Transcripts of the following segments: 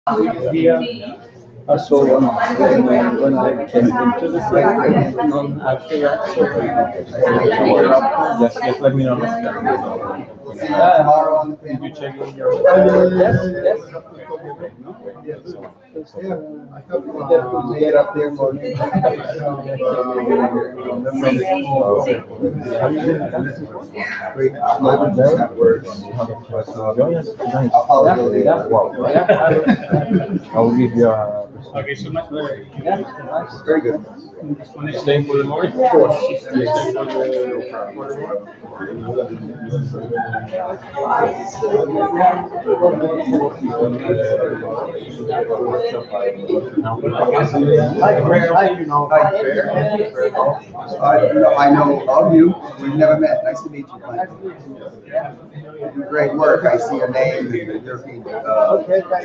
So when I came into the site, after that, just let me know. Did you check in your? Yes. Get up there for me. I will give you a. Okay, so much. Very good. Staying for the morning? Of course. I know of you. We've never met. Nice to meet you. You do great work. I see your name in the European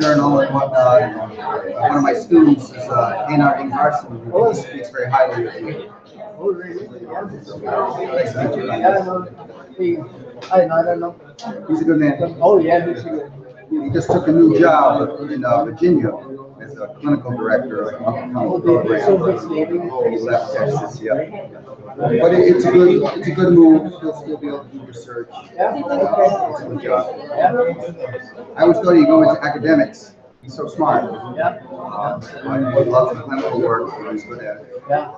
Journal and whatnot. One of my students is in Carson. He speaks very highly of you. Nice to meet you. I don't know. He's a good man. Oh, yeah, he's good. He just took a new job in Virginia as a clinical director of a program. He left Texas, yeah. But it's a good move. He'll still be able to do research. Yeah, It's a good job. I always thought he'd go into academics. He's so smart. Yeah. He loves the clinical work. He's good at it. Yeah.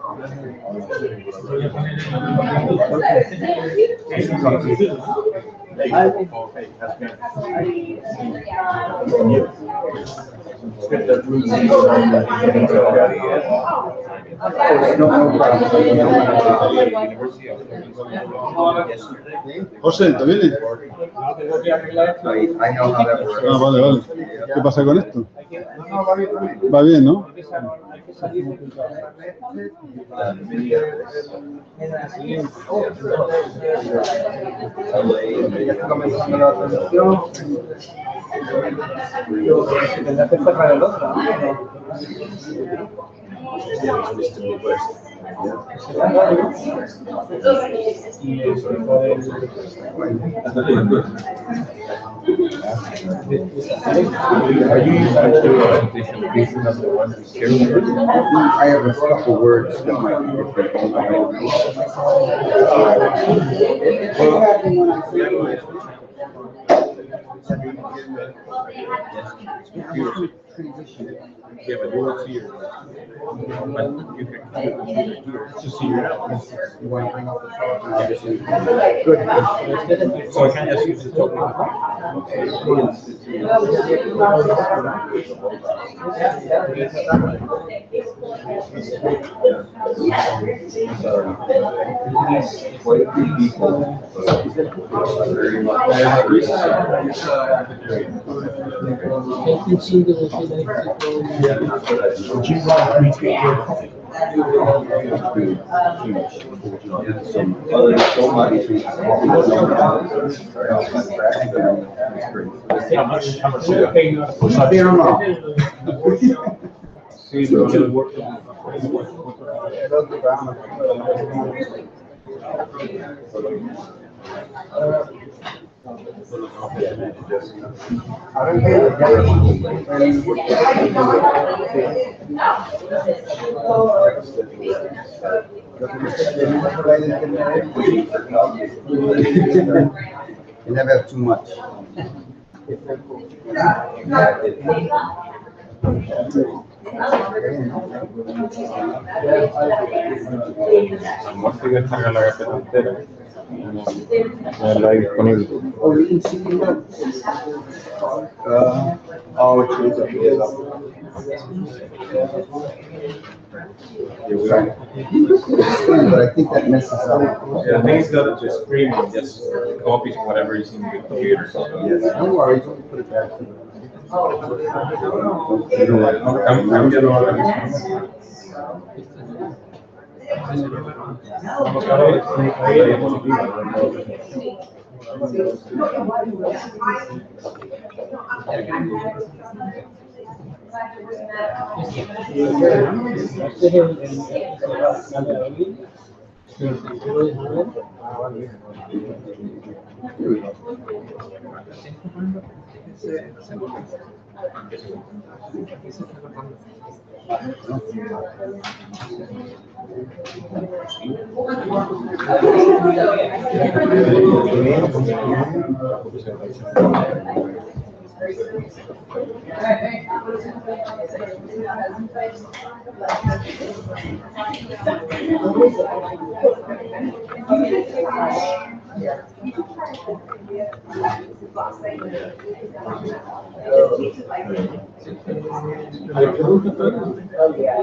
José, ¿te viene? I know how that works. Ah, vale, vale. ¿Qué pasa con esto? Va bien, ¿no? I have a couple words that might be different. Yeah, but do it here. But you can just see your out. You want to bring up the phone? Good. So I can just use the token. How much should I pay? I don't know. You never have too much. Más que descarga la carpeta entera. La disponible. Oh, it shows up here. But I think that messes up. Yeah, I think it's got to just screen and just copies whatever is in the computer. Yes, don't worry, don't put it back. I'm getting all of this.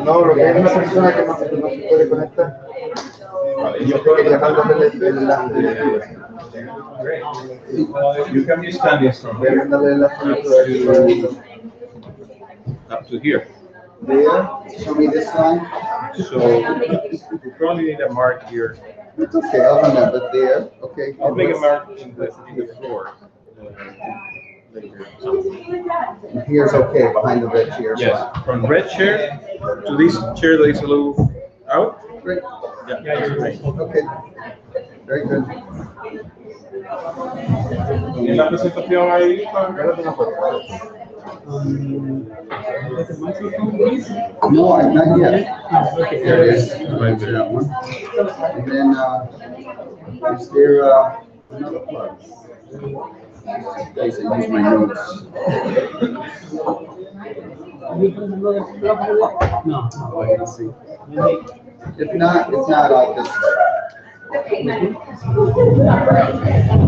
No, lo que es una persona que no se puede conectar. Yo te quería mandarle el enlace. You can be standing from Voy a here mandarle el enlace. up to here. There, show me this line. So you probably need a mark here. It's okay, I'll remember there, okay. I'll make a mark in the floor. Later. And here's okay, behind the red chair. Yes, from red chair to this chair that is a little out. Great, Yeah, that's great. okay. Very good. ¿En la presentación ahí? No, not yet. There it is. Right there, that one. And then, is there, another plug? Guys, I use my notes. Oh, I can see. If not, I'll just.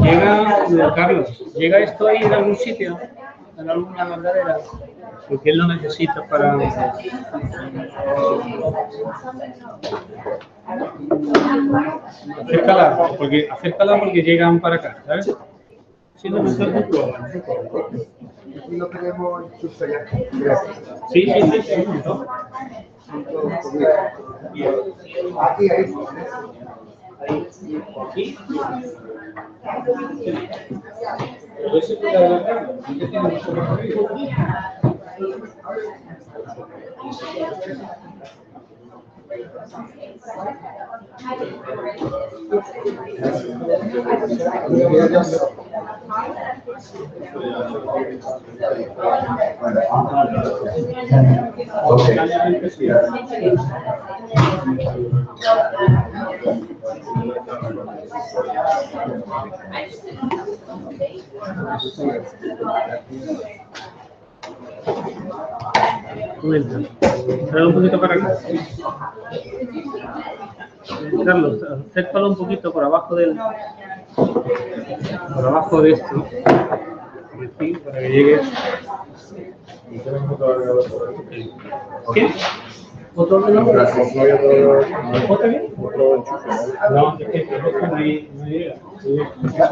Llega, Carlos, llega esto ahí en algún sitio, en alguna mandadera, porque él lo necesita para... Acércala porque llegan para acá, ¿sabes? Sí, no me salgo. Aquí lo tenemos justo allá. Gracias. Sí. Aquí, ahí. Aquí. Trae un poquito para acá. Carlos, acércalo un poquito por abajo de esto. Aquí, para que llegue. ¿Qué? ¿Otro ordenador? ¿Otra bien? No, es que no llega. ¿Se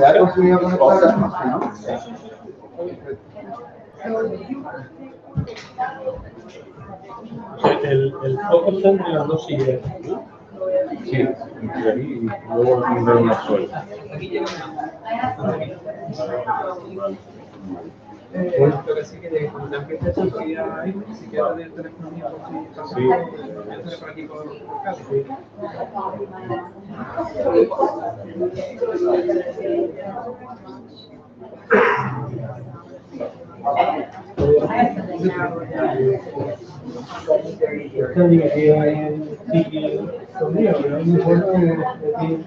ha construido con cosas más, no? El foco está entre las dos sillas, ¿no? Sí, entre ahí y luego poner una sola. Pero sí que también te sentiría ahí, si quieres tener teléfono mío, sí, por aquí por casa. Está dividido ahí en sitios conmigo, pero es muy bueno decir.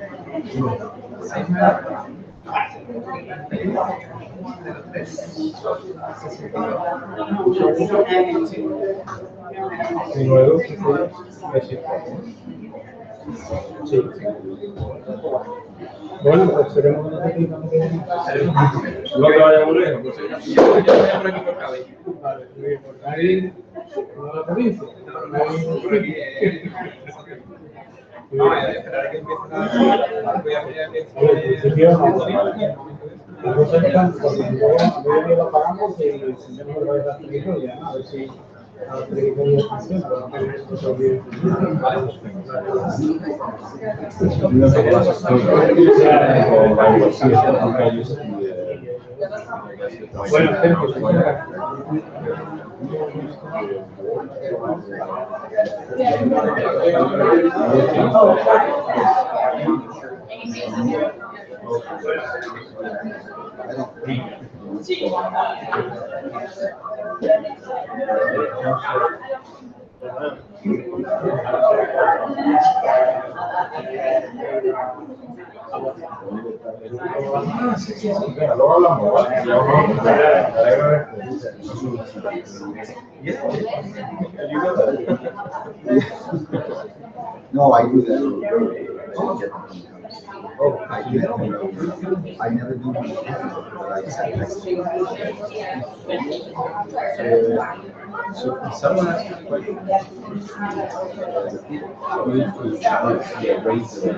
Y luego, sí. Bueno, pues seremos una técnica que No te vayas muy lejos, yo voy por aquí por Cali. Vale, por ahí, por la provincia. Por aquí. No, esperar a que empiecen a... Voy a mirar que lo pagamos y si no nos va a dar territorio, a ver si a territorio funciona, pero no tenemos otro bien. Bueno, No, I do that. Oh, I do that. I never do that. So someone asked a question. The people who challenge the race of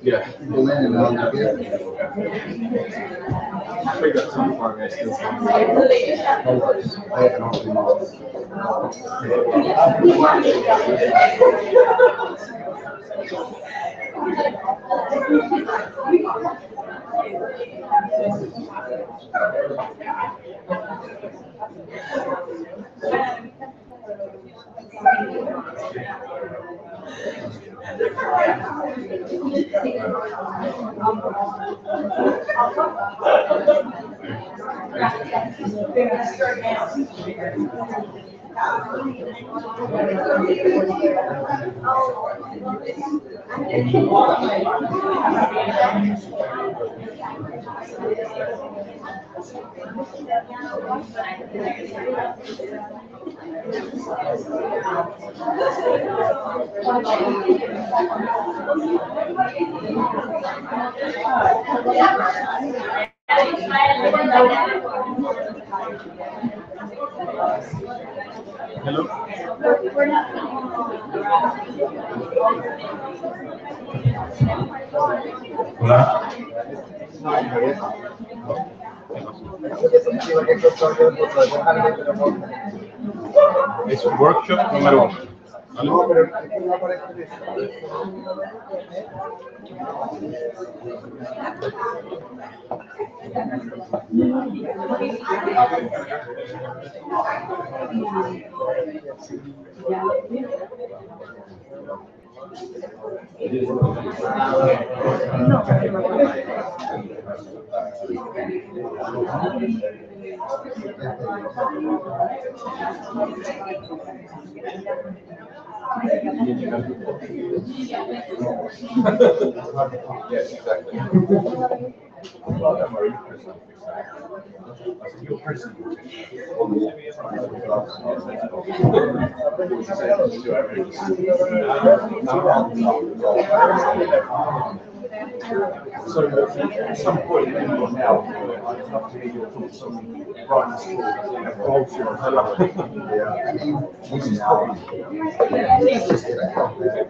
yeah. People in and out together. I got some farm, I still No worries. I have an open mouth. hello. Hola. Es workshop número 1. No, pero aquí no aparece eso. Yes, exactly. So at some point, maybe not now, I'd love to hear your thoughts on writing school and culture and development. Yeah, I mean, this is probably, it's just that I felt bad.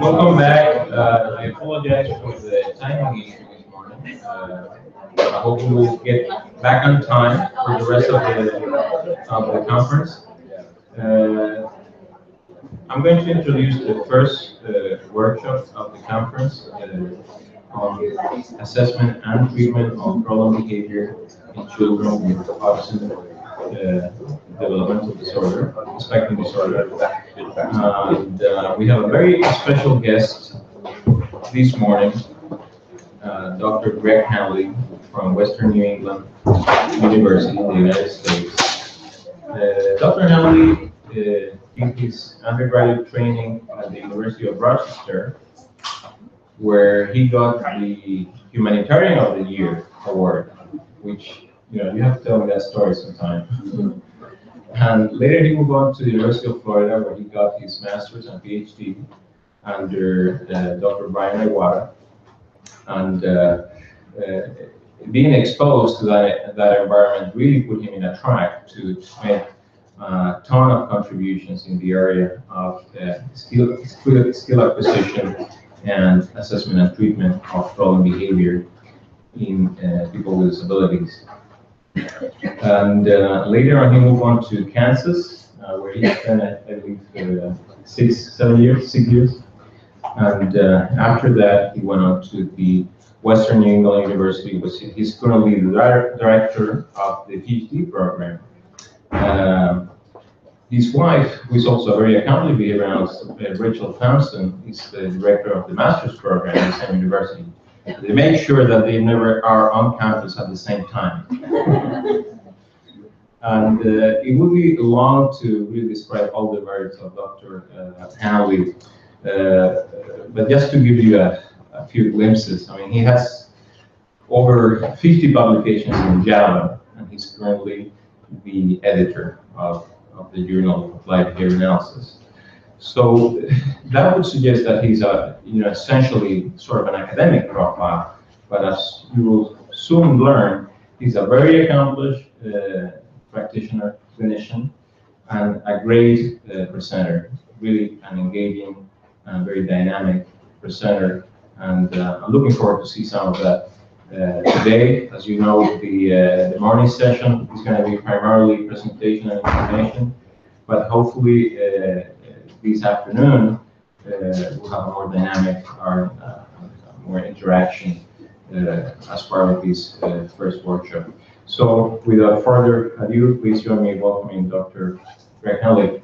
Welcome back. I apologize for the timing issue this morning. I hope we will get back on time for the rest of the conference. I'm going to introduce the first workshop of the conference on assessment and treatment of problem behavior in children with autism, developmental disorder, spectrum disorder. And we have a very special guest this morning, Dr. Greg Hanley from Western New England University in the United States. Dr. Hanley did his undergraduate training at the University of Rochester, where he got the Humanitarian of the Year award, which, you have to tell me that story sometime. And later he moved on to the University of Florida, where he got his master's and PhD under Dr. Brian Iwata. And being exposed to that environment really put him in a track to make a ton of contributions in the area of skill acquisition and assessment and treatment of problem behavior in people with disabilities. And later on, he moved on to Kansas, where he spent, I believe, 6 years. And after that, he went on to the Western New England University. He's currently the director of the PhD program. His wife, who is also a very accomplished behavior analyst, Rachel Thompson, is the director of the master's program at the same university. They make sure that they never are on campus at the same time. And it would be long to really describe all the merits of Dr. Hanley, but just to give you a few glimpses, I mean, he has over 50 publications in Java, and he's currently the editor of the Journal of Applied Behavior Analysis. So that would suggest that he's essentially sort of an academic profile, but as you will soon learn, he's a very accomplished practitioner, clinician, and a great presenter, really an engaging and very dynamic presenter. And I'm looking forward to see some of that today. As you know, the morning session is going to be primarily presentation and information, but hopefully this afternoon we'll have a more dynamic or more interaction as part of this first workshop. So without further ado, please join me in welcoming Dr. Greg Hanley.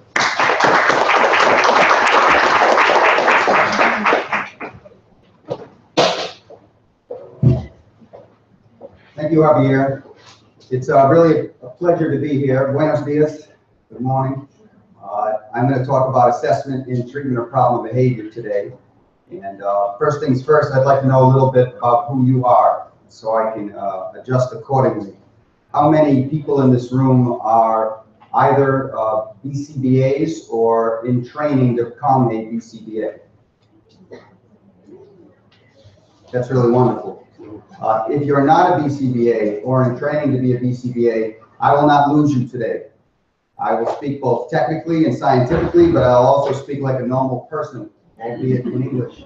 Thank you, Javier. It's really a pleasure to be here. Buenos dias. Good morning. I'm going to talk about assessment in treatment of problem behavior today. And first things first, I'd like to know a little bit about who you are so I can adjust accordingly. How many people in this room are either BCBAs or in training to become a BCBA? That's really wonderful. If you're not a BCBA or in training to be a BCBA, I will not lose you today. I will speak both technically and scientifically, but I'll also speak like a normal person, albeit in English,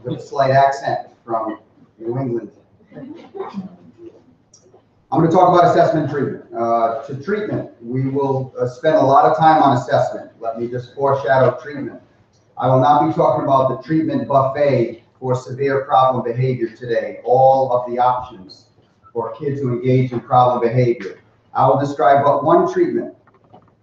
with a slight accent from New England. I'm going to talk about assessment treatment. To treatment, we will spend a lot of time on assessment. Let me just foreshadow treatment. I will not be talking about the treatment buffet for severe problem behavior today, all of the options for kids who engage in problem behavior. I will describe but one treatment,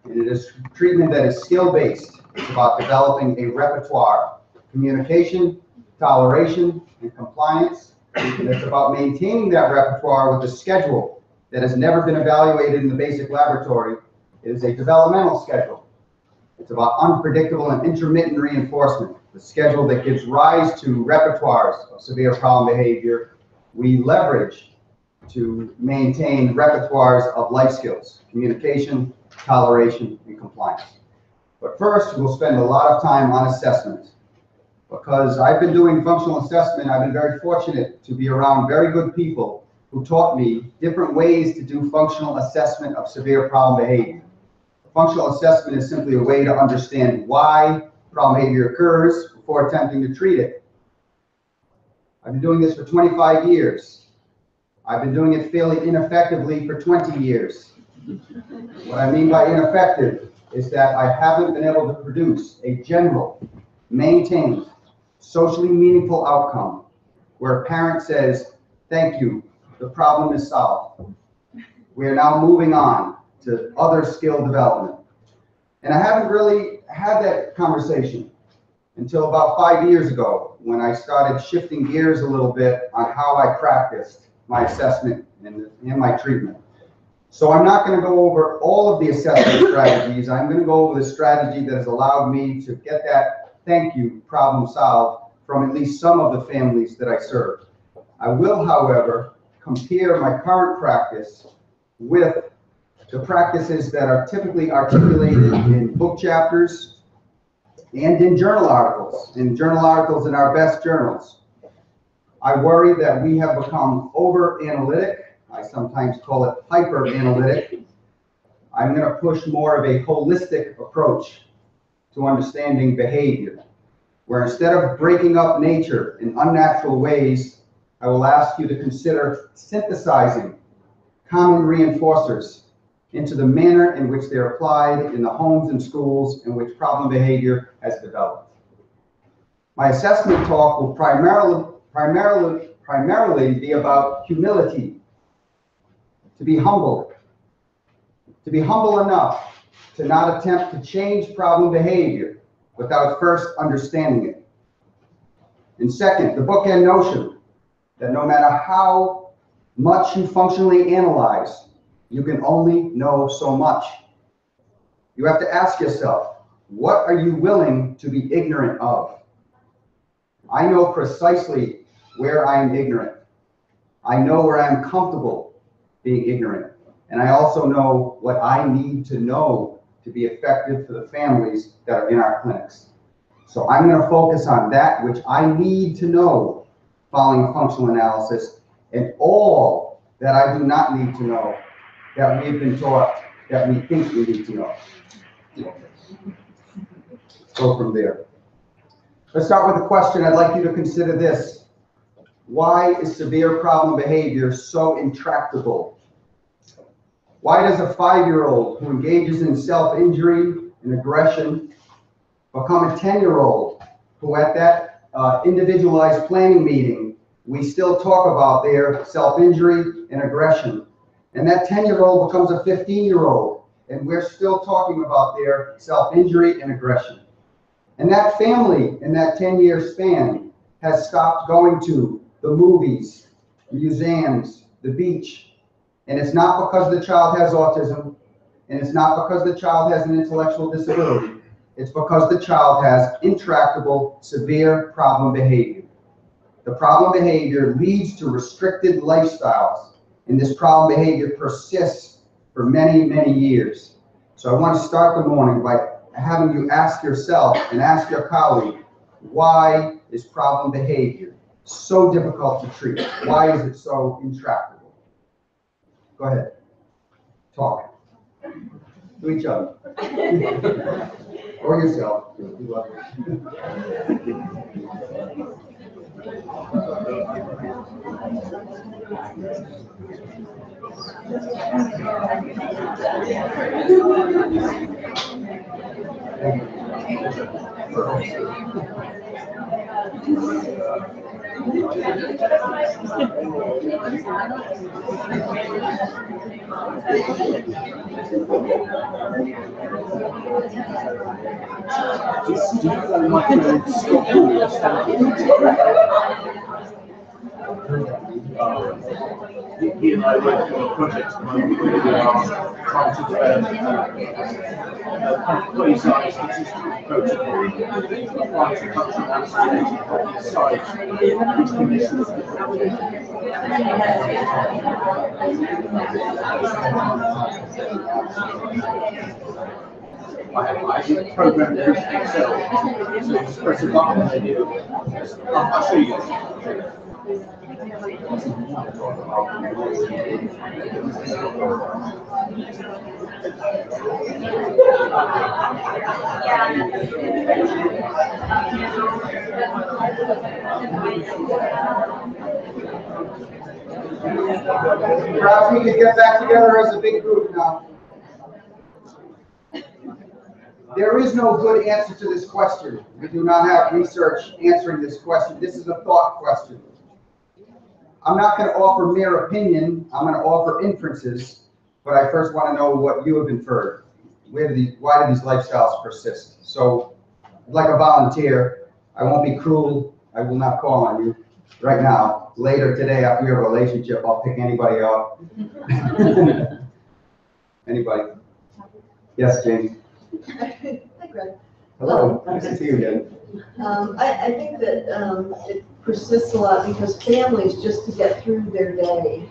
and it is treatment that is skill-based. It's about developing a repertoire, communication, toleration, and compliance. And it's about maintaining that repertoire with a schedule that has never been evaluated in the basic laboratory. It is a developmental schedule. It's about unpredictable and intermittent reinforcement, the schedule that gives rise to repertoires of severe problem behavior we leverage to maintain repertoires of life skills, communication, toleration, and compliance. But first, we'll spend a lot of time on assessment. Because I've been doing functional assessment, I've been very fortunate to be around very good people who taught me different ways to do functional assessment of severe problem behavior. Functional assessment is simply a way to understand why problem behavior occurs before attempting to treat it. I've been doing this for 25 years. I've been doing it fairly ineffectively for 20 years. What I mean by ineffective is that I haven't been able to produce a general, maintained, socially meaningful outcome where a parent says, thank you, the problem is solved. We are now moving on to other skill development. And I haven't really had that conversation until about 5 years ago when I started shifting gears a little bit on how I practiced my assessment and my treatment. So I'm not going to go over all of the assessment strategies. I'm going to go over the strategy that has allowed me to get that thank you problem solved from at least some of the families that I serve. I will, however, compare my current practice with the practices that are typically articulated in book chapters and in journal articles in our best journals. I worry that we have become over-analytic. I sometimes call it hyper-analytic. I'm going to push more of a holistic approach to understanding behavior, where instead of breaking up nature in unnatural ways, I will ask you to consider synthesizing common reinforcers into the manner in which they're applied in the homes and schools in which problem behavior has developed. My assessment talk will primarily primarily be about humility, to be humble enough to not attempt to change problem behavior without first understanding it. And second, the bookend notion that no matter how much you functionally analyze, you can only know so much. You have to ask yourself, what are you willing to be ignorant of? I know precisely where I am ignorant. I know where I am comfortable being ignorant. And I also know what I need to know to be effective for the families that are in our clinics. So I'm going to focus on that which I need to know following a functional analysis, and all that I do not need to know that we've been taught that we think we need to know. Go from there. Let's start with a question. I'd like you to consider this. Why is severe problem behavior so intractable? Why does a 5-year-old who engages in self-injury and aggression become a 10-year-old who at that individualized planning meeting, we still talk about their self-injury and aggression? And that 10-year-old becomes a 15-year-old, and we're still talking about their self-injury and aggression. And that family in that 10-year span has stopped going to the movies, museums, the beach. And it's not because the child has autism, and it's not because the child has an intellectual disability. It's because the child has intractable, severe problem behavior. The problem behavior leads to restricted lifestyles, and this problem behavior persists for many, many years. So I want to start the morning by having you ask yourself and ask your colleague, why is problem behavior so difficult to treat? Why is it so intractable? Go ahead. Talk. To each other. Or yourself. He and I work on a project at the moment where we are trying to develop employee size statistical protocol applying to country analysis size which conditions I programmed it in Excel, so you just press a button and you I'll show you. Perhaps we could get back together as a big group now. There is no good answer to this question. We do not have research answering this question. This is a thought question. I'm not going to offer mere opinion. I'm going to offer inferences, but I first want to know what you have inferred. Why do these lifestyles persist? So, like a volunteer, I won't be cruel. I will not call on you right now. Later today, after your relationship, I'll pick anybody up. Anybody? Yes, James. Hi, Greg. Hello. Nice to see you again. I think that it persists a lot because families, just to get through their day,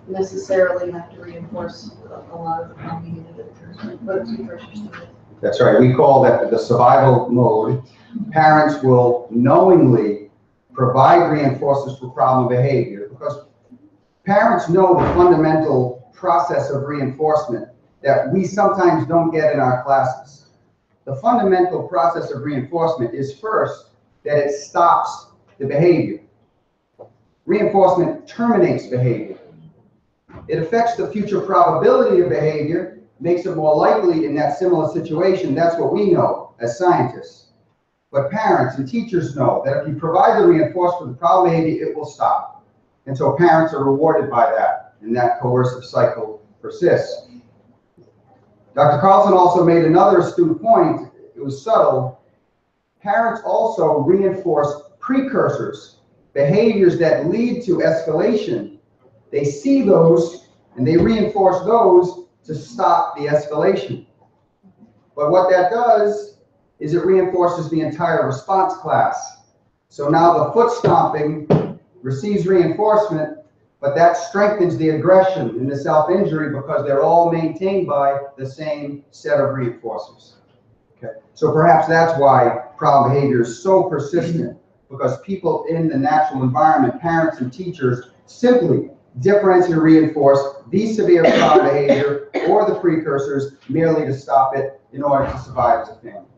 necessarily have to reinforce a lot of behavior. That's right. We call that the survival mode. Parents will knowingly provide reinforcers for problem behavior because parents know the fundamental process of reinforcement that we sometimes don't get in our classes. The fundamental process of reinforcement is first that it stops the behavior. Reinforcement terminates behavior. It affects the future probability of behavior, makes it more likely in that similar situation. That's what we know as scientists. But parents and teachers know that if you provide the reinforcement for the problem behavior, it will stop. And so parents are rewarded by that, and that coercive cycle persists. Dr. Carlson also made another astute point. It was subtle. Parents also reinforce precursors, behaviors that lead to escalation. They see those and they reinforce those to stop the escalation. But what that does is it reinforces the entire response class. So now the foot stomping receives reinforcement, but that strengthens the aggression and the self-injury because they're all maintained by the same set of reinforcers. Okay. So perhaps that's why problem behavior is so persistent, because people in the natural environment, parents and teachers, simply differentiate and reinforce the severe problem behavior or the precursors merely to stop it in order to survive as a family.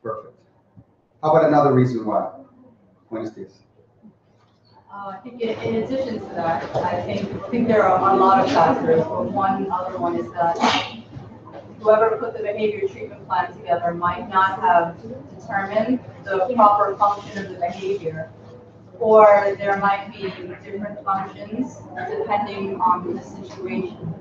Perfect. How about another reason why? Buenos dias. I think in addition to that, I think there are a lot of factors, but one other one is that whoever put the behavior treatment plan together might not have determined the proper function of the behavior, or there might be different functions depending on the situation.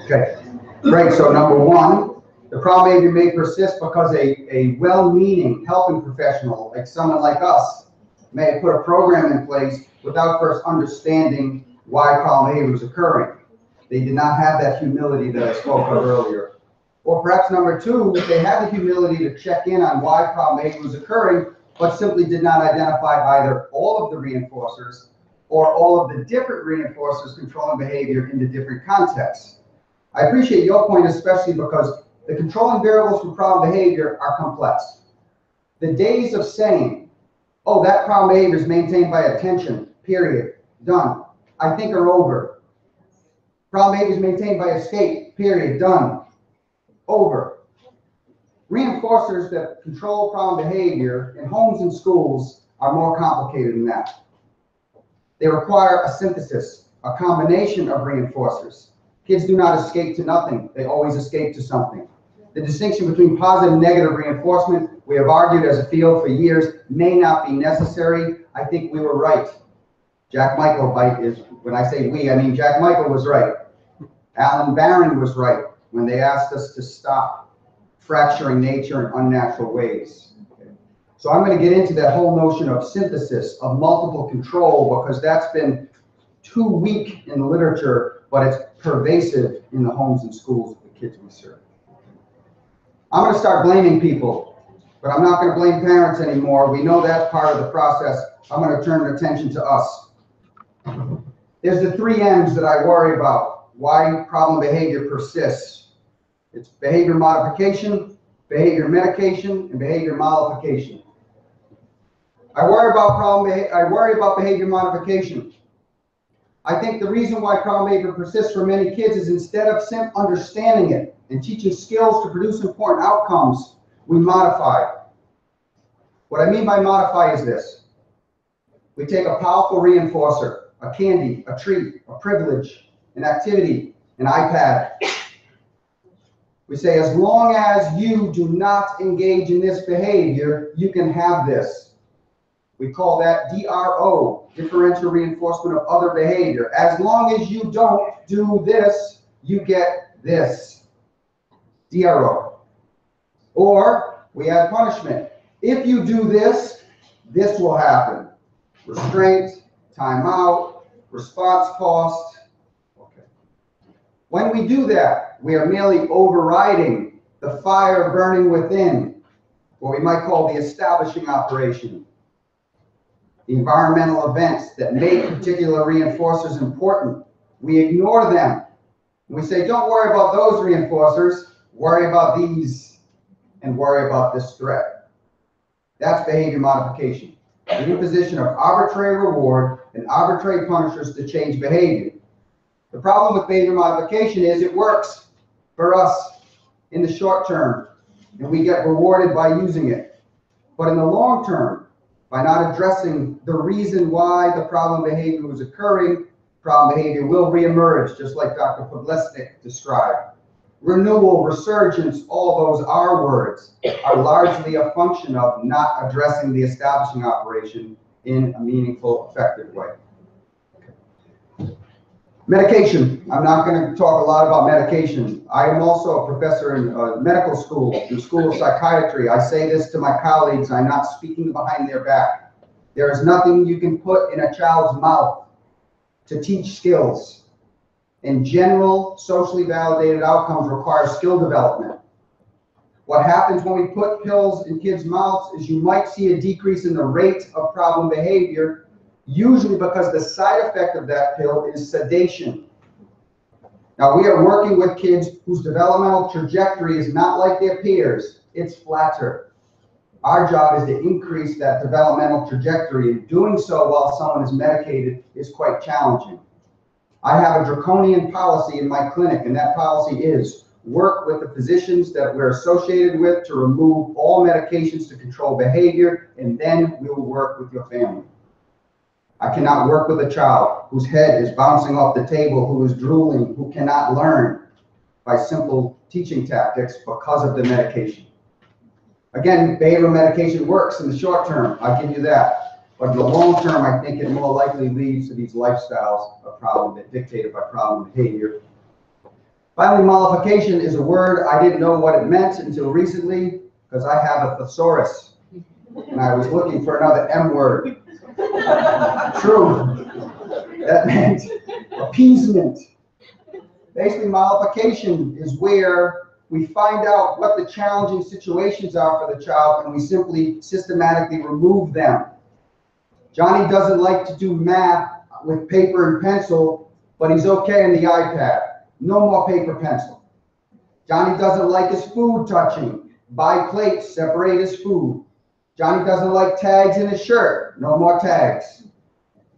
Okay, great. So number one, the problem behavior may persist because a well-meaning helping professional, like someone like us, may have put a program in place without first understanding why problem behavior was occurring. They did not have that humility that I spoke of earlier. Or perhaps number two, they had the humility to check in on why problem behavior was occurring, but simply did not identify either all of the reinforcers or all of the different reinforcers controlling behavior in the different contexts. I appreciate your point especially because the controlling variables for problem behavior are complex. The days of saying, oh, that problem behavior is maintained by attention, period, done, I think are over. Problem behavior is maintained by escape, period, done, over. Reinforcers that control problem behavior in homes and schools are more complicated than that. They require a synthesis, a combination of reinforcers. Kids do not escape to nothing. They always escape to something. The distinction between positive and negative reinforcement, we have argued as a field for years, may not be necessary. I think we were right. Jack Michael, when I say we, I mean Jack Michael was right. Alan Barron was right when they asked us to stop fracturing nature in unnatural ways. Okay. So I'm going to get into that whole notion of synthesis, of multiple control, because that's been too weak in the literature, but it's pervasive in the homes and schools of the kids we serve. I'm going to start blaming people, but I'm not going to blame parents anymore. We know that's part of the process. I'm going to turn attention to us. There's the 3 M's that I worry about, why problem behavior persists. It's behavior modification, behavior medication, and behavior modification. I worry about behavior modification. I think the reason why problem behavior persists for many kids is instead of understanding it and teaching skills to produce important outcomes, we modify. What I mean by modify is this. We take a powerful reinforcer, a candy, a treat, a privilege, an activity, an iPad. We say, as long as you do not engage in this behavior, you can have this. We call that DRO, differential reinforcement of other behavior. As long as you don't do this, you get this. DRO. Or we add punishment. If you do this, this will happen. Restraint, timeout, response cost. Okay. When we do that, we are merely overriding the fire burning within, what we might call the establishing operation. The environmental events that make particular reinforcers important. We ignore them. We say, don't worry about those reinforcers, worry about these, and worry about this threat. That's behavior modification. The imposition of arbitrary reward and arbitrary punishers to change behavior. The problem with behavior modification is it works for us in the short term, and we get rewarded by using it. But in the long term, by not addressing the reason why the problem behavior was occurring, problem behavior will reemerge, just like Dr. Podlesnik described. Renewal, resurgence, all those R words are largely a function of not addressing the establishing operation in a meaningful, effective way. Medication. I'm not going to talk a lot about medication. I am also a professor in medical school, in School of Psychiatry. I say this to my colleagues. I'm not speaking behind their back. There is nothing you can put in a child's mouth to teach skills. And general, socially validated outcomes require skill development. What happens when we put pills in kids' mouths is you might see a decrease in the rate of problem behavior, usually because the side effect of that pill is sedation. Now, we are working with kids whose developmental trajectory is not like their peers, it's flatter. Our job is to increase that developmental trajectory, and doing so while someone is medicated is quite challenging. I have a draconian policy in my clinic, and that policy is work with the physicians that we're associated with to remove all medications to control behavior, and then we will work with your family. I cannot work with a child whose head is bouncing off the table, who is drooling, who cannot learn by simple teaching tactics because of the medication. Again, behavioral medication works in the short term, I'll give you that. But in the long term, I think it more likely leads to these lifestyles of problem dictated by problem behavior. Finally, modification is a word I didn't know what it meant until recently, because I have a thesaurus, and I was looking for another M word. True. That meant appeasement. Basically, modification is where we find out what the challenging situations are for the child, and we simply systematically remove them. Johnny doesn't like to do math with paper and pencil, but he's okay on the iPad. No more paper pencil. Johnny doesn't like his food touching. Buy plates, separate his food. Johnny doesn't like tags in his shirt. No more tags.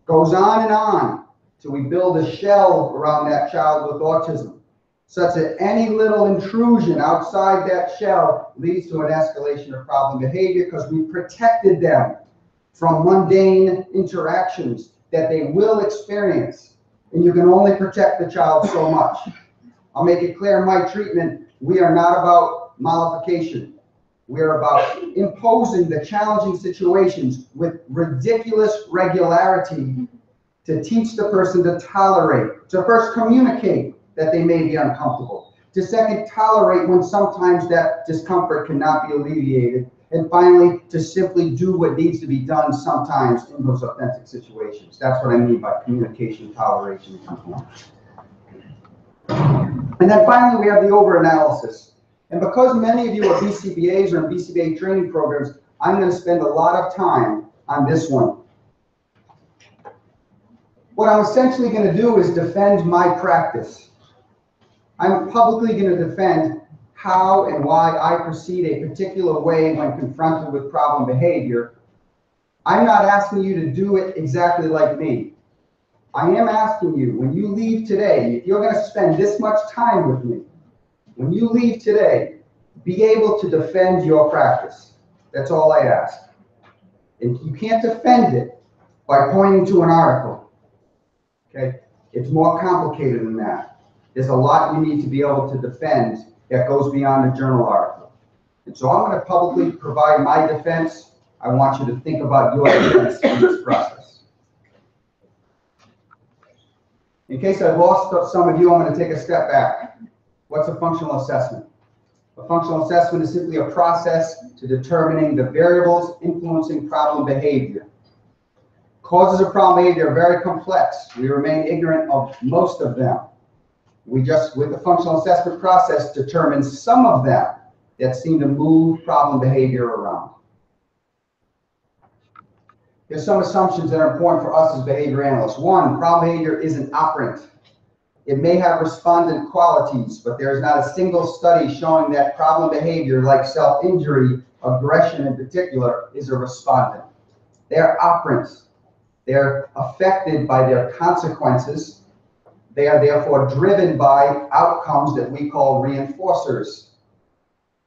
Goes on and on till we build a shell around that child with autism, such that any little intrusion outside that shell leads to an escalation of problem behavior, because we protected them from mundane interactions that they will experience. And you can only protect the child so much. I'll make it clear in my treatment, we are not about modification. We are about imposing the challenging situations with ridiculous regularity to teach the person to tolerate, to first communicate that they may be uncomfortable, to second, tolerate when sometimes that discomfort cannot be alleviated, and finally, to simply do what needs to be done sometimes in those authentic situations. That's what I mean by communication, toleration, and conformity. And then finally, we have the over-analysis. And because many of you are BCBAs or in BCBA training programs, I'm going to spend a lot of time on this one. What I'm essentially going to do is defend my practice. I'm publicly going to defend how and why I proceed a particular way when confronted with problem behavior. I'm not asking you to do it exactly like me. I am asking you, when you leave today, if you're going to spend this much time with me, when you leave today, be able to defend your practice. That's all I ask. And you can't defend it by pointing to an article. Okay? It's more complicated than that. There's a lot you need to be able to defend that goes beyond a journal article. And so I'm going to publicly provide my defense. I want you to think about your defense in this process. In case I've lost some of you, I'm going to take a step back. What's a functional assessment? A functional assessment is simply a process to determining the variables influencing problem behavior. Causes of problem behavior are very complex. We remain ignorant of most of them. We just, with the functional assessment process, determine some of them that seem to move problem behavior around. There's some assumptions that are important for us as behavior analysts. One, problem behavior is an operant. It may have respondent qualities, but there is not a single study showing that problem behavior, like self-injury, aggression in particular, is a respondent. They're operants. They're affected by their consequences. They are therefore driven by outcomes that we call reinforcers.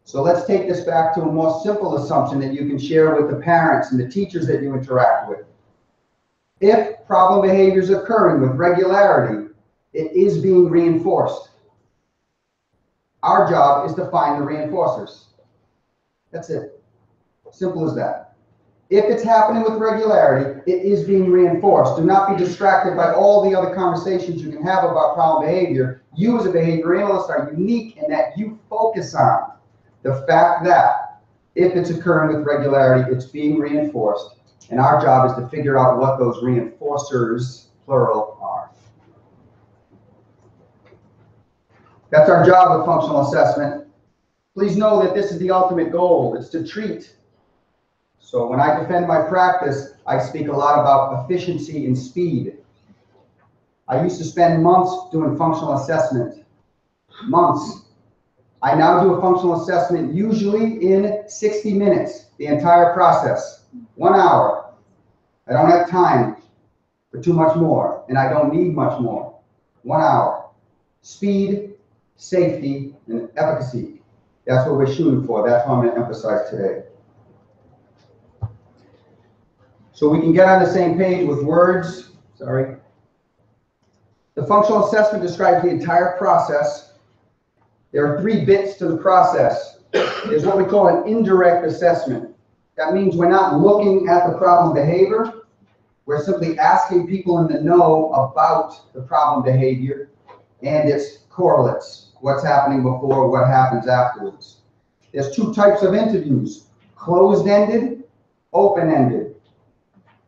So let's take this back to a more simple assumption that you can share with the parents and the teachers that you interact with. If problem behavior is occurring with regularity, it is being reinforced. Our job is to find the reinforcers. That's it. Simple as that. If it's happening with regularity, it is being reinforced. Do not be distracted by all the other conversations you can have about problem behavior. You as a behavior analyst are unique in that you focus on the fact that if it's occurring with regularity, it's being reinforced. And our job is to figure out what those reinforcers, plural, are. That's our job with functional assessment. Please know that this is the ultimate goal. It's to treat. So when I defend my practice, I speak a lot about efficiency and speed. I used to spend months doing functional assessment. Months. I now do a functional assessment usually in 60 minutes, the entire process. 1 hour. I don't have time for too much more, and I don't need much more. 1 hour. Speed, safety, and efficacy. That's what we're shooting for. That's what I'm going to emphasize today. So we can get on the same page with words. Sorry. The functional assessment describes the entire process. There are 3 bits to the process. There's what we call an indirect assessment. That means we're not looking at the problem behavior. We're simply asking people in the know about the problem behavior and its correlates. What's happening before, what happens afterwards. There's 2 types of interviews. Closed-ended, open-ended.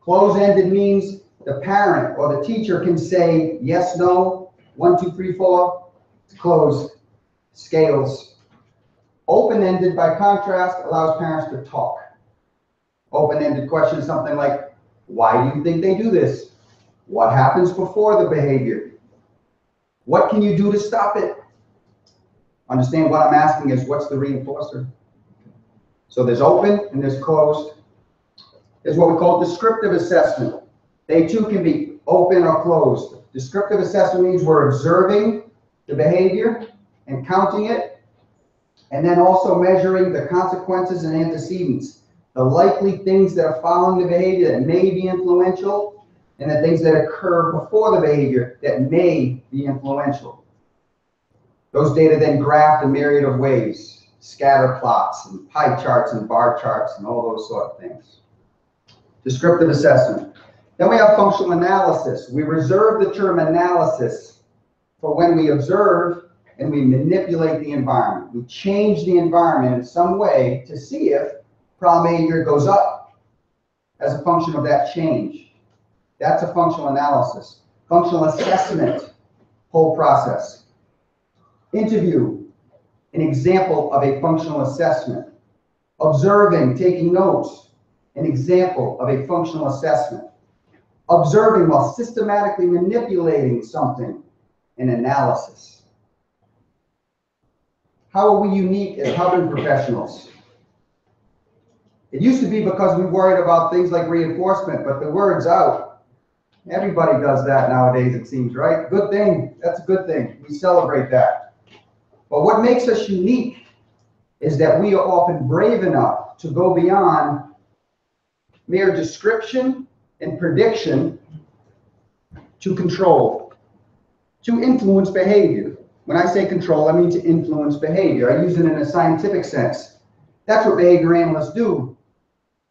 Closed-ended means the parent or the teacher can say yes, no, 1, 2, 3, 4. It's closed. Scales. Open-ended, by contrast, allows parents to talk. Open-ended question is something like, why do you think they do this? What happens before the behavior? What can you do to stop it? Understand what I'm asking is, what's the reinforcer? So there's open and there's closed. There's what we call descriptive assessment. They too can be open or closed. Descriptive assessment means we're observing the behavior and counting it, and then also measuring the consequences and antecedents, the likely things that are following the behavior that may be influential, and the things that occur before the behavior that may be influential. Those data then graphed a myriad of ways, scatter plots and pie charts and bar charts and all those sort of things. Descriptive assessment. Then we have functional analysis. We reserve the term analysis for when we observe and we manipulate the environment. We change the environment in some way to see if problem behavior goes up as a function of that change. That's a functional analysis. Functional assessment, whole process. Interview, an example of a functional assessment. Observing, taking notes, an example of a functional assessment. Observing while systematically manipulating something, an analysis. How are we unique as helping professionals? It used to be because we worried about things like reinforcement, but the word's out. Everybody does that nowadays, it seems, right? Good thing. That's a good thing. We celebrate that. But what makes us unique is that we are often brave enough to go beyond mere description and prediction to control, to influence behavior. When I say control, I mean to influence behavior. I use it in a scientific sense. That's what behavior analysts do.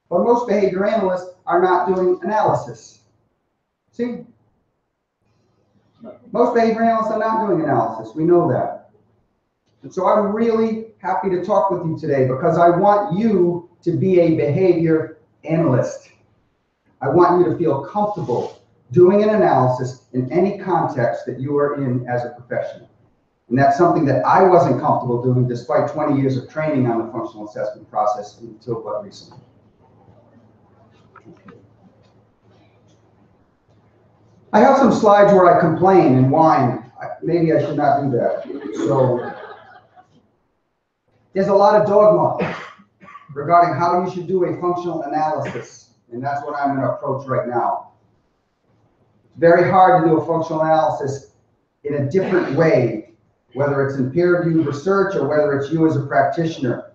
But most behavior analysts are not doing analysis. See? Most behavior analysts are not doing analysis. We know that. And so I'm really happy to talk with you today because I want you to be a behavior analyst. I want you to feel comfortable doing an analysis in any context that you are in as a professional. And that's something that I wasn't comfortable doing despite 20 years of training on the functional assessment process until quite recently. I have some slides where I complain and whine. Maybe I should not do that. So there's a lot of dogma regarding how you should do a functional analysis. And that's what I'm going to approach right now. It's very hard to do a functional analysis in a different way, whether it's in peer-reviewed research or whether it's you as a practitioner.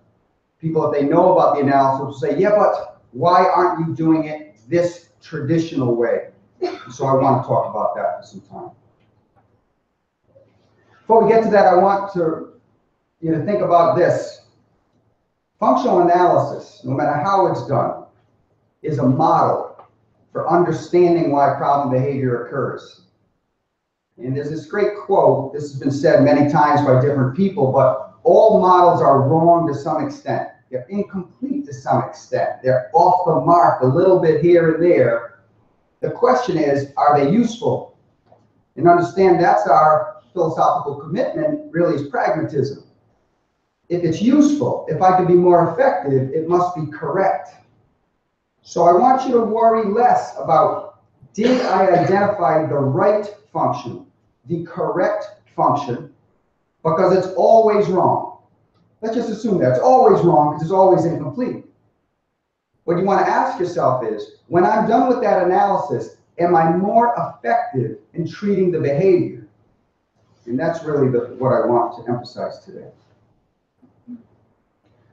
People, if they know about the analysis, will say, yeah, but why aren't you doing it this traditional way? So I want to talk about that for some time. Before we get to that, I want you to think about this. Functional analysis, no matter how it's done, is a model for understanding why problem behavior occurs. And there's this great quote, this has been said many times by different people, but all models are wrong to some extent. They're incomplete to some extent. They're off the mark a little bit here and there. The question is, are they useful? And understand that's our philosophical commitment, really, is pragmatism. If it's useful, if I can be more effective, it must be correct. So I want you to worry less about, did I identify the right function, the correct function, because it's always wrong. Let's just assume that it's always wrong because it's always incomplete. What you want to ask yourself is, when I'm done with that analysis, am I more effective in treating the behavior? And that's really what I want to emphasize today.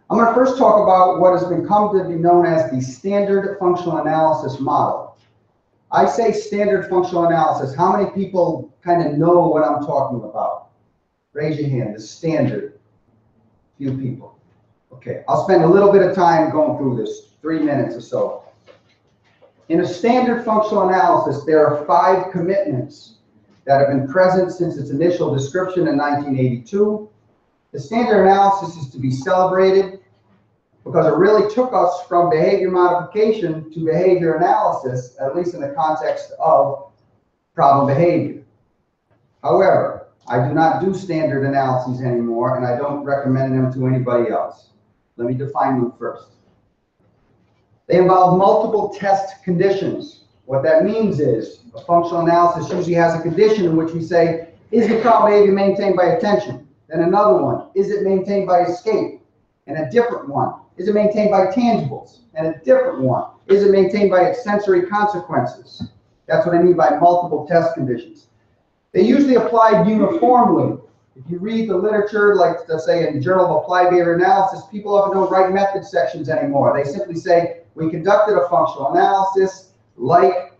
I'm going to first talk about what has come to be known as the standard functional analysis model. I say standard functional analysis. How many people kind of know what I'm talking about? Raise your hand. The standard. Few people. Okay, I'll spend a little bit of time going through this, 3 minutes or so. In a standard functional analysis, there are 5 commitments that have been present since its initial description in 1982. The standard analysis is to be celebrated because it really took us from behavior modification to behavior analysis, at least in the context of problem behavior. However, I do not do standard analyses anymore, and I don't recommend them to anybody else. Let me define them first. They involve multiple test conditions. What that means is a functional analysis usually has a condition in which we say, is the problem behavior maintained by attention? Then another one, is it maintained by escape? And a different one, is it maintained by tangibles? And a different one, is it maintained by its sensory consequences? That's what I mean by multiple test conditions. They usually apply uniformly. If you read the literature, like let's say in Journal of Applied Behavior Analysis, people often don't write method sections anymore. They simply say, we conducted a functional analysis like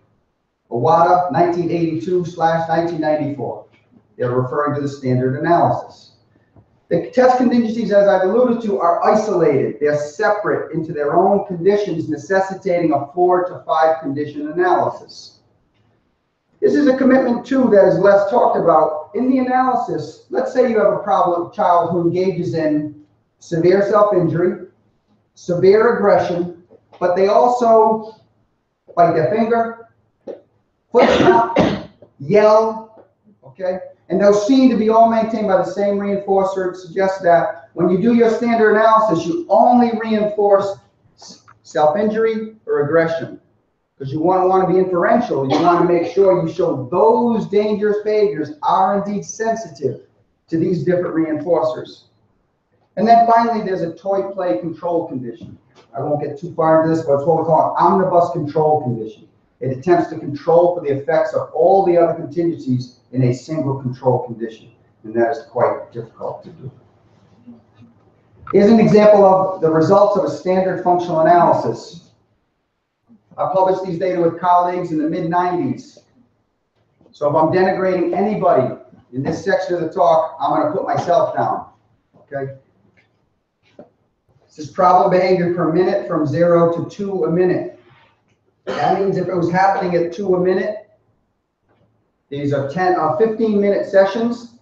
Iwata 1982/1994. They're referring to the standard analysis. The test contingencies, as I've alluded to, are isolated. They're separate into their own conditions, necessitating a 4 to 5 condition analysis. This is a commitment, too, that is less talked about. In the analysis, let's say you have a child who engages in severe self-injury, severe aggression, but they also bite their finger, foot stomp, yell, okay? And those seem to be all maintained by the same reinforcer. It suggests that when you do your standard analysis, you only reinforce self-injury or aggression. Because you want to be inferential. You want to make sure you show those dangerous behaviors are indeed sensitive to these different reinforcers. And then finally, there's a toy play control condition. I won't get too far into this, but it's what we call an omnibus control condition. It attempts to control for the effects of all the other contingencies in a single control condition. And that is quite difficult to do. Here's an example of the results of a standard functional analysis. I published these data with colleagues in the mid-90s. So if I'm denigrating anybody in this section of the talk, I'm going to put myself down. Okay? This is problem behavior per minute from 0 to 2 a minute. That means if it was happening at 2 a minute, these are 15-minute sessions.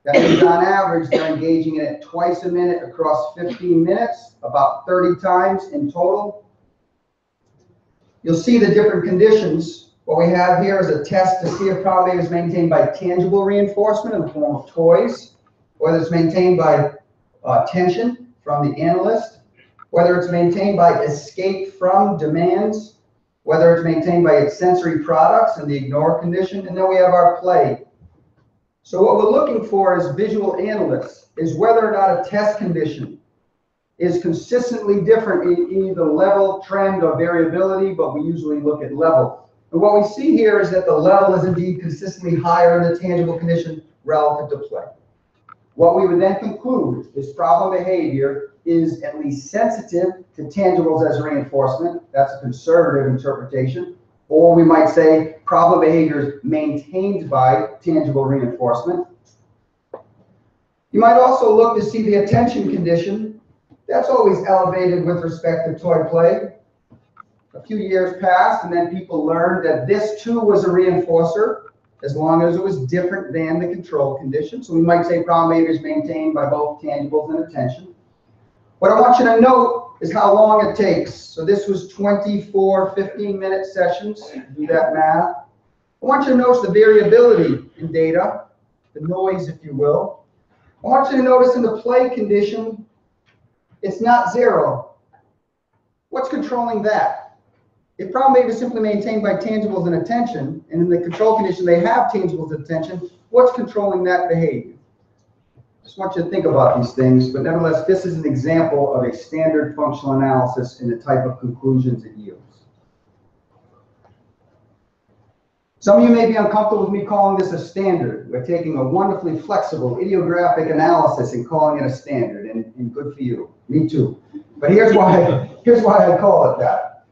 That means on average, they're engaging in it twice a minute across 15 minutes, about 30 times in total. You'll see the different conditions. What we have here is a test to see if problem behavior is maintained by tangible reinforcement in the form of toys, whether it's maintained by tension from the analyst, whether it's maintained by escape from demands, whether it's maintained by its sensory products in the ignore condition, and then we have our play. So what we're looking for as visual analysts is whether or not a test condition is consistently different in either level, trend, or variability, but we usually look at level. And what we see here is that the level is indeed consistently higher in the tangible condition relative to play. What we would then conclude is problem behavior is at least sensitive to tangibles as reinforcement. That's a conservative interpretation. Or we might say problem behavior is maintained by tangible reinforcement. You might also look to see the attention condition. That's always elevated with respect to toy play. a few years passed, and then people learned that this too was a reinforcer, as long as it was different than the control condition. So we might say problem behavior is maintained by both tangibles and attention. What I want you to note is how long it takes. So this was 24 15-minute sessions. Do that math. I want you to notice the variability in data, the noise, if you will. I want you to notice in the play condition, it's not 0. What's controlling that? If problem behavior is simply maintained by tangibles and attention, and in the control condition they have tangibles and attention, what's controlling that behavior? Just want you to think about these things, but nevertheless, this is an example of a standard functional analysis and the type of conclusions it yields. Some of you may be uncomfortable with me calling this a standard. We're taking a wonderfully flexible idiographic analysis and calling it a standard, and good for you. Me too. But here's why I call it that.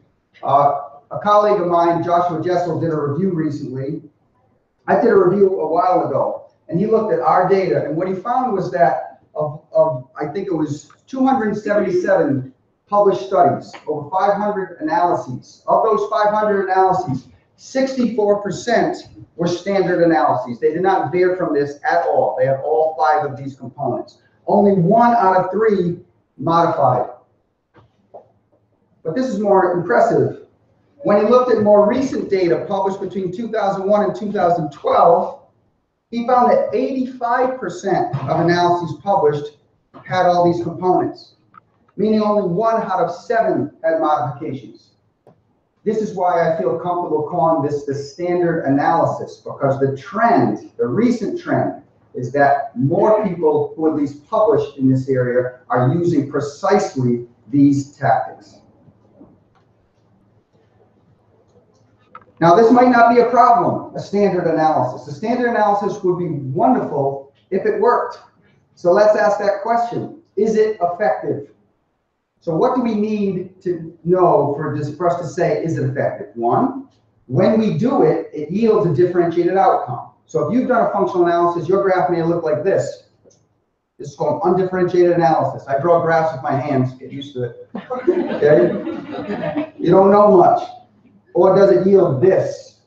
A colleague of mine, Joshua Jessel, did a review recently. I did a review a while ago, and he looked at our data, and what he found was that of I think it was 277 published studies, over 500 analyses. Of those 500 analyses, 64% were standard analyses. They did not veer from this at all. They had all 5 of these components. Only 1 out of 3 modified. But this is more impressive. When he looked at more recent data published between 2001 and 2012, he found that 85% of analyses published had all these components, meaning only 1 out of 7 had modifications. This is why I feel comfortable calling this the standard analysis, because the trend, the recent trend, is that more people who at least published in this area are using precisely these tactics. Now, this might not be a problem, a standard analysis. A standard analysis would be wonderful if it worked. So let's ask that question. Is it effective? So what do we need to know for us to say, is it effective? 1, when we do it, it yields a differentiated outcome. So if you've done a functional analysis, your graph may look like this. This is called undifferentiated analysis. I draw graphs with my hands, get used to it. Okay? You don't know much. Or does it yield this?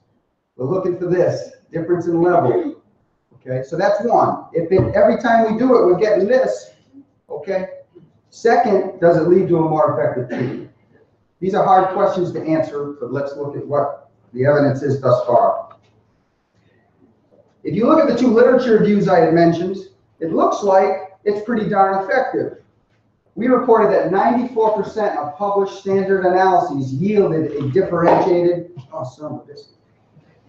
We're looking for this, difference in level. Okay, so that's 1. If every time we do it, we're getting this, okay? Second, does it lead to a more effective treatment? These are hard questions to answer, but let's look at what the evidence is thus far. If you look at the 2 literature reviews I had mentioned, it looks like it's pretty darn effective. We reported that 94% of published standard analyses yielded a differentiated, oh, son of this.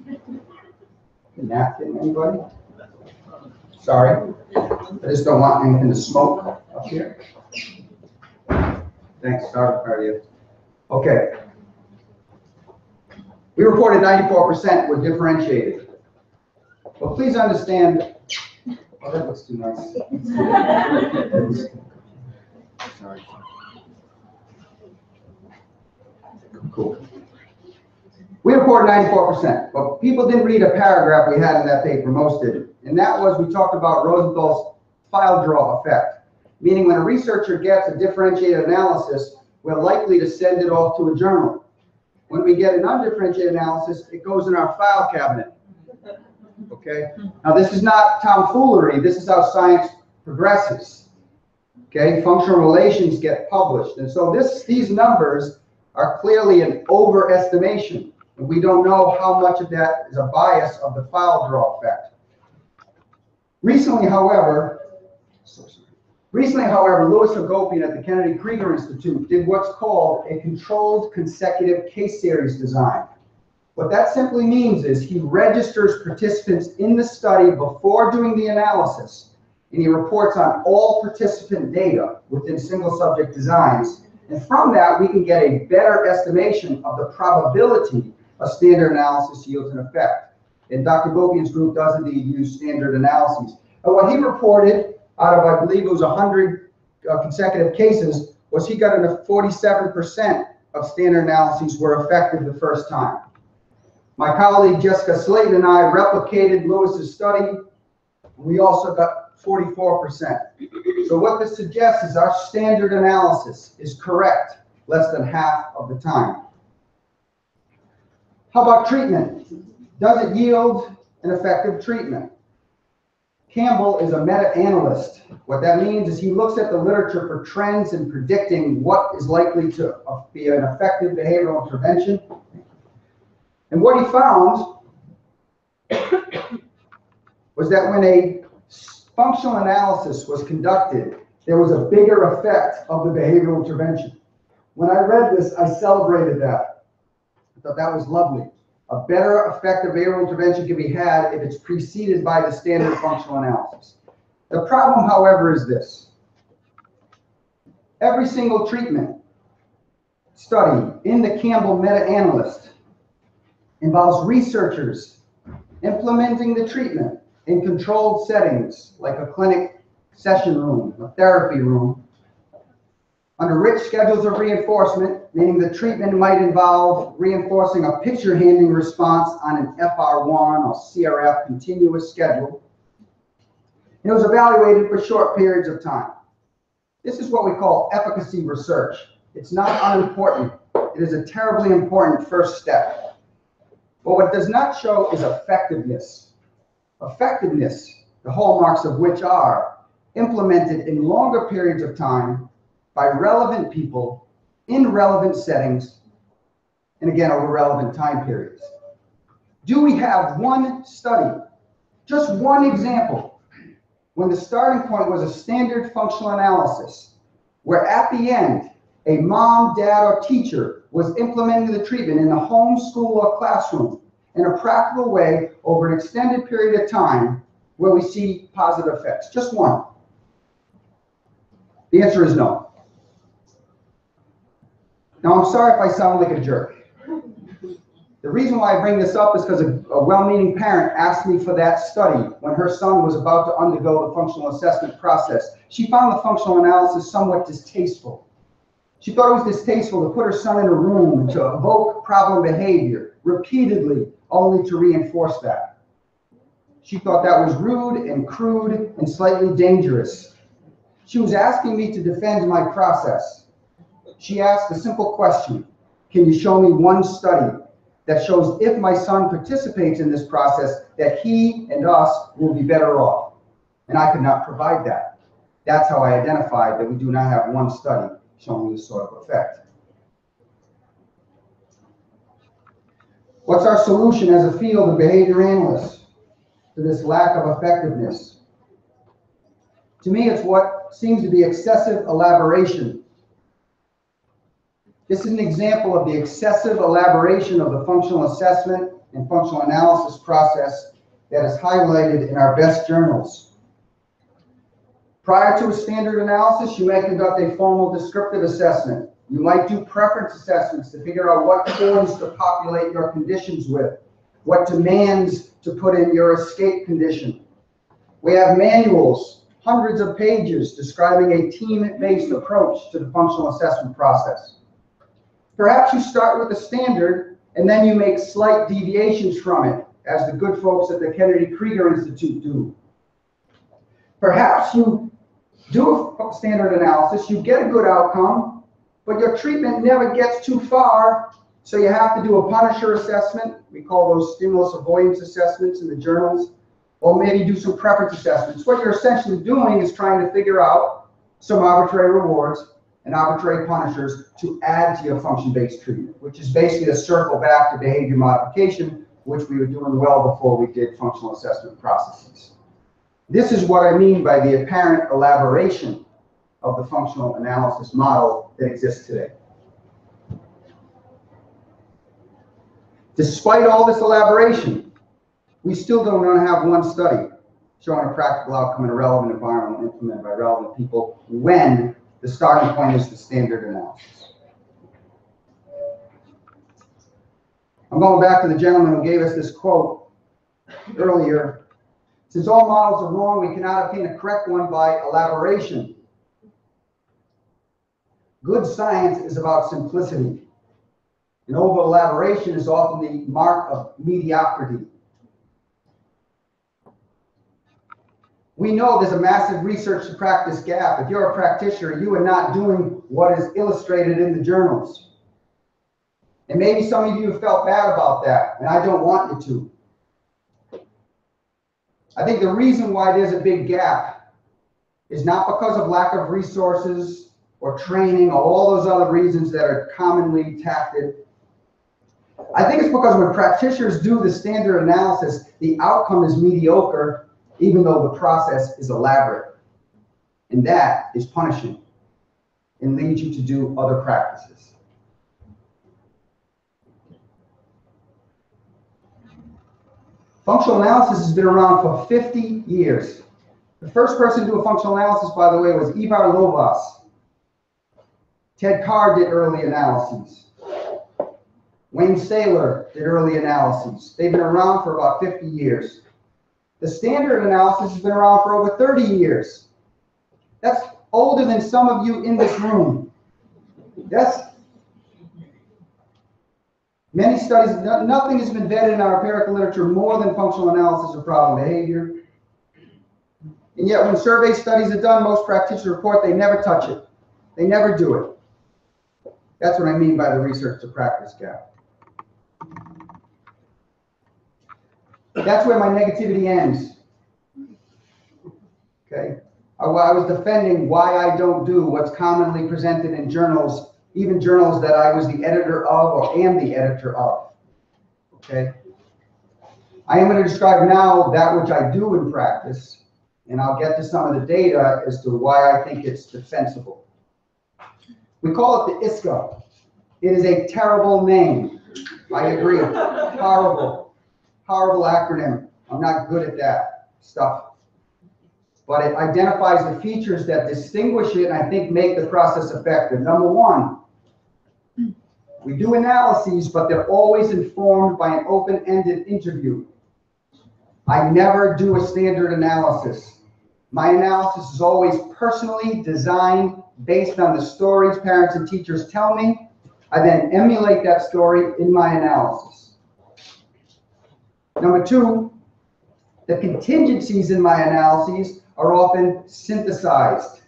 A napkin, anybody? Sorry, I just don't want anything to smoke up here. Thanks, sorry, cardio. Okay. We reported 94% were differentiated. But please understand, oh, that looks too nice. Sorry. Cool. We reported 94%, but people didn't read a paragraph we had in that paper, most didn't. And that was, we talked about Rosenthal's file draw effect, meaning when a researcher gets a differentiated analysis, we're likely to send it off to a journal. When we get an undifferentiated analysis, it goes in our file cabinet. Okay? Now, this is not tomfoolery. This is how science progresses. Okay? Functional relations get published. And so these numbers are clearly an overestimation. And we don't know how much of that is a bias of the file draw effect. Recently, however, Louis Hagopian at the Kennedy Krieger Institute did what's called a controlled consecutive case series design. What that simply means is he registers participants in the study before doing the analysis, and he reports on all participant data within single subject designs. And from that, we can get a better estimation of the probability a standard analysis yields an effect. And Dr. Gopian's group does indeed use standard analyses. And what he reported out of, I believe it was 100 consecutive cases, was he got into 47% of standard analyses were effective the first time. My colleague Jessica Slayton and I replicated Lewis's study. We also got 44%. So what this suggests is our standard analysis is correct less than half of the time. How about treatment? Does it yield an effective treatment? Campbell is a meta-analyst. What that means is he looks at the literature for trends and predicting what is likely to be an effective behavioral intervention. And what he found was that when a functional analysis was conducted, there was a bigger effect of the behavioral intervention. When I read this, I celebrated that. I thought that was lovely. A better effective behavioral intervention can be had if it's preceded by the standard functional analysis. The problem, however, is this. Every single treatment study in the Campbell meta-analyst involves researchers implementing the treatment in controlled settings, like a clinic session room, a therapy room, under rich schedules of reinforcement, meaning the treatment might involve reinforcing a picture handing response on an FR1 or CRF continuous schedule. And it was evaluated for short periods of time. This is what we call efficacy research. It's not unimportant. It is a terribly important first step. But what it does not show is effectiveness. Effectiveness, the hallmarks of which are implemented in longer periods of time by relevant people in relevant settings, and again, over relevant time periods. Do we have one study, just one example, when the starting point was a standard functional analysis, where at the end, a mom, dad, or teacher was implementing the treatment in the home, school, or classroom in a practical way over an extended period of time where we see positive effects? Just one. The answer is no. Now, I'm sorry if I sound like a jerk. The reason why I bring this up is because a well-meaning parent asked me for that study when her son was about to undergo the functional assessment process. She found the functional analysis somewhat distasteful. She thought it was distasteful to put her son in a room to evoke problem behavior repeatedly, only to reinforce that. She thought that was rude and crude and slightly dangerous. She was asking me to defend my process. She asked a simple question: can you show me one study that shows if my son participates in this process that he and us will be better off? And I could not provide that. That's how I identified that we do not have one study showing this sort of effect. What's our solution as a field of behavior analysts to this lack of effectiveness? To me, it's what seems to be excessive elaboration. This is an example of the excessive elaboration of the functional assessment and functional analysis process that is highlighted in our best journals. Prior to a standard analysis, you may conduct a formal descriptive assessment. You might do preference assessments to figure out what forms to populate your conditions with, what demands to put in your escape condition. We have manuals, hundreds of pages, describing a team-based approach to the functional assessment process. Perhaps you start with a standard and then you make slight deviations from it, as the good folks at the Kennedy Krieger Institute do. Perhaps you do a standard analysis, you get a good outcome, but your treatment never gets too far, so you have to do a punisher assessment. We call those stimulus avoidance assessments in the journals, or maybe do some preference assessments. What you're essentially doing is trying to figure out some arbitrary rewards and arbitrary punishers to add to your function-based treatment, which is basically a circle back to behavior modification, which we were doing well before we did functional assessment processes. This is what I mean by the apparent elaboration of the functional analysis model that exists today. Despite all this elaboration, we still don't have one study showing a practical outcome in a relevant environment implemented by relevant people when the starting point is the standard analysis. I'm going back to the gentleman who gave us this quote earlier. Since all models are wrong, we cannot obtain a correct one by elaboration. Good science is about simplicity. And over elaboration is often the mark of mediocrity. We know there's a massive research to practice gap. If you're a practitioner, you are not doing what is illustrated in the journals. And maybe some of you have felt bad about that, and I don't want you to. I think the reason why there's a big gap is not because of lack of resources or training or all those other reasons that are commonly tacted. I think it's because when practitioners do the standard analysis, the outcome is mediocre, even though the process is elaborate. And that is punishing and leads you to do other practices. Functional analysis has been around for 50 years. The first person to do a functional analysis, by the way, was Ivar Lovaas. Ted Carr did early analyses. Wayne Saylor did early analyses. They've been around for about 50 years. The standard analysis has been around for over 30 years. That's older than some of you in this room. Yes. Many studies, nothing has been vetted in our empirical literature more than functional analysis of problem behavior. And yet when survey studies are done, most practitioners report they never touch it. They never do it. That's what I mean by the research to practice gap. That's where my negativity ends. Okay? I was defending why I don't do what's commonly presented in journals, even journals that I was the editor of or am the editor of. Okay? I am going to describe now that which I do in practice, and I'll get to some of the data as to why I think it's defensible. We call it the ISCA. It is a terrible name. I agree. Horrible. Horrible acronym. I'm not good at that stuff. But it identifies the features that distinguish it and I think make the process effective. Number one, we do analyses, but they're always informed by an open-ended interview. I never do a standard analysis. My analysis is always personally designed based on the stories parents and teachers tell me. I then emulate that story in my analysis. Number two, the contingencies in my analyses are often synthesized.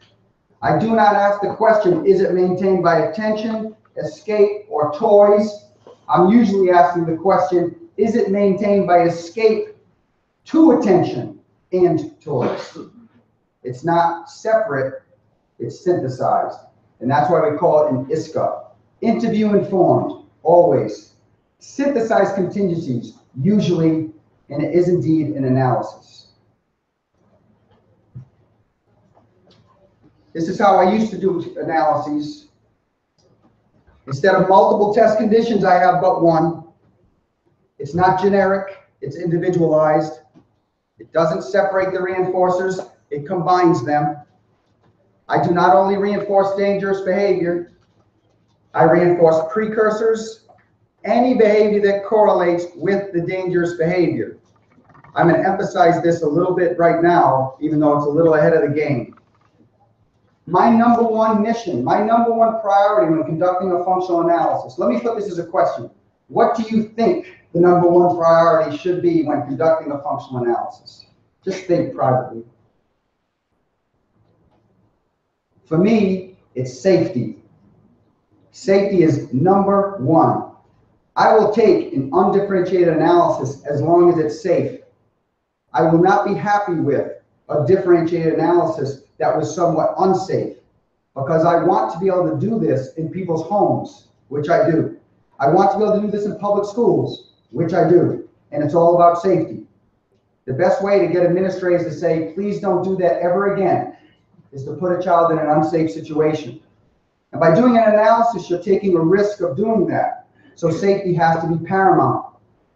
I do not ask the question, is it maintained by attention, escape, or toys? I'm usually asking the question, is it maintained by escape to attention and toys? It's not separate, it's synthesized. And that's why we call it an ISCA. Interview informed, always. Synthesized contingencies, usually, and it is indeed an analysis. This is how I used to do analyses. Instead of multiple test conditions, I have but one. It's not generic, it's individualized. It doesn't separate the reinforcers, it combines them. I do not only reinforce dangerous behavior, I reinforce precursors, any behavior that correlates with the dangerous behavior. I'm going to emphasize this a little bit right now, even though it's a little ahead of the game. My number one mission, my number one priority when conducting a functional analysis, let me put this as a question. What do you think the number one priority should be when conducting a functional analysis? Just think privately. For me, it's safety. Safety is number one. I will take an undifferentiated analysis as long as it's safe. I will not be happy with a differentiated analysis that was somewhat unsafe, because I want to be able to do this in people's homes, which I do. I want to be able to do this in public schools, which I do, and it's all about safety. The best way to get administrators to say, please don't do that ever again, is to put a child in an unsafe situation. And by doing an analysis, you're taking a risk of doing that. So safety has to be paramount.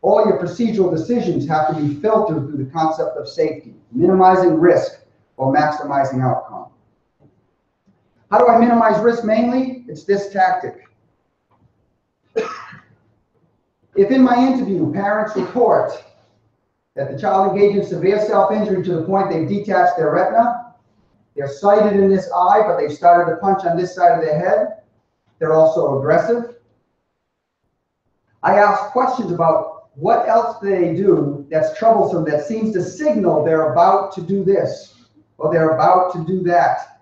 All your procedural decisions have to be filtered through the concept of safety, minimizing risk or maximizing outcome. How do I minimize risk mainly? It's this tactic. If in my interview, parents report that the child engaged in severe self-injury to the point they've detached their retina, they're sighted in this eye, but they've started to punch on this side of their head, they're also aggressive, I ask questions about what else do they do that's troublesome, that seems to signal they're about to do this or they're about to do that.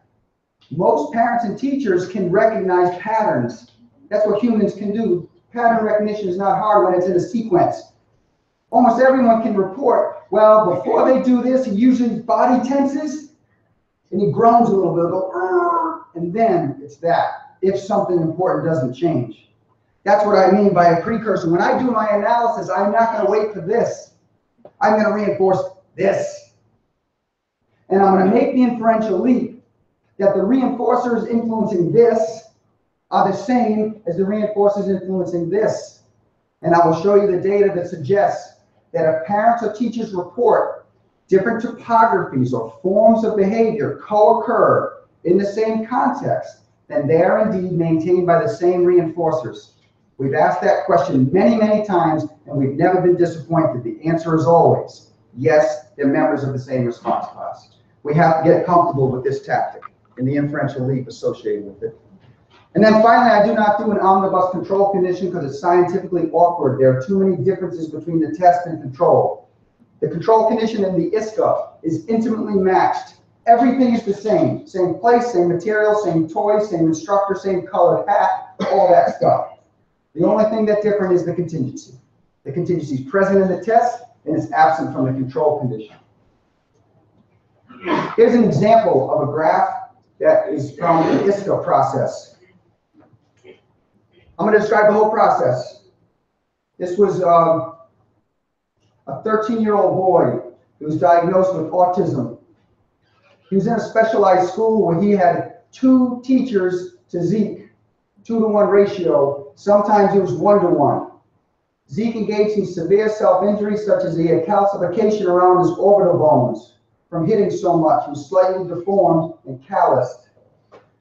Most parents and teachers can recognize patterns. That's what humans can do Pattern recognition is not hard when it's in a sequence. Almost everyone can report, well, before they do this, he usually body tenses, and he groans a little bit, go, and then it's that, if something important doesn't change. That's what I mean by a precursor. When I do my analysis, I'm not going to wait for this. I'm going to reinforce this. And I'm going to make the inferential leap that the reinforcers influencing this are the same as the reinforcers influencing this. And I will show you the data that suggests that if parents or teachers report different topographies or forms of behavior co-occur in the same context, then they are indeed maintained by the same reinforcers. We've asked that question many, many times, and we've never been disappointed. The answer is always, yes, they're members of the same response class. We have to get comfortable with this tactic and the inferential leap associated with it. And then finally, I do not do an omnibus control condition because it's scientifically awkward. There are too many differences between the test and control. The control condition in the ISCA is intimately matched. Everything is the same. Same place, same material, same toy, same instructor, same colored hat, all that stuff. The only thing that's different is the contingency. The contingency is present in the test and is absent from the control condition. Here's an example of a graph that is from the ISCA process. I'm going to describe the whole process. This was a 13-year-old boy who was diagnosed with autism. He was in a specialized school where he had 2 teachers to Zeke, 2-to-1 ratio. Sometimes it was 1-to-1. Zeke engaged in severe self-injury, such as he had calcification around his orbital bones from hitting so much. He was slightly deformed and calloused.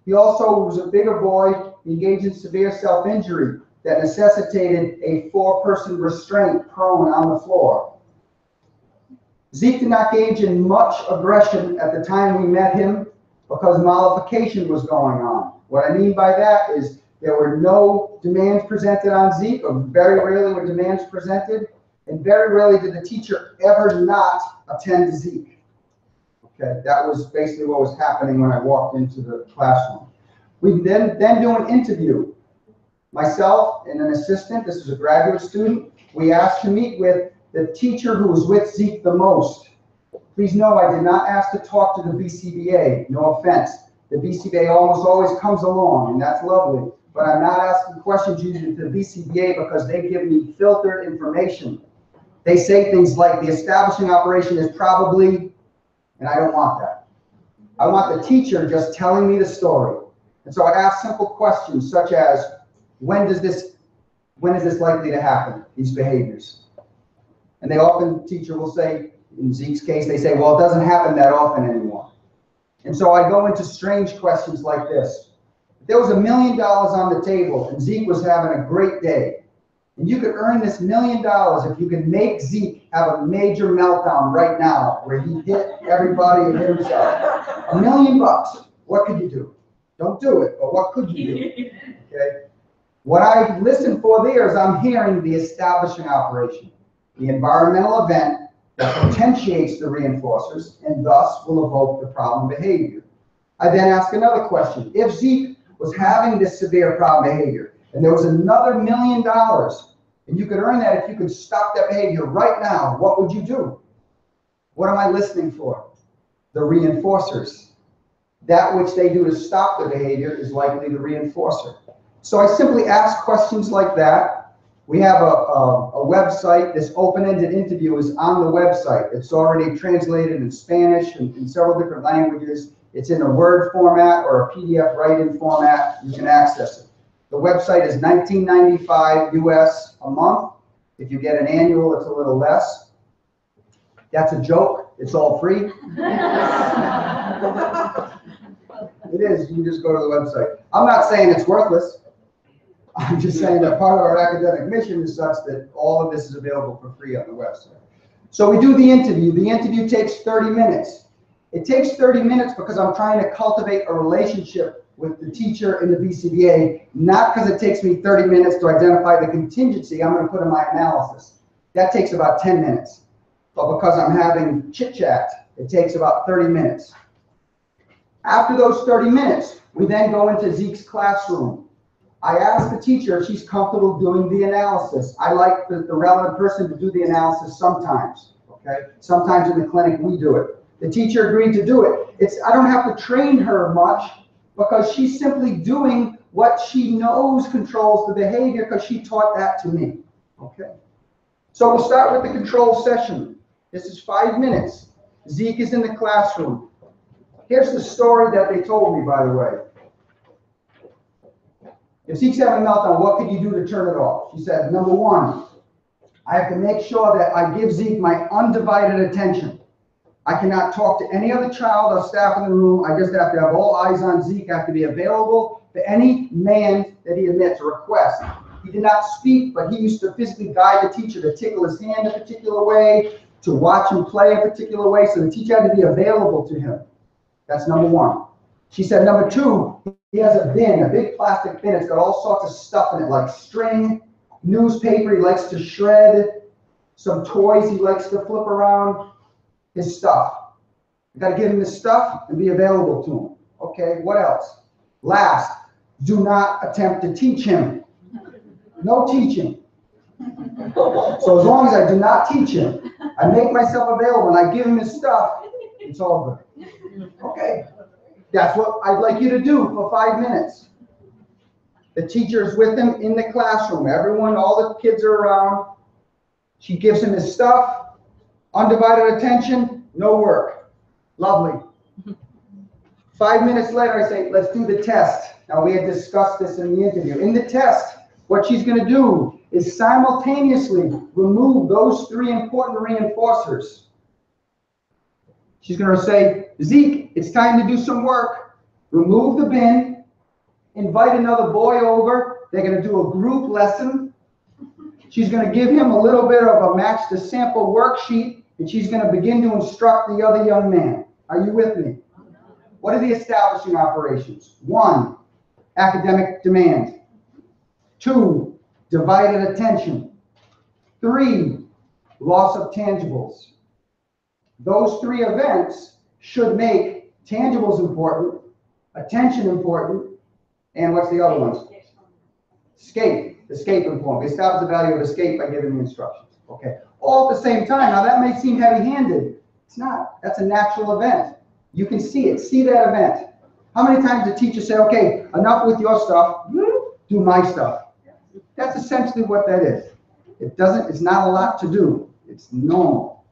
He also was a bigger boy. He engaged in severe self-injury that necessitated a 4-person restraint prone on the floor. Zeke did not engage in much aggression at the time we met him because modification was going on. What I mean by that is there were no demands presented on Zeke, or very rarely were demands presented, and very rarely did the teacher ever not attend to Zeke. Okay, that was basically what was happening when I walked into the classroom. We then do an interview. Myself and an assistant, this is a graduate student, we asked to meet with the teacher who was with Zeke the most. Please know I did not ask to talk to the BCBA, no offense. The BCBA almost always comes along, and that's lovely. But I'm not asking questions usually to the BCBA because they give me filtered information. They say things like the establishing operation is probably, and I don't want that. I want the teacher just telling me the story. And so I ask simple questions such as, when is this likely to happen, these behaviors? And they often, teacher will say, in Zeke's case, they say, well, it doesn't happen that often anymore. And so I go into strange questions like this. If there was $1 million on the table and Zeke was having a great day, and you could earn this $1 million if you could make Zeke have a major meltdown right now where he hit everybody and hit himself. $1 million, what could you do? Don't do it, but what could you do? Okay. What I listen for there is I'm hearing the establishing operation, the environmental event that potentiates the reinforcers and thus will evoke the problem behavior. I then ask another question. If Zeke was having this severe problem behavior and there was another $1 million and you could earn that if you could stop that behavior right now, what would you do? What am I listening for? The reinforcers. That which they do to stop the behavior is likely the reinforcer. So I simply ask questions like that. We have a website. This open-ended interview is on the website. It's already translated in Spanish and in several different languages. It's in a Word format or a PDF write-in format. You can access it. The website is $19.95 US a month. If you get an annual, it's a little less. That's a joke. It's all free. It is. You can just go to the website. I'm not saying it's worthless. I'm just saying that part of our academic mission is such that all of this is available for free on the website. So we do the interview. The interview takes 30 minutes. It takes 30 minutes because I'm trying to cultivate a relationship with the teacher and the BCBA, not because it takes me 30 minutes to identify the contingency I'm going to put in my analysis. That takes about 10 minutes. But because I'm having chit-chat, it takes about 30 minutes. After those 30 minutes, we then go into Zeke's classroom. I asked the teacher if she's comfortable doing the analysis. I like the relevant person to do the analysis sometimes, okay? Sometimes in the clinic we do it. The teacher agreed to do it. I don't have to train her much because she's simply doing what she knows controls the behavior because she taught that to me, okay? So we'll start with the control session. This is 5 minutes. Zeke is in the classroom. Here's the story that they told me, by the way. If Zeke's having a meltdown, what could you do to turn it off? She said, number one, I have to make sure that I give Zeke my undivided attention. I cannot talk to any other child or staff in the room. I just have to have all eyes on Zeke. I have to be available to any man that he admits or requests. He did not speak, but he used to physically guide the teacher to tickle his hand a particular way, to watch him play a particular way, so the teacher had to be available to him. That's number one. She said, number two, he has a bin, a big plastic bin. It's got all sorts of stuff in it, like string, newspaper he likes to shred, some toys he likes to flip around, his stuff. You got to give him his stuff and be available to him. Okay, what else? Last, do not attempt to teach him. No teaching. So as long as I do not teach him, I make myself available and I give him his stuff, it's all good. Okay. That's what I'd like you to do for 5 minutes. The teacher is with him in the classroom. Everyone, all the kids are around. She gives him his stuff, undivided attention, no work. Lovely. 5 minutes later, I say, let's do the test. Now, we had discussed this in the interview. In the test, what she's going to do is simultaneously remove those 3 important reinforcers. She's going to say, Zeke, it's time to do some work. Remove the bin. Invite another boy over. They're going to do a group lesson. She's going to give him a little bit of a match the sample worksheet, and she's going to begin to instruct the other young man. Are you with me? What are the establishing operations? 1, academic demand. 2, divided attention. 3, loss of tangibles. Those 3 events should make tangibles important, attention important, and what's the other ones? Escape important. They establish the value of escape by giving the instructions. Okay. All at the same time. Now that may seem heavy-handed. It's not. That's a natural event. You can see it. See that event. How many times did teachers say, okay, enough with your stuff, do my stuff? That's essentially what that is. It's not a lot to do. It's normal.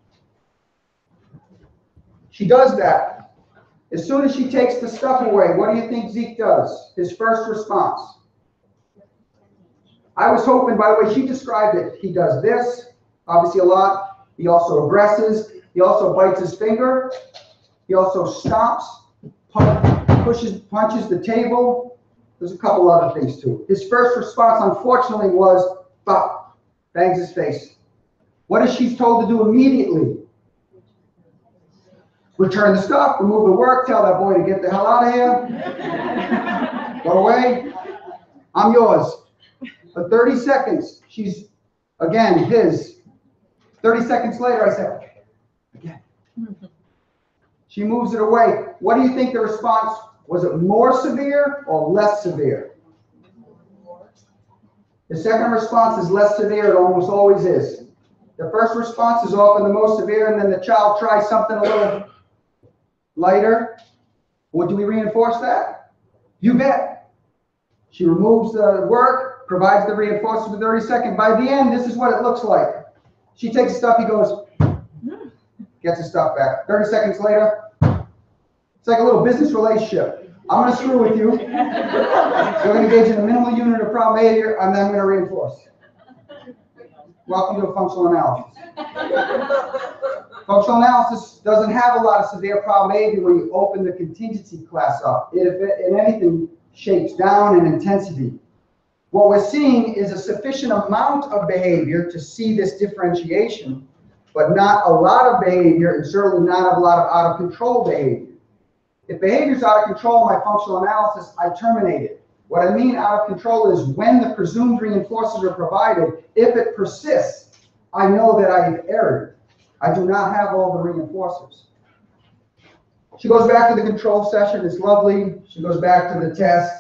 She does that. As soon as she takes the stuff away, what do you think Zeke does? His first response. I was hoping, by the way, she described it. He does this, obviously a lot. He also aggresses. He also bites his finger. He also stomps, punches the table. There's a couple other things too. His first response, unfortunately, was bop, bangs his face. What is she told to do immediately? Return the stuff, remove the work, tell that boy to get the hell out of here. Go away. I'm yours. For 30 seconds, she's, again, his. 30 seconds later, I said, okay, again. She moves it away. What do you think the response was? It more severe or less severe? The second response is less severe. It almost always is. The first response is often the most severe, and then the child tries something a little lighter. What do we reinforce that? You bet. She removes the work, provides the reinforcement for 30 seconds. By the end, this is what it looks like. She takes the stuff, he goes, gets his stuff back. 30 seconds later, it's like a little business relationship. I'm going to screw with you. You're going to engage in a minimal unit of problem behavior, and then I'm going to reinforce. Welcome to a functional analysis. Functional analysis doesn't have a lot of severe problem behavior when you open the contingency class up. It, if anything, shapes down in intensity. What we're seeing is a sufficient amount of behavior to see this differentiation, but not a lot of behavior, and certainly not a lot of out of control behavior. If behavior is out of control in my functional analysis, I terminate it. What I mean out of control is when the presumed reinforcers are provided, if it persists, I know that I've erred. I do not have all the reinforcers. She goes back to the control session. It's lovely. She goes back to the test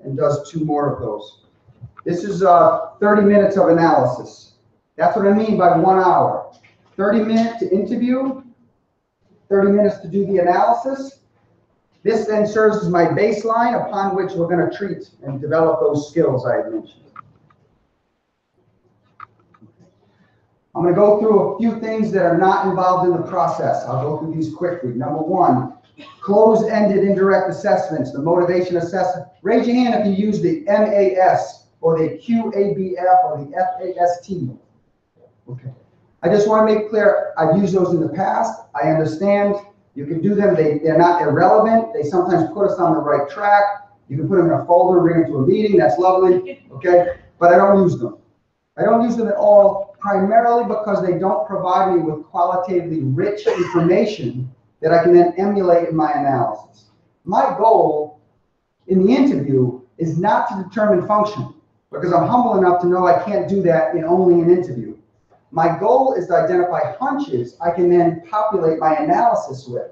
and does 2 more of those. This is 30 minutes of analysis. That's what I mean by 1 hour. 30 minutes to interview, 30 minutes to do the analysis. This then serves as my baseline upon which we're going to treat and develop those skills I had mentioned. I'm going to go through a few things that are not involved in the process. I'll go through these quickly. Number one, closed-ended indirect assessments, the motivation assessment. Raise your hand if you use the MAS or the QABF or the FAST. Okay. I just want to make clear, I've used those in the past. I understand you can do them. They're not irrelevant. They sometimes put us on the right track. You can put them in a folder, bring them to a meeting. That's lovely. Okay. But I don't use them. I don't use them at all, primarily because they don't provide me with qualitatively rich information that I can then emulate in my analysis. My goal in the interview is not to determine function, because I'm humble enough to know I can't do that in only an interview. My goal is to identify hunches I can then populate my analysis with,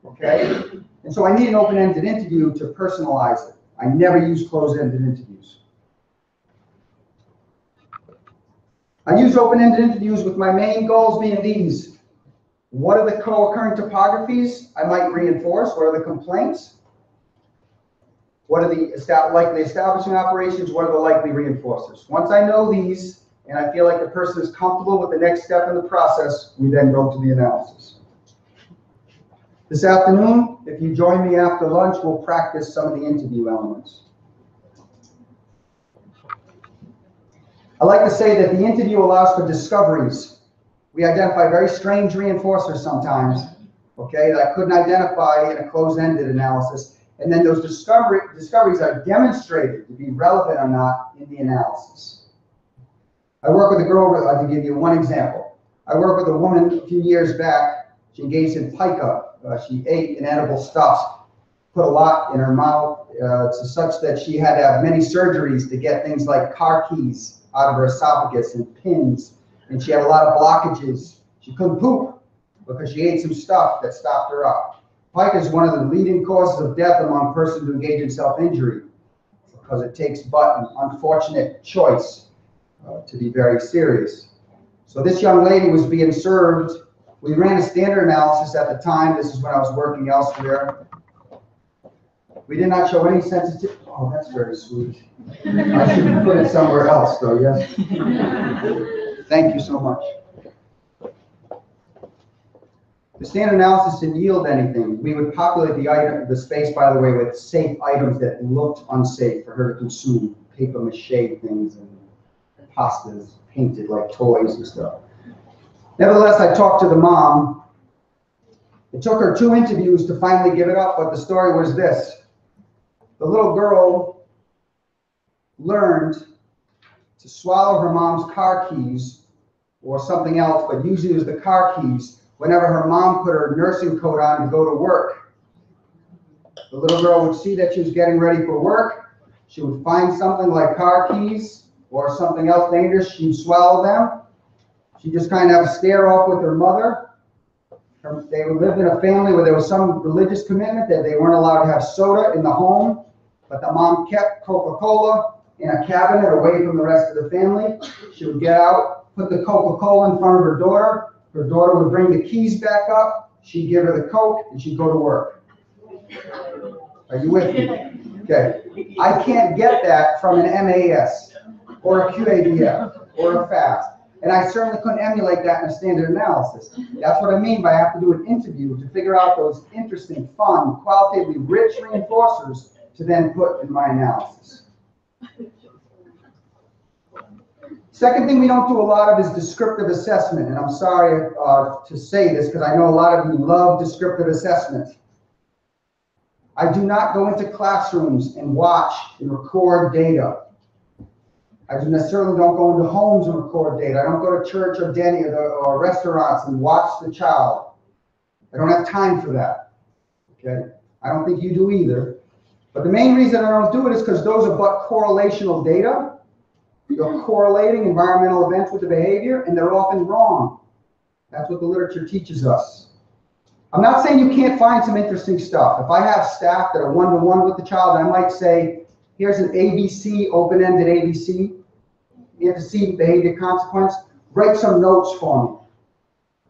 okay? And so I need an open-ended interview to personalize it. I never use closed-ended interviews. I use open-ended interviews with my main goals being these. What are the co-occurring topographies I might reinforce? What are the complaints? What are the likely establishing operations? What are the likely reinforcers? Once I know these, and I feel like the person is comfortable with the next step in the process, we then go to the analysis. This afternoon, if you join me after lunch, we'll practice some of the interview elements. I like to say that the interview allows for discoveries. We identify very strange reinforcers sometimes, okay, that I couldn't identify in a closed-ended analysis. And then those discoveries are demonstrated to be relevant or not in the analysis. I work with a girl, I can give you one example. I worked with a woman a few years back. She engaged in pica. She ate inedible stuffs, put a lot in her mouth to such that she had to have many surgeries to get things like car keys out of her esophagus and pins. And she had a lot of blockages. She couldn't poop because she ate some stuff that stopped her up. Pica is one of the leading causes of death among persons who engage in self-injury because it takes but an unfortunate choice to be very serious. So this young lady was being served. We ran a standard analysis at the time. This is when I was working elsewhere. We did not show any sensitivity. Oh, that's very sweet. I should put it somewhere else, though, yes? Thank you so much. The standard analysis didn't yield anything. We would populate the space, by the way, with safe items that looked unsafe for her to consume. Paper mache things and pastas painted like toys and stuff. Nevertheless, I talked to the mom. It took her 2 interviews to finally give it up, but the story was this. The little girl learned to swallow her mom's car keys or something else, but usually it was the car keys, whenever her mom put her nursing coat on to go to work. The little girl would see that she was getting ready for work. She would find something like car keys or something else dangerous. She'd swallow them. She'd just kind of have a stare off with her mother. They lived in a family where there was some religious commitment that they weren't allowed to have soda in the home, but the mom kept Coca-Cola in a cabinet away from the rest of the family. She would get out, put the Coca-Cola in front of her daughter. Her daughter would bring the keys back up. She'd give her the Coke, and she'd go to work. Are you with me? Okay. I can't get that from an MAS or a QABF or a FAST. And I certainly couldn't emulate that in a standard analysis. That's what I mean by I have to do an interview to figure out those interesting, fun, qualitatively rich reinforcers to then put in my analysis. Second thing we don't do a lot of is descriptive assessment. And I'm sorry to say this because I know a lot of you love descriptive assessment. I do not go into classrooms and watch and record data. I certainly don't go into homes and record data. I don't go to church or denny or restaurants and watch the child. I don't have time for that. Okay? I don't think you do either. But the main reason I don't do it is because those are but correlational data. You're correlating environmental events with the behavior, and they're often wrong. That's what the literature teaches us. I'm not saying you can't find some interesting stuff. If I have staff that are one-to-one with the child, I might say, Here's an ABC, open-ended ABC. Antecedent behavior consequence. Write some notes for me.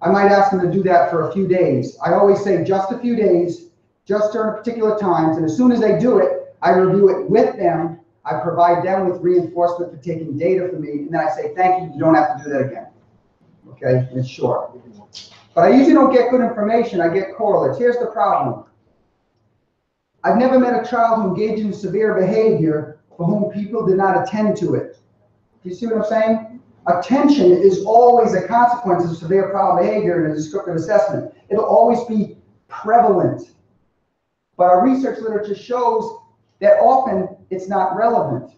I might ask them to do that for a few days. I always say just a few days, just during particular times, and as soon as they do it, I review it with them. I provide them with reinforcement for taking data from me, and then I say, thank you, you don't have to do that again. Okay, and it's short. But I usually don't get good information, I get correlates. Here's the problem. I've never met a child who engaged in severe behavior for whom people did not attend to it. Do you see what I'm saying? Attention is always a consequence of severe problem behavior in a descriptive assessment. It'll always be prevalent. But our research literature shows that often it's not relevant.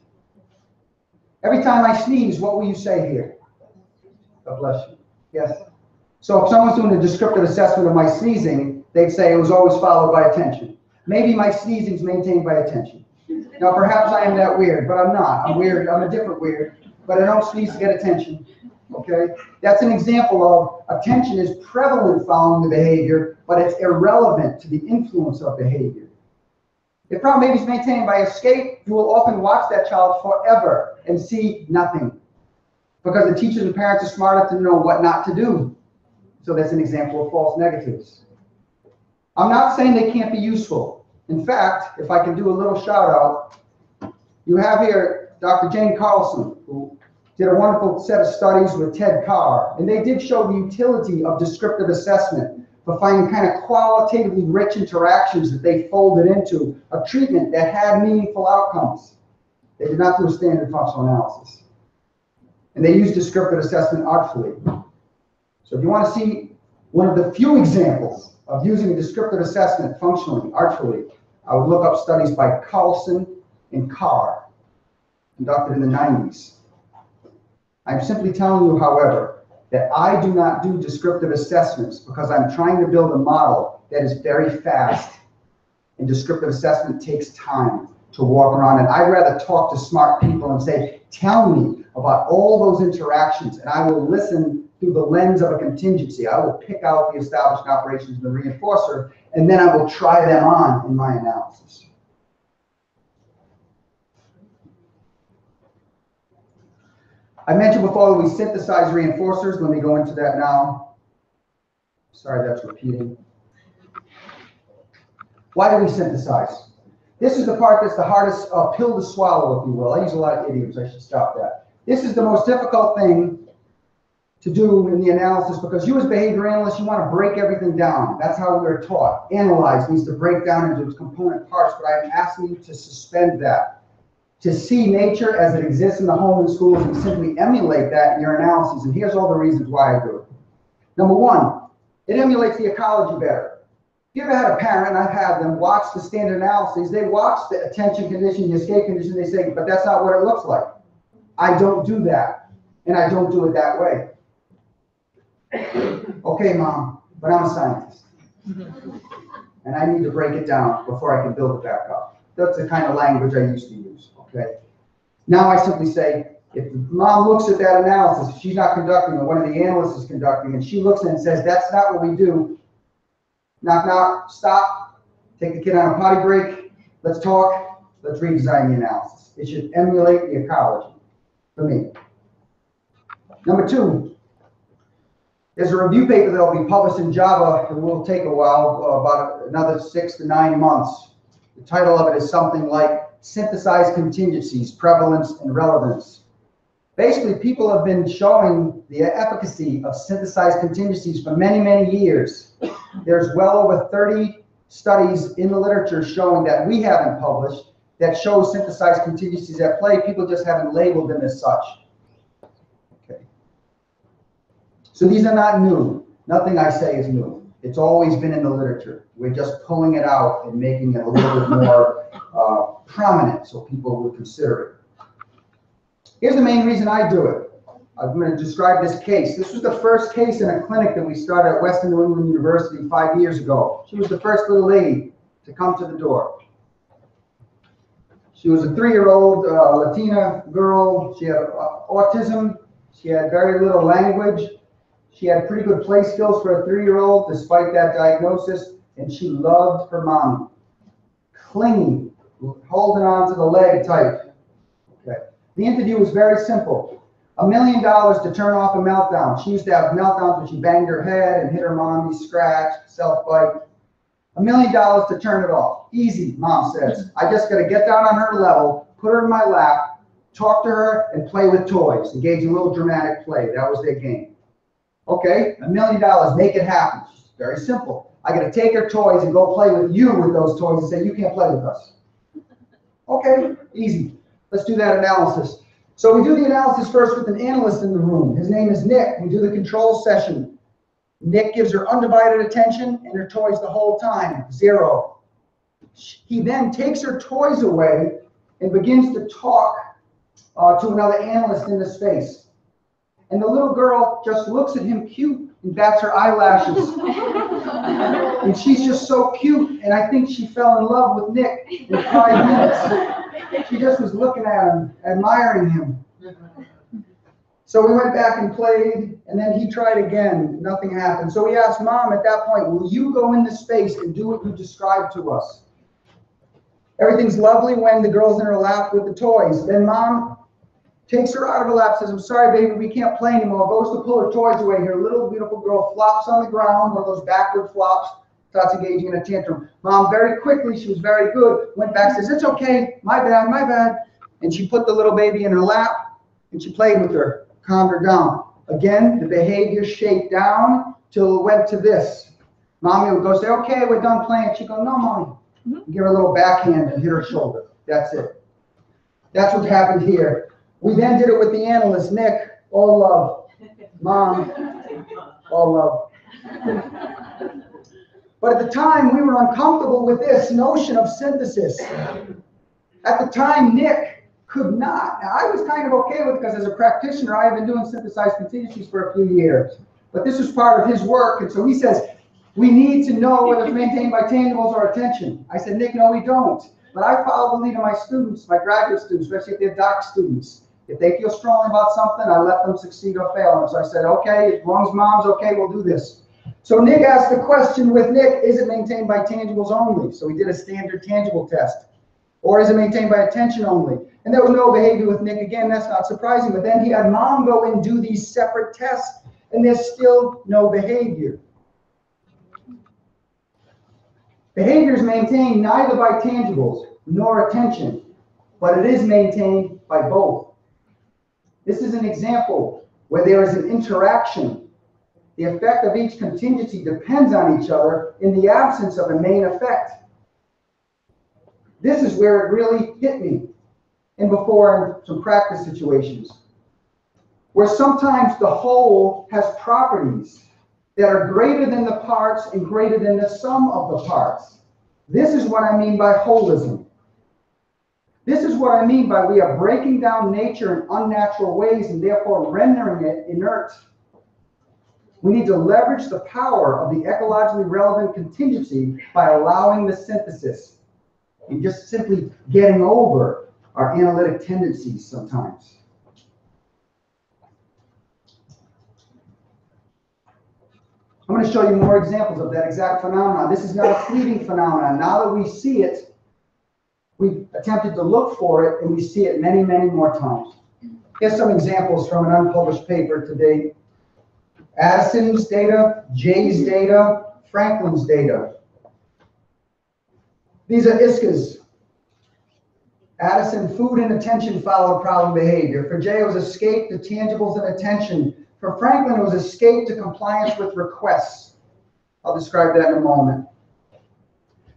Every time I sneeze, what will you say here? God bless you. Yes. So if someone's doing a descriptive assessment of my sneezing, they'd say it was always followed by attention. Maybe my sneezing is maintained by attention. Now perhaps I am that weird, but I'm not. I'm weird. I'm a different weird. But I don't sneeze to get attention. Okay? That's an example of attention is prevalent following the behavior, but it's irrelevant to the influence of behavior. If problem behavior is maintained by escape, you will often watch that child forever and see nothing. Because the teachers and parents are smart enough to know what not to do. So that's an example of false negatives. I'm not saying they can't be useful. In fact, if I can do a little shout out, you have here Dr. Jane Carlson, who did a wonderful set of studies with Ted Carr, and they did show the utility of descriptive assessment for finding kind of qualitatively rich interactions that they folded into a treatment that had meaningful outcomes. They did not do a standard functional analysis. And they used descriptive assessment artfully. So if you want to see one of the few examples of using a descriptive assessment functionally, artfully, I would look up studies by Carlson and Carr, conducted in the 90s. I'm simply telling you, however, that I do not do descriptive assessments because I'm trying to build a model that is very fast, and descriptive assessment takes time to walk around. And I'd rather talk to smart people and say, tell me about all those interactions, and I will listen through the lens of a contingency. I will pick out the established operations and the reinforcer, and then I will try them on in my analysis. I mentioned before that we synthesize reinforcers. Let me go into that now. Sorry, that's repeating. Why do we synthesize? This is the part that's the hardest pill to swallow, if you will. I use a lot of idioms. I should stop that. This is the most difficult thing to do in the analysis because you as behavior analysts, you want to break everything down. That's how we're taught. Analyze means to break down into its component parts, but I'm asking you to suspend that. To see nature as it exists in the home and schools and simply emulate that in your analyses. And here's all the reasons why I do it. Number one, it emulates the ecology better. If you ever had a parent, and I've had them, watch the standard analyses, they watch the attention condition, the escape condition, they say, but that's not what it looks like. I don't do that, and I don't do it that way. Okay, Mom, but I'm a scientist. And I need to break it down before I can build it back up. That's the kind of language I used to use, okay? Now I simply say, if the mom looks at that analysis, she's not conducting it, one of the analysts is conducting, and she looks at it and says, that's not what we do. Knock, knock, stop, take the kid on a potty break, let's talk, let's redesign the analysis. It should emulate the ecology, for me. Number two, there's a review paper that will be published in Java. It will take a while, about another 6 to 9 months. The title of it is something like Synthesized Contingencies, Prevalence and Relevance. Basically, people have been showing the efficacy of synthesized contingencies for many, many years. There's well over 30 studies in the literature showing that we haven't published that shows synthesized contingencies at play. People just haven't labeled them as such. Okay. So these are not new. Nothing I say is new. It's always been in the literature. We're just pulling it out and making it a little bit more prominent so people will consider it. Here's the main reason I do it. I'm going to describe this case. This was the first case in a clinic that we started at Western New England University 5 years ago. She was the first little lady to come to the door. She was a 3-year-old Latina girl. She had autism. She had very little language. She had pretty good play skills for a 3-year-old despite that diagnosis, and she loved her mommy. Clingy, holding on to the leg tight. Okay. The interview was very simple. $1 million to turn off a meltdown. She used to have meltdowns when she banged her head and hit her mom, be scratched, self-bite. $1 million to turn it off. Easy, mom says. I just got to get down on her level, put her in my lap, talk to her, and play with toys. Engage in a little dramatic play. That was their game. Okay, $1 million, make it happen. It's very simple. I got to take her toys and go play with you with those toys and say, you can't play with us. Okay, easy. Let's do that analysis. So we do the analysis first with an analyst in the room. His name is Nick. We do the control session. Nick gives her undivided attention and her toys the whole time, 0. He then takes her toys away and begins to talk to another analyst in the space. And the little girl just looks at him cute and bats her eyelashes. And she's just so cute, and I think she fell in love with Nick in 5 minutes. She just was looking at him, admiring him. So we went back and played, and then he tried again. Nothing happened. So we asked Mom at that point, will you go in this space and do what you described to us? Everything's lovely when the girl's in her lap with the toys. Then Mom takes her out of her lap, says, I'm sorry, baby, we can't play anymore. Goes to pull her toys away. Her little beautiful girl flops on the ground, one of those backward flops, starts engaging in a tantrum. Mom, very quickly, she was very good, went back, says, it's okay, my bad, my bad. And she put the little baby in her lap, and she played with her, calmed her down. Again, the behavior shaped down till it went to this. Mommy would go say, okay, we're done playing. She'd go, no, Mommy. Give her a little backhand and hit her shoulder. That's it. That's what happened here. We then did it with the analyst, Nick, all love. Mom, all love. But at the time, we were uncomfortable with this notion of synthesis. At the time, Nick could not. Now, I was kind of okay with it because as a practitioner, I have been doing synthesized contingencies for a few years. But this was part of his work, and so he says, we need to know whether it's maintained by tangibles or attention. I said, Nick, no, we don't. But I follow the lead of my students, my graduate students, especially if they're doc students. If they feel strongly about something, I let them succeed or fail. And so I said, okay, as long as Mom's okay, we'll do this. So Nick asked the question with Nick, is it maintained by tangibles only? So we did a standard tangible test. Or is it maintained by attention only? And there was no behavior with Nick. Again, that's not surprising. But then he had Mom go and do these separate tests, and there's still no behavior. Behavior is maintained neither by tangibles nor attention, but it is maintained by both. This is an example where there is an interaction. The effect of each contingency depends on each other in the absence of a main effect. This is where it really hit me, and before in some practice situations, where sometimes the whole has properties that are greater than the parts and greater than the sum of the parts. This is what I mean by holism. This is what I mean by we are breaking down nature in unnatural ways and therefore rendering it inert. We need to leverage the power of the ecologically relevant contingency by allowing the synthesis and just simply getting over our analytic tendencies sometimes. I'm going to show you more examples of that exact phenomenon. This is not a fleeting phenomenon. Now that we see it, we've attempted to look for it, and we see it many, many more times. Here's some examples from an unpublished paper today. Addison's data, Jay's data, Franklin's data. These are ISCAs. Addison, food and attention followed problem behavior. For Jay, it was escape to tangibles and attention. For Franklin, it was escape to compliance with requests. I'll describe that in a moment.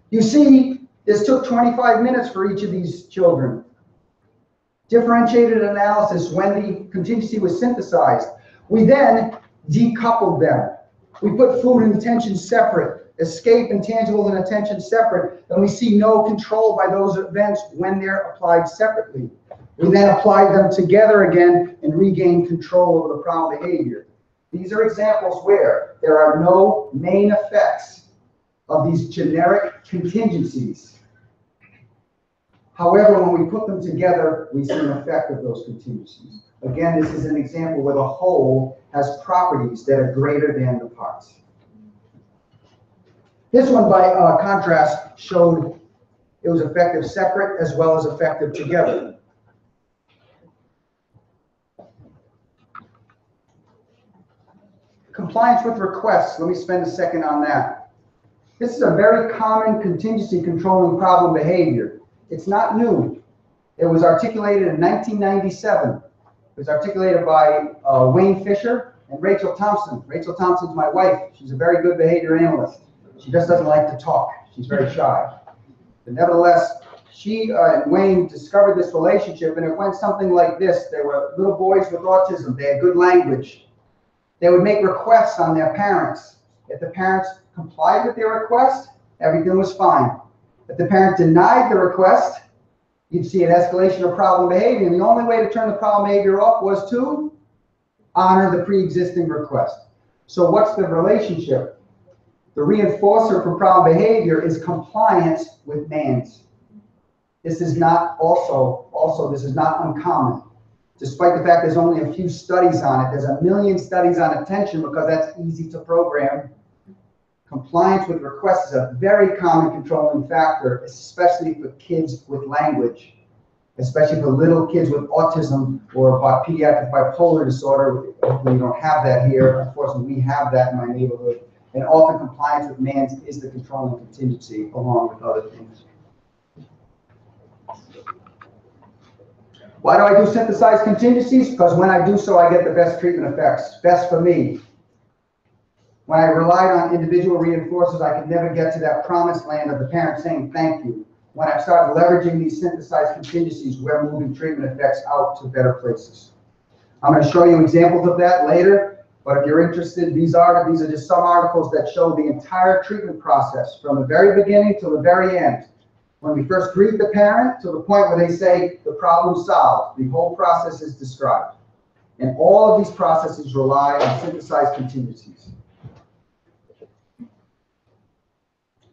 You see, this took 25 minutes for each of these children. Differentiated analysis when the contingency was synthesized. We then decoupled them. We put food and attention separate, escape and tangibles and attention separate, and we see no control by those events when they're applied separately. We then applied them together again and regained control over the problem behavior. These are examples where there are no main effects of these generic contingencies. However, when we put them together, we see an effect of those contingencies. Again, this is an example where the whole has properties that are greater than the parts. This one, by contrast, showed It was effective separate as well as effective together. Compliance with requests, let me spend a second on that. This is a very common contingency controlling problem behavior. It's not new. It was articulated in 1997. It was articulated by Wayne Fisher and Rachel Thompson. Rachel Thompson's my wife. She's a very good behavior analyst. She just doesn't like to talk. She's very shy. But nevertheless, she and Wayne discovered this relationship, and it went something like this. There were little boys with autism. They had good language. They would make requests on their parents. If the parents complied with their request, everything was fine. If the parent denied the request, you'd see an escalation of problem behavior. And the only way to turn the problem behavior off was to honor the pre-existing request. So what's the relationship? The reinforcer for problem behavior is compliance with NANS. This is not this is not uncommon. Despite the fact there's only a few studies on it, there's a million studies on attention because that's easy to program. Compliance with requests is a very common controlling factor, especially for kids with language, especially for little kids with autism or pediatric bipolar disorder. We don't have that here. Unfortunately, we have that in my neighborhood. And often compliance with NANS is the controlling contingency along with other things. Why do I do synthesized contingencies? Because when I do so, I get the best treatment effects. Best for me. When I relied on individual reinforcers, I could never get to that promised land of the parent saying thank you. When I started leveraging these synthesized contingencies, we're moving treatment effects out to better places. I'm going to show you examples of that later, but if you're interested, these are just some articles that show the entire treatment process from the very beginning to the very end. When we first greet the parent to the point where they say the problem's solved, the whole process is described. And all of these processes rely on synthesized contingencies.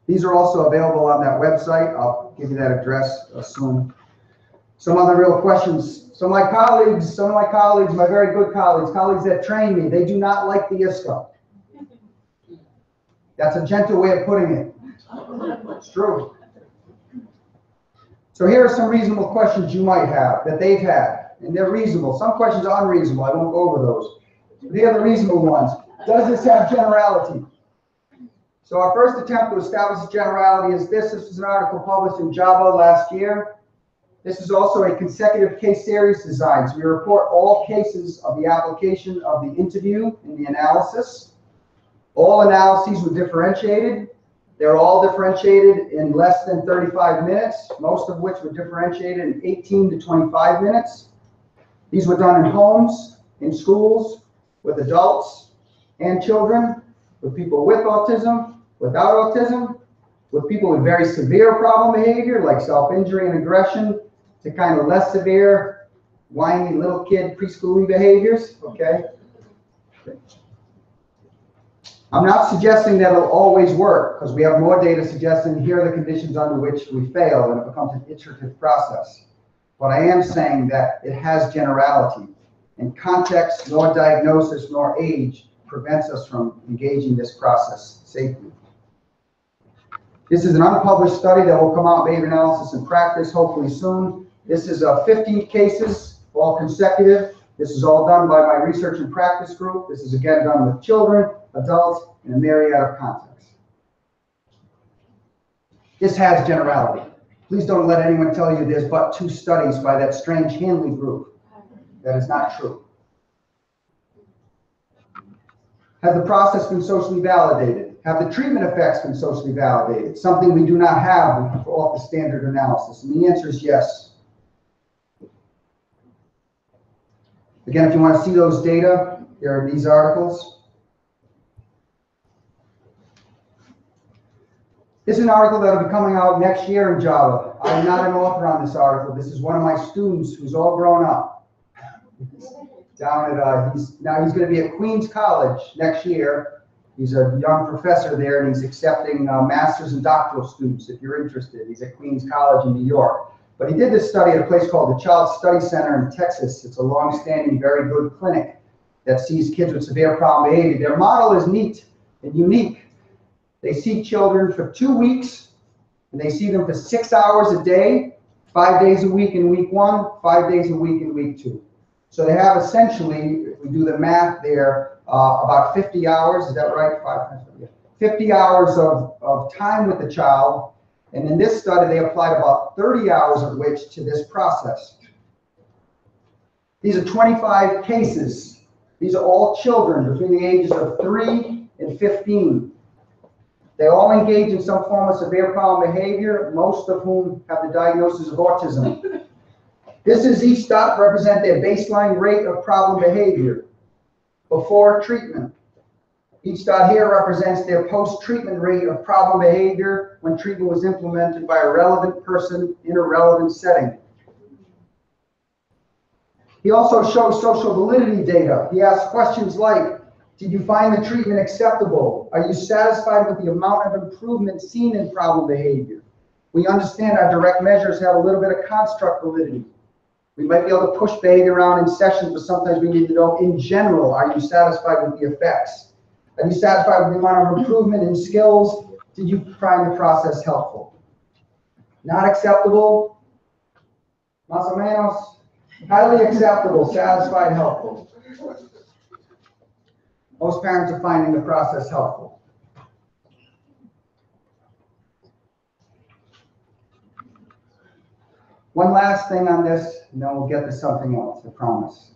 These are also available on that website. I'll give you that address soon. Some other real questions. Some of my colleagues, my very good colleagues that train me, they do not like the ISCO. That's a gentle way of putting it. It's true. So here are some reasonable questions you might have that they've had, and they're reasonable. Some questions are unreasonable. I won't go over those. But here are the reasonable ones. Does this have generality? So our first attempt to establish generality is this. This was an article published in JAVA last year. This is also a consecutive case series design. So we report all cases of the application of the interview and the analysis. All analyses were differentiated. They're all differentiated in less than 35 minutes, most of which were differentiated in 18 to 25 minutes. These were done in homes, in schools, with adults and children, with people with autism, without autism, with people with very severe problem behavior like self-injury and aggression, to kind of less severe, whiny little kid preschooling behaviors, okay? I'm not suggesting that it'll always work, because we have more data suggesting here are the conditions under which we fail, and it becomes an iterative process. But I am saying that it has generality, and context, nor diagnosis, nor age prevents us from engaging this process safely. This is an unpublished study that will come out, Behavior Analysis and Practice, hopefully soon. This is 15 cases, all consecutive. This is all done by my research and practice group. This is again done with children, adults, in a myriad of contexts. This has generality. Please don't let anyone tell you there's but 2 studies by that strange Hanley group. That is not true. Has the process been socially validated? Have the treatment effects been socially validated? Something we do not have off the standard analysis. And the answer is yes. Again, if you want to see those data, there are these articles. This is an article that will be coming out next year in Java. I'm not an author on this article. This is one of my students who's all grown up. Down at, he's going to be at Queens College next year. He's a young professor there, and he's accepting master's and doctoral students if you're interested. He's at Queens College in New York. But he did this study at a place called the Child Study Center in Texas. It's a long-standing, very good clinic that sees kids with severe problem behavior. Their model is neat and unique. They see children for 2 weeks And they see them for 6 hours a day, 5 days a week in week 1, 5 days a week in week 2. So they have essentially, if we do the math there, about 50 hours, is that right? 5 times 50 hours of time with the child. And in this study, they applied about 30 hours of which to this process. These are 25 cases. These are all children between the ages of 3 and 15. They all engage in some form of severe problem behavior, most of whom have the diagnosis of autism. This is each dot represent their baseline rate of problem behavior before treatment. Each dot here represents their post-treatment rate of problem behavior when treatment was implemented by a relevant person in a relevant setting. He also shows social validity data. He asks questions like, did you find the treatment acceptable? Are you satisfied with the amount of improvement seen in problem behavior? We understand our direct measures have a little bit of construct validity. We might be able to push behavior around in sessions, but sometimes we need to know, in general, are you satisfied with the effects? Are you satisfied with the amount of improvement in skills? Did you find the process helpful? Not acceptable, más o menos. Highly acceptable, satisfied, helpful. Most parents are finding the process helpful. One last thing on this, and then we'll get to something else, I promise.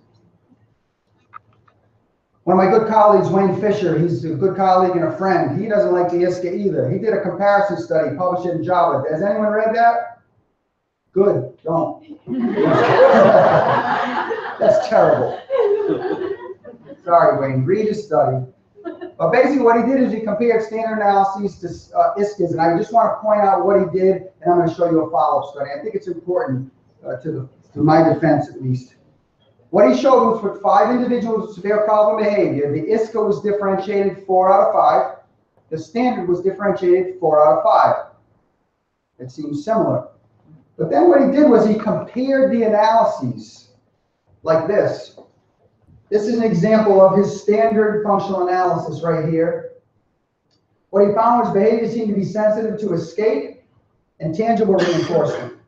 One of my good colleagues, Wayne Fisher, he's a good colleague and a friend. He doesn't like the ISCA either. He did a comparison study, published it in Java. Has anyone read that? Good, don't. That's terrible. Sorry, Wayne, read his study. But basically what he did is he compared standard analyses to ISCAs, and I just want to point out what he did, and I'm going to show you a follow-up study. I think it's important to my defense at least. What he showed was for 5 individuals with severe problem behavior, the ISCA was differentiated 4 out of 5. The standard was differentiated 4 out of 5. It seems similar. But then what he did was he compared the analyses like this. This is an example of his standard functional analysis right here. What he found was behavior seemed to be sensitive to escape and tangible reinforcement.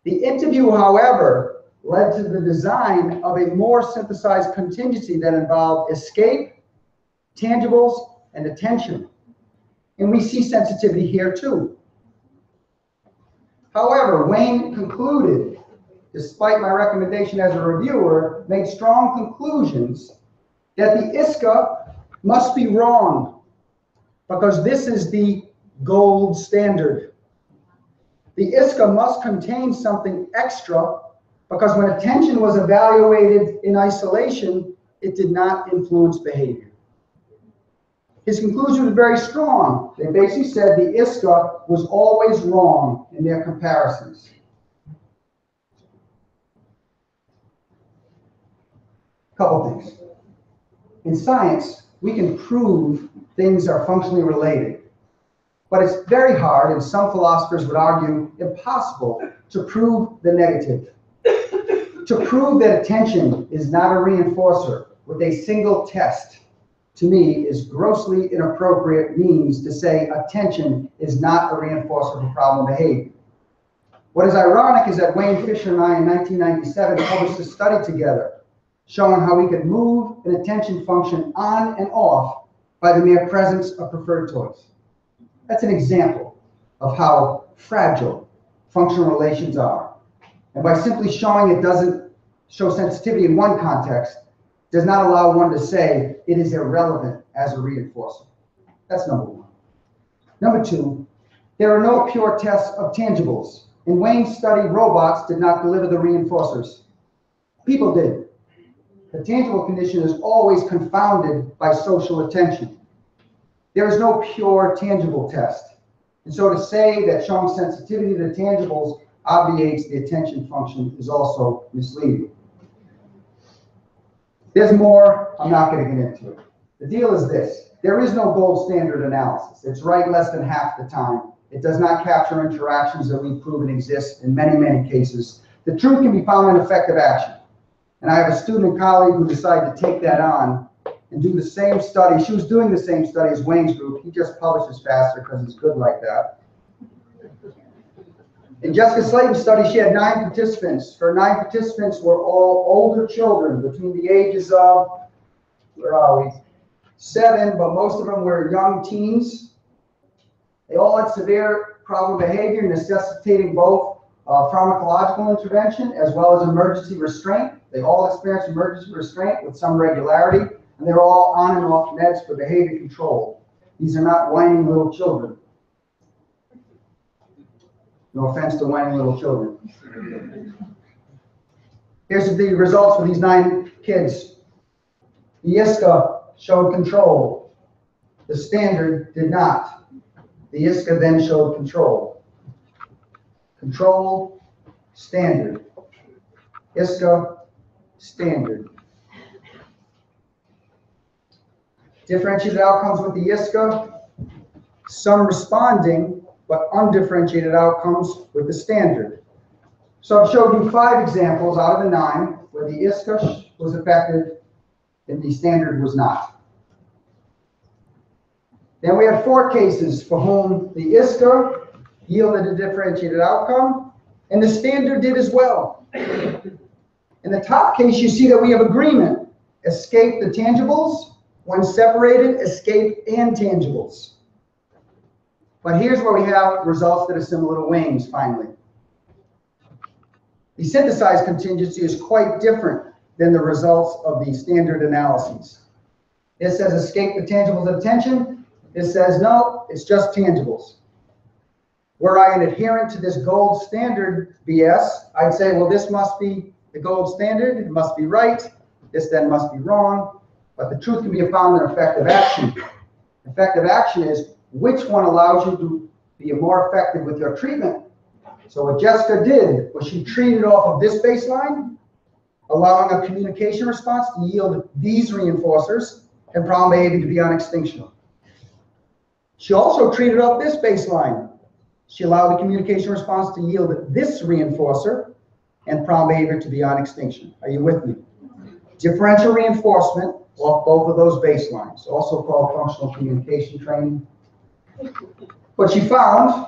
The interview, however, led to the design of a more synthesized contingency that involved escape, tangibles, and attention. And we see sensitivity here too. However, Wayne concluded, despite my recommendation as a reviewer, made strong conclusions that the ISCA must be wrong because this is the gold standard. The ISCA must contain something extra because when attention was evaluated in isolation, it did not influence behavior. His conclusion was very strong. They basically said the ISCA was always wrong in their comparisons. Couple things. In science, we can prove things are functionally related, but it's very hard, and some philosophers would argue impossible, to prove the negative. To prove that attention is not a reinforcer with a single test, to me, is grossly inappropriate means to say attention is not a reinforcer for problem behavior. What is ironic is that Wayne Fisher and I in 1997 published a study together showing how we could move an attention function on and off by the mere presence of preferred toys. That's an example of how fragile functional relations are. And by simply showing it doesn't show sensitivity in one context, does not allow one to say it is irrelevant as a reinforcer. That's number one. Number two, there are no pure tests of tangibles. In Wayne's study, robots did not deliver the reinforcers. People did. The tangible condition is always confounded by social attention. There is no pure tangible test. And so to say that showing sensitivity to tangibles obviates the attention function is also misleading. There's more, I'm not going to get into it. The deal is this. There is no gold standard analysis. It's right less than half the time. It does not capture interactions that we've proven exist in many, many cases. The truth can be found in effective action. And I have a student and colleague who decided to take that on and do the same study. She was doing the same study as Wayne's group. He just publishes faster because he's good like that. In Jessica Slayton's study, she had 9 participants. Her 9 participants were all older children between the ages of, where are we? 7, but most of them were young teens. They all had severe problem behavior necessitating both pharmacological intervention as well as emergency restraint. They all experienced emergency restraint with some regularity, and they're all on and off meds for behavior control. These are not whining little children. No offense to whining little children. Here's the results for these 9 kids. The ISCA showed control. The standard did not. The ISCA then showed control. Control, standard. ISCA, standard. Differentiated outcomes with the ISCA. Some responding, but undifferentiated outcomes with the standard. So I've showed you 5 examples out of the 9 where the ISCA was effective and the standard was not. Then we had 4 cases for whom the ISCA yielded a differentiated outcome, and the standard did as well. In the top case, you see that we have agreement. Escape the tangibles. When separated, escape and tangibles. But here's where we have results that are similar to Wayne's, finally. The synthesized contingency is quite different than the results of the standard analyses. It says escape the tangibles of attention. It says no, it's just tangibles. Were I an adherent to this gold standard BS, I'd say, well, this must be the gold standard. It must be right. This then must be wrong. But the truth can be found in effective action. Effective action is which one allows you to be more effective with your treatment. So what Jessica did was she treated off of this baseline, allowing a communication response to yield these reinforcers and problem behavior to be on extinction. She also treated off this baseline. She allowed the communication response to yield this reinforcer and problem behavior to be on extinction. Are you with me? Differential reinforcement off both of those baselines, also called functional communication training. What she found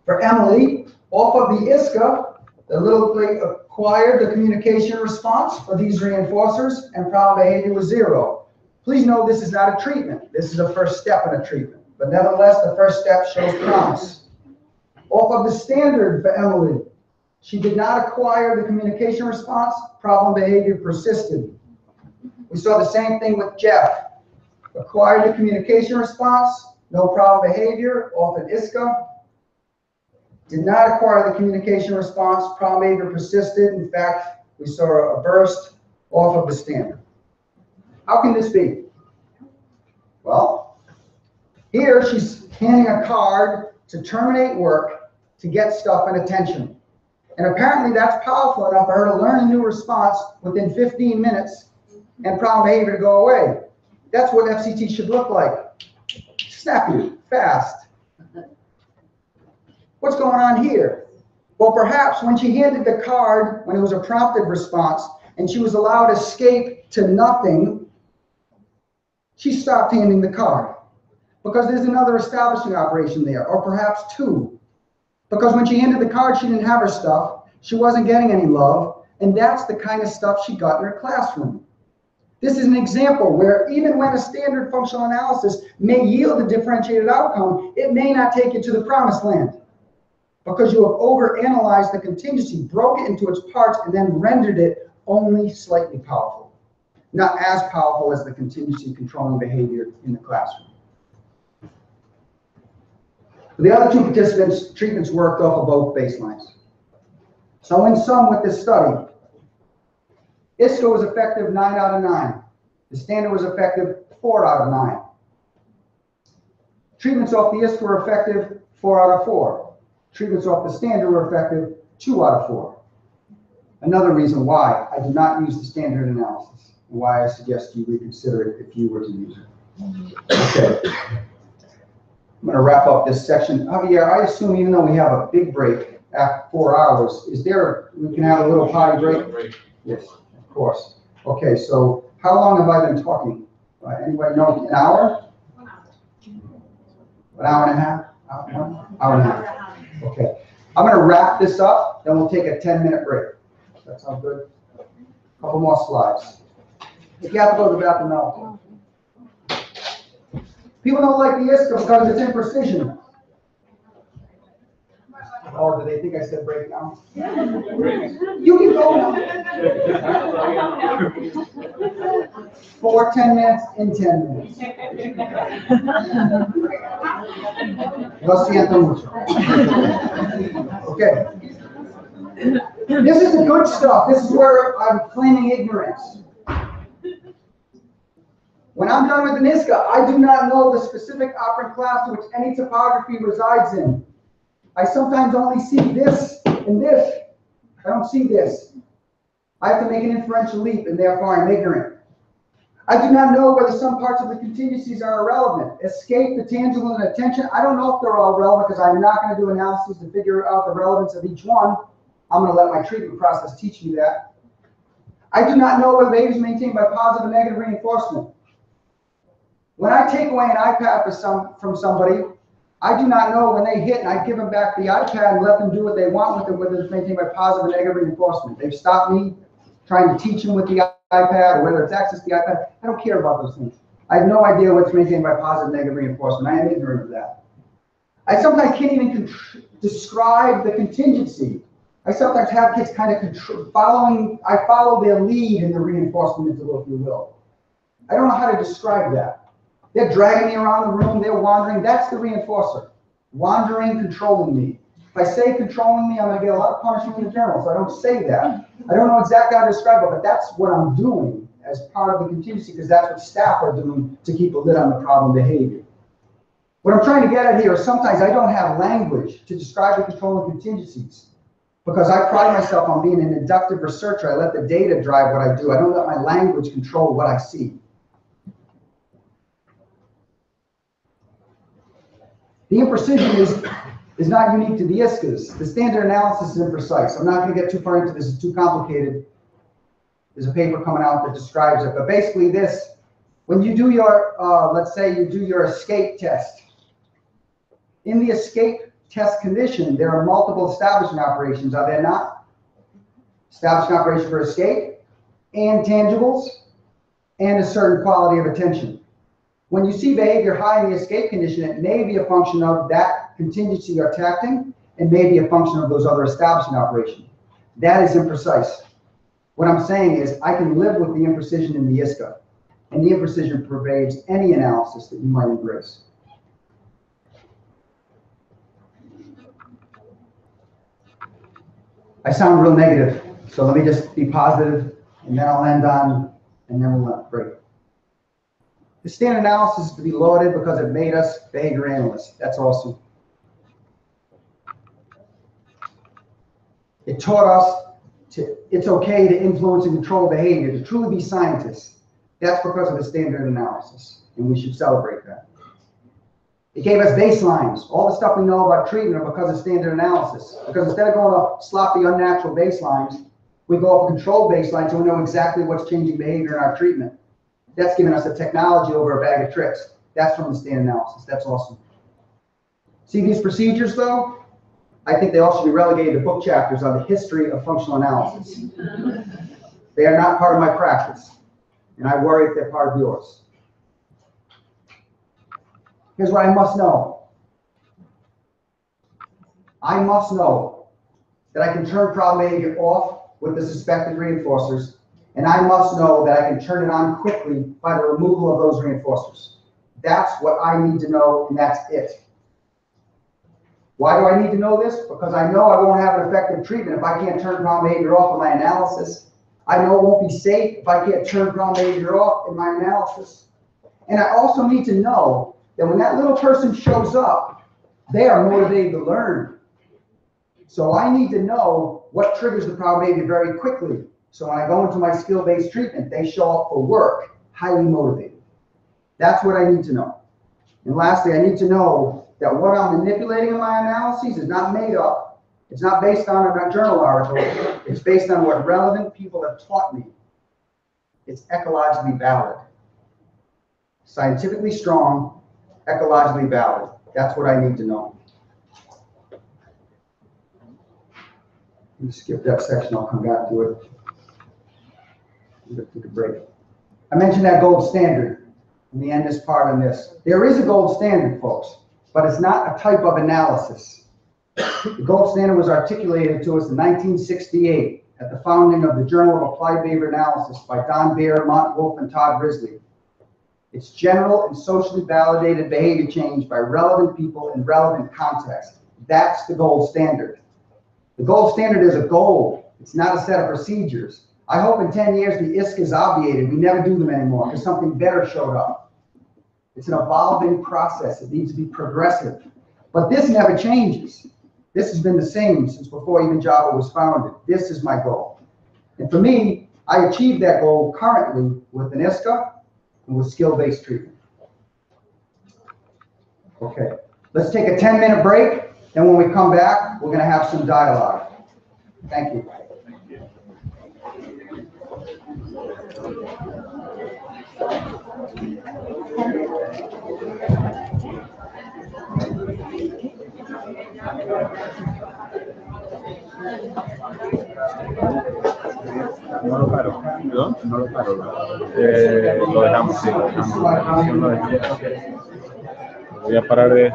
for Emily, off of the ISCA, the little thing acquired the communication response for these reinforcers, and problem behavior was 0. Please know this is not a treatment. This is a first step in a treatment. But nevertheless, the first step shows promise. Off of the standard for Emily, she did not acquire the communication response. Problem behavior persisted. We saw the same thing with Jeff. Acquired the communication response, no problem behavior, off an ISCA. Did not acquire the communication response, problem behavior persisted. In fact, we saw a burst off of the standard. How can this be? Well, here she's handing a card to terminate work to get stuff and attention. And apparently that's powerful enough for her to learn a new response within 15 minutes and problem behavior to go away. That's what FCT should look like. Snappy, fast. What's going on here? Well, perhaps when she handed the card, when it was a prompted response, and she was allowed escape to nothing, she stopped handing the card. Because there's another establishing operation there, or perhaps 2. Because when she handed the card, she didn't have her stuff, she wasn't getting any love, and that's the kind of stuff she got in her classroom. This is an example where even when a standard functional analysis may yield a differentiated outcome, it may not take you to the promised land because you have overanalyzed the contingency, broke it into its parts, and then rendered it only slightly powerful. Not as powerful as the contingency controlling behavior in the classroom. For the other 2 participants, treatments worked off of both baselines. So in sum with this study, ISCA was effective 9 out of 9. The standard was effective 4 out of 9. Treatments off the ISCA were effective 4 out of 4. Treatments off the standard were effective 2 out of 4. Another reason why I did not use the standard analysis, and why I suggest you reconsider it if you were to use it. Okay. I'm going to wrap up this section. Javier, I assume even though we have a big break after 4 hours, we can have a little potty break? Yes, of course. Okay, so how long have I been talking? Anybody know? An hour? 1 hour. An hour and a half? Hour and a half. Okay. I'm going to wrap this up, then we'll take a 10-minute break. That sounds good? Couple more slides. If you have to go to the bathroom now. People don't like the ISCA because it's imprecision. Oh, do they think I said break now? You can go now. 4 10 minutes in 10 minutes. Lo siento mucho. Okay. This is the good stuff. This is where I'm claiming ignorance. When I'm done with the ISCA, I do not know the specific operant class to which any topography resides in. I sometimes only see this and this. I don't see this. I have to make an inferential leap, and therefore I'm ignorant. I do not know whether some parts of the contingencies are irrelevant. Escape, the tangible, and attention. I don't know if they're all relevant because I'm not going to do analyses to figure out the relevance of each one. I'm going to let my treatment process teach me that. I do not know whether behavior is maintained by positive and negative reinforcement. When I take away an iPad from somebody, I do not know when they hit and I give them back the iPad and let them do what they want with it, whether it's maintained by positive or negative reinforcement. They've stopped me trying to teach them with the iPad or whether it's access to the iPad. I don't care about those things. I have no idea what's maintained by positive and negative reinforcement. I am ignorant of that. I sometimes can't even describe the contingency. I sometimes have kids kind of I follow their lead in the reinforcement interval, if you will. I don't know how to describe that. They're dragging me around the room, they're wandering. That's the reinforcer. Wandering, controlling me. If I say controlling me, I'm going to get a lot of punishment in the journal, so I don't say that. I don't know exactly how to describe it, but that's what I'm doing as part of the contingency, because that's what staff are doing to keep a lid on the problem behavior. What I'm trying to get at here is sometimes I don't have language to describe the controlling contingencies, because I pride myself on being an inductive researcher. I let the data drive what I do. I don't let my language control what I see. The imprecision is not unique to the ISCAs. The standard analysis is imprecise. I'm not going to get too far into this. It's too complicated. There's a paper coming out that describes it. But basically this, when you do your, let's say you do your escape test. In the escape test condition, there are multiple establishing operations, are there not? Establishing operation for escape, and tangibles, and a certain quality of attention. When you see behavior high in the escape condition, it may be a function of that contingency you're attacking, and may be a function of those other establishing operations. That is imprecise. What I'm saying is I can live with the imprecision in the ISCA, and the imprecision pervades any analysis that you might embrace. I sound real negative, so let me just be positive, and then I'll end on, and then we'll break. The standard analysis is to be lauded because it made us behavior analysts. That's awesome. It taught us it's okay to influence and control behavior, to truly be scientists. That's because of the standard analysis, and we should celebrate that. It gave us baselines. All the stuff we know about treatment are because of standard analysis. Because instead of going off sloppy, unnatural baselines, we go off controlled baselines so we know exactly what's changing behavior in our treatment. That's giving us a technology over a bag of tricks. That's from the standard analysis. That's awesome. See these procedures, though? I think they all should be relegated to book chapters on the history of functional analysis. They are not part of my practice, and I worry if they're part of yours. Here's what I must know. I must know that I can turn problem behavior off with the suspected reinforcers, and I must know that I can turn it on quickly by the removal of those reinforcers. That's what I need to know, and that's it. Why do I need to know this? Because I know I won't have an effective treatment if I can't turn problem behavior off in my analysis. I know it won't be safe if I can't turn problem behavior off in my analysis. And I also need to know that when that little person shows up, they are motivated to learn. So I need to know what triggers the problem behavior very quickly. So when I go into my skill-based treatment, they show up for work, highly motivated. That's what I need to know. And lastly, I need to know that what I'm manipulating in my analyses is not made up. It's not based on a journal article. It's based on what relevant people have taught me. It's ecologically valid. Scientifically strong, ecologically valid. That's what I need to know. me skip that section, I'll come back to it. I'm gonna take a break. I mentioned that gold standard. Let me end this part on this. There is a gold standard, folks, but it's not a type of analysis. The gold standard was articulated to us in 1968 at the founding of the Journal of Applied Behavior Analysis by Don Baer, Mont Wolf, and Todd Risley. It's general and socially validated behavior change by relevant people in relevant context. That's the gold standard. The gold standard is a goal. It's not a set of procedures. I hope in 10 years the ISC is obviated. We never do them anymore because something better showed up. It's an evolving process. It needs to be progressive. But this never changes. This has been the same since before even Java was founded. This is my goal. And for me, I achieve that goal currently with an ISCA and with skill-based treatment. Okay, let's take a 10-minute break. And when we come back, we're going to have some dialogue. Thank you. No lo paro. ¿Yo? No lo paro. Lo dejamos, sí. Lo dejamos. Voy a parar de...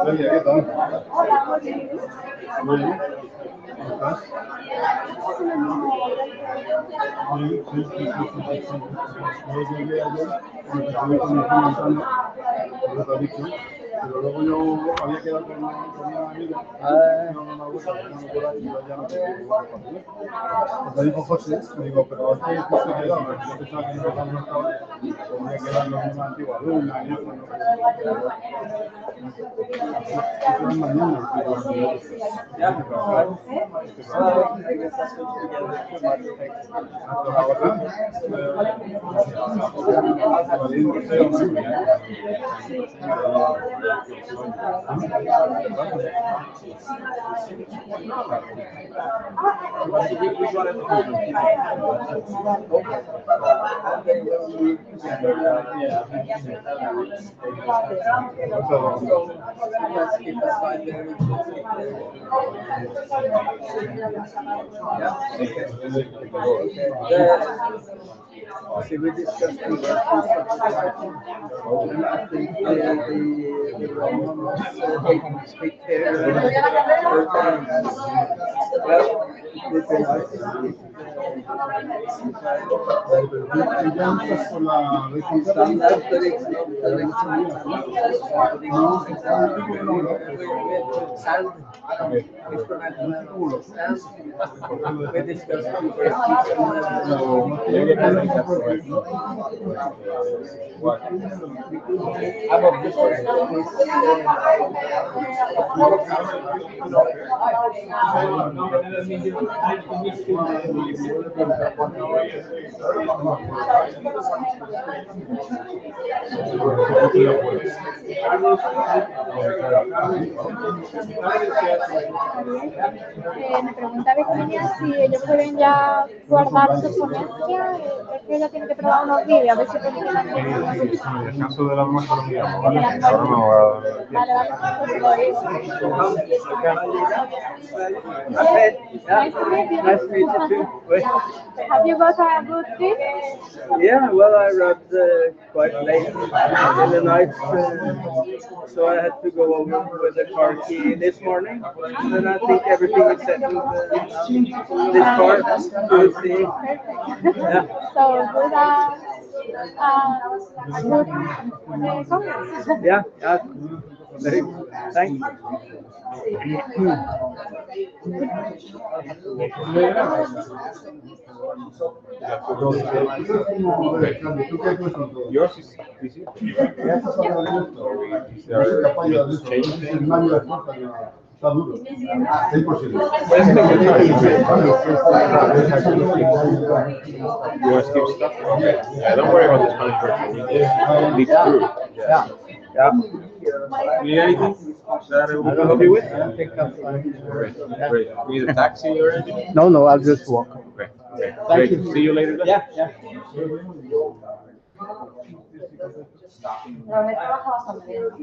¿Qué tal? Muy bien. ¿Cómo estás? Yo llegué ayer porque estuve comentando lo que has dicho, pero luego yo había quedado con una amiga. No me gusta, no por ahí, yo ya no tengo lugar para comer. Me dijo José, me digo, pero es que justo he quedado, porque yo pensaba que no me estaba, podría quedar en una antigua luna y eso, ¿no? Pero mañana, See, we discussed the and I think the Roman was taking to speak there. Well, it would be nice if we discussed me preguntaba Virginia si ellos pueden ya guardar su ponencia, es que ella tiene que probar unos vídeos, a ver si pueden quedar bien. En el caso del almuerzo lo enviamos, ¿vale? Ahora no va a dar tiempo. Vale, pues lo digo. Nice to meet you. Nice to meet you too. Have you got a good trip? Yeah, well, I arrived quite late in the night, so I had to go over with the car key this morning, and I think everything is settled this car. We'll see. Yeah. So, good, good conference. Yeah, yeah. Very good. Thank you. Yours is easy. Está duro. Es imposible. Puedes take your time. You want to skip stuff? Yeah, don't worry about this punishment. Lead through. Yeah. You need anything that I will help you with? Great. You need a taxi or anything? No, I'll just walk. Great. Thank you. See you later then. Yeah. Pero me trabajo hasta mañana.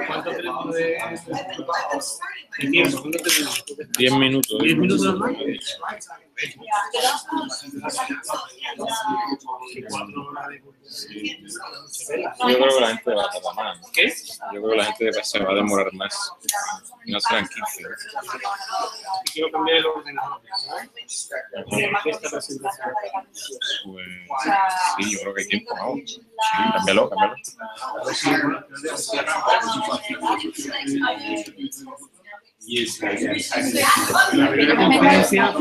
¿Cuánto tenemos de tiempo? 10 minutos. 10 minutos más. Yo creo que la gente va a tardar más. ¿Qué? Yo creo que la gente se va a demorar más. No serán 15. Quiero cambiar el ordenador. Esta presentación. Pues sí, yo creo que hay tiempo, ¿no? Sí, cámbialo. La primera conferencia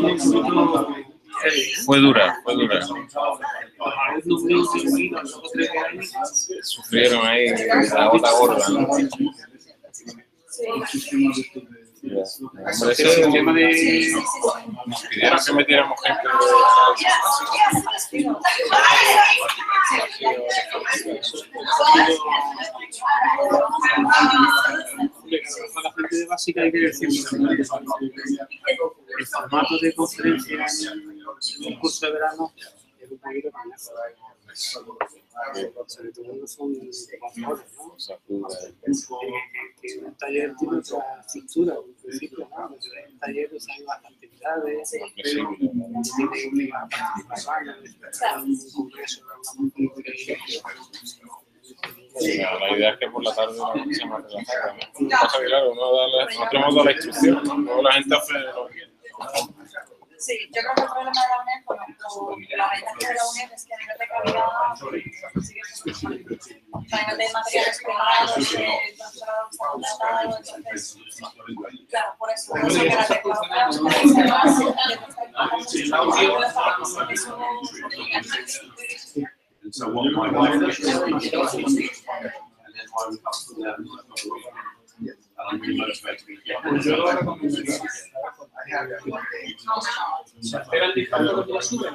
Fue dura. Sufrieron ahí la gota gorda, ¿no? El tema de... Nos pidieron que metiéramos gente Para la gente de básica hay que decir el formato de conferencia en el curso de verano es un poquito más. Sobre todo no son 4 horas, ¿no? Que un taller tiene otra estructura, en principio, ¿no? Un taller hay bastantes actividades, tiene una participación, un congreso, La idea es que por la tarde no sea más relajada. Lo que pasa es que, claro, no tenemos toda la instrucción, luego la gente hace lo que quiere. Sí, yo creo que el problema de la UNED, con la ventaja de la UNED es que a nivel de calidad, a nivel de materiales preparados, el profesorado fundamental, entonces, claro, por eso no sé qué la tecnología Era el dictador de la sube.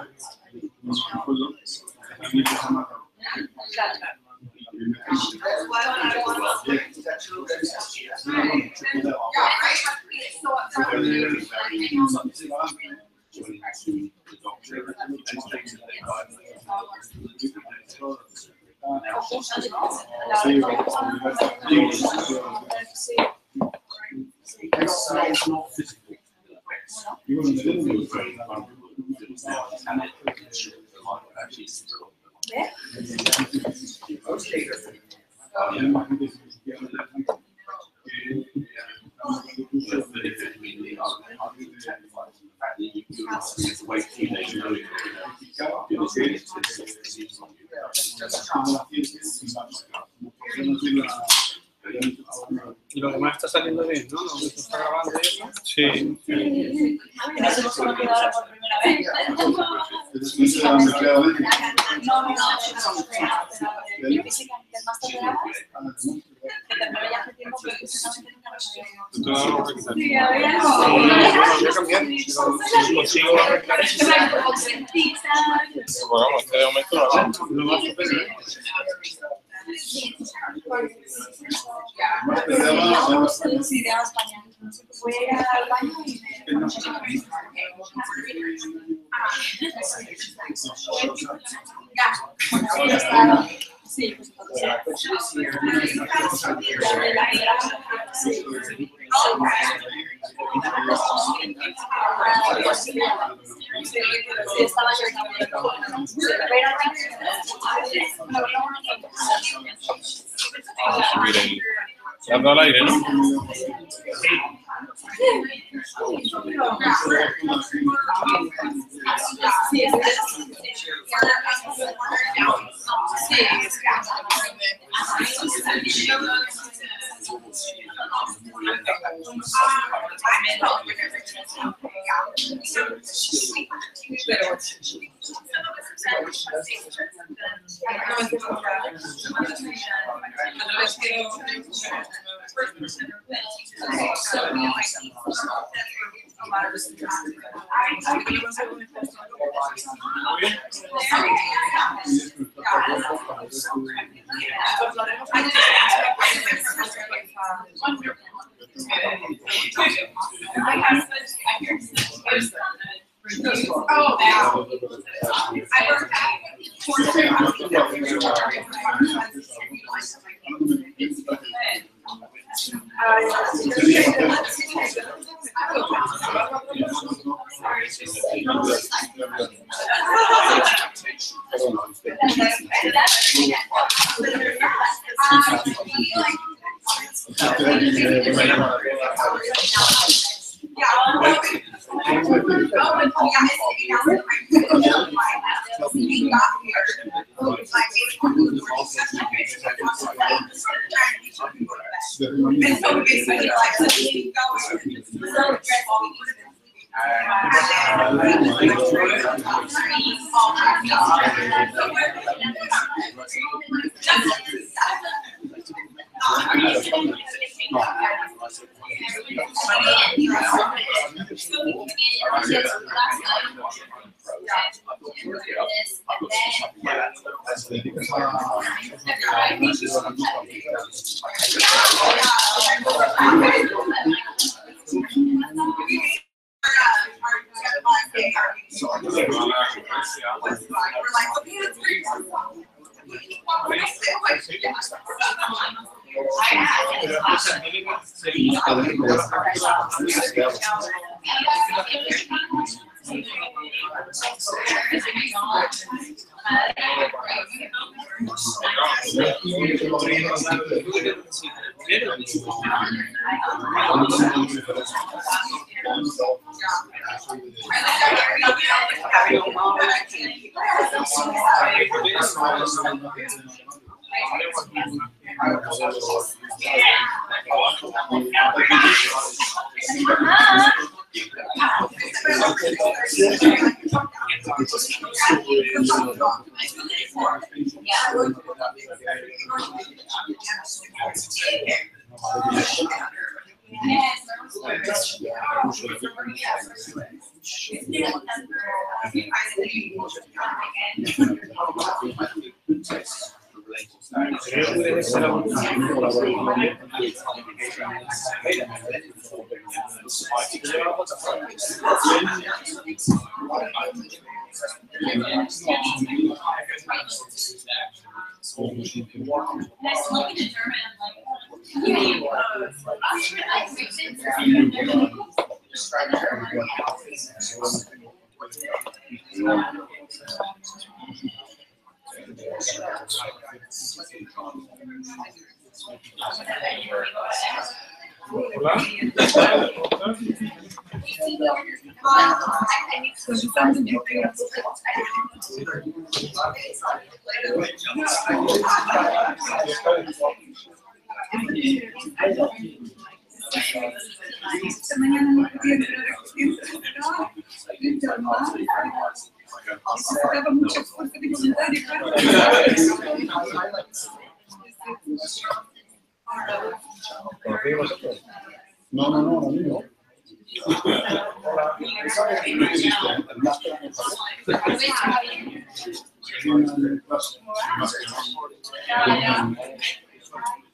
Y lo demás está saliendo bien, ¿no? ¿Lo que está grabando y eso? Sí. Nos hemos conocido ahora por primera vez. No, física, que es más tolerable. Pero ya hace tiempo que físicamente nunca nos habíamos visto. Sí, a ver. Voy a cambiar. Si consigo arreglar eso. Bueno, este de momento lo hacemos. Lo vas a hacer. Voy a ir al baño y sí, estaba Vamos a subir el... Hablando al aire, ¿no?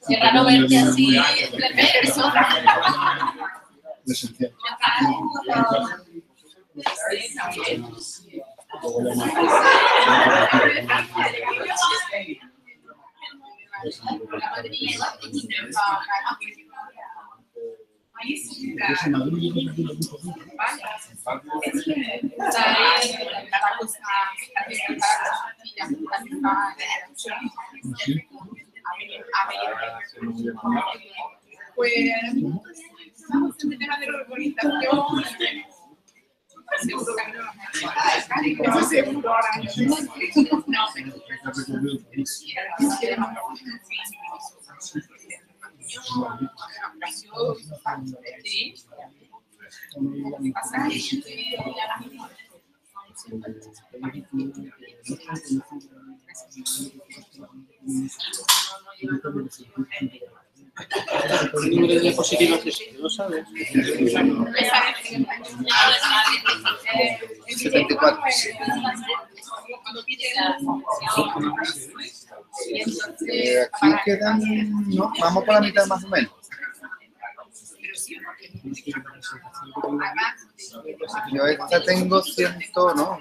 Qué raro verte así de persona. Pues estamos en el tema de la organización. Seguro que no sé, seguro ahora mismo. No, sí. ¿Qué número de diapositivas es? ¿No sabes? 74. Aquí quedan, ¿no? Vamos por la mitad más o menos. Yo esta tengo 100, ¿no?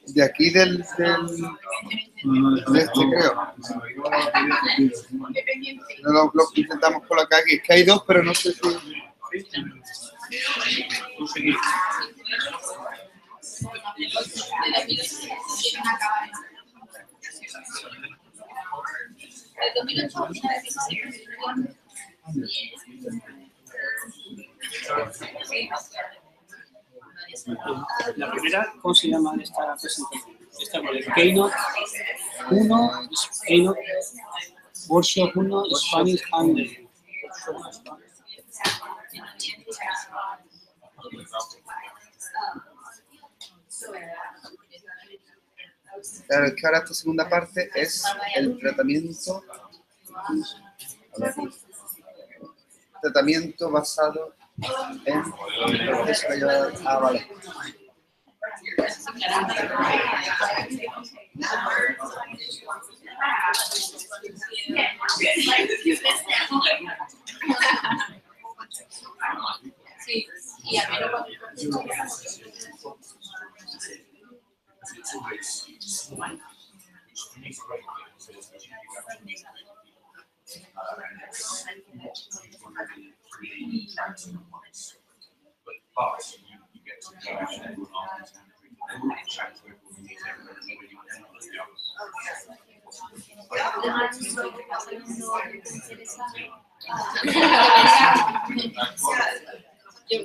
De aquí de este creo. No lo intentamos colocar aquí. Es que hay dos, pero no sé si... La primera, ¿cómo se llama esta presentación? Esta por el Keynote 1, Keynote Workshop 1, Spanish Hanley. Claro, es que ahora esta segunda parte es el tratamiento. Tratamiento basado en el proceso que lleva a vale. Sí, y al menos yo no,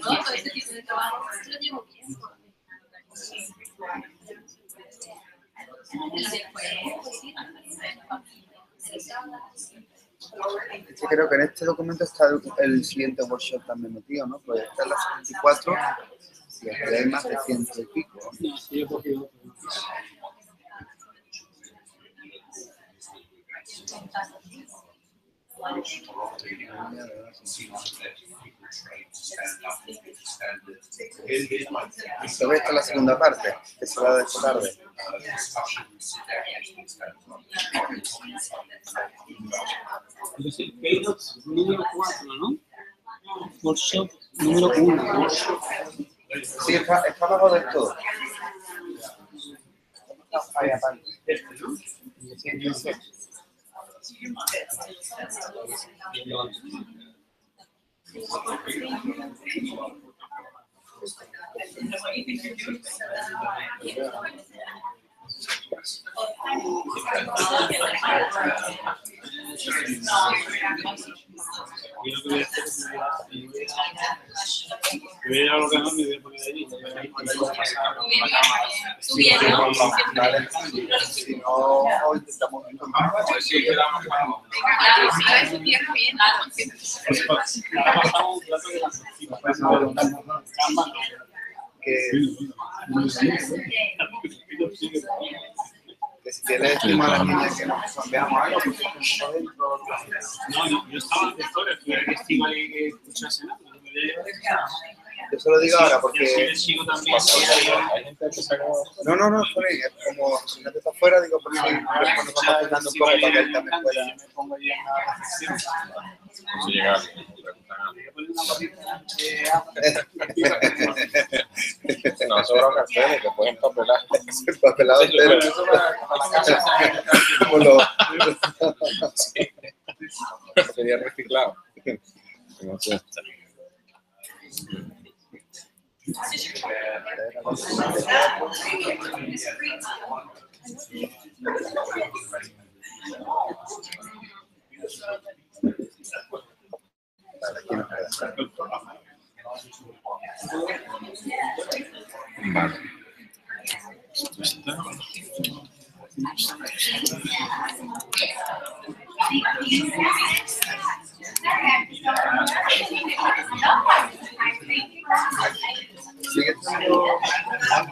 todo este tipo de trabajo lo llevo bien. Creo que en este documento está el siguiente workshop también metido, ¿no? Pues esta es la 74 y aquí hay más de 100 y pico. No, sí, yo he cogido otro. Sobre esta es la segunda parte, que será de esta tarde. Es el Keynote número 4, ¿no? Workshop número 1. Sí, está abajo de todo. Ahí aparte. Vale. Si no, hoy intentamos que si quieres estimar a la niña que nos veamos algo, porque estamos dentro. No, yo estaba en lector, estuve en festival y que escuchase nada. Yo se lo digo ahora porque... No, por ahí, es como si no te estás fuera, digo, por si nos vamos turnando un poco para que él también pueda... No, sobran carteles que pueden papelar. Papelado entero. Sería reciclado. No sé.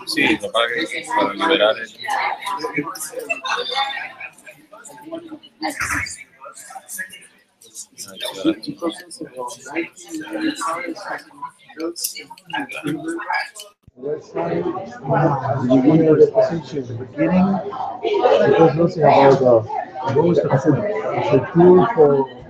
Sí, lo para liberar el... The beginning of the position, the beginning, because nothing about the ghost as a tool for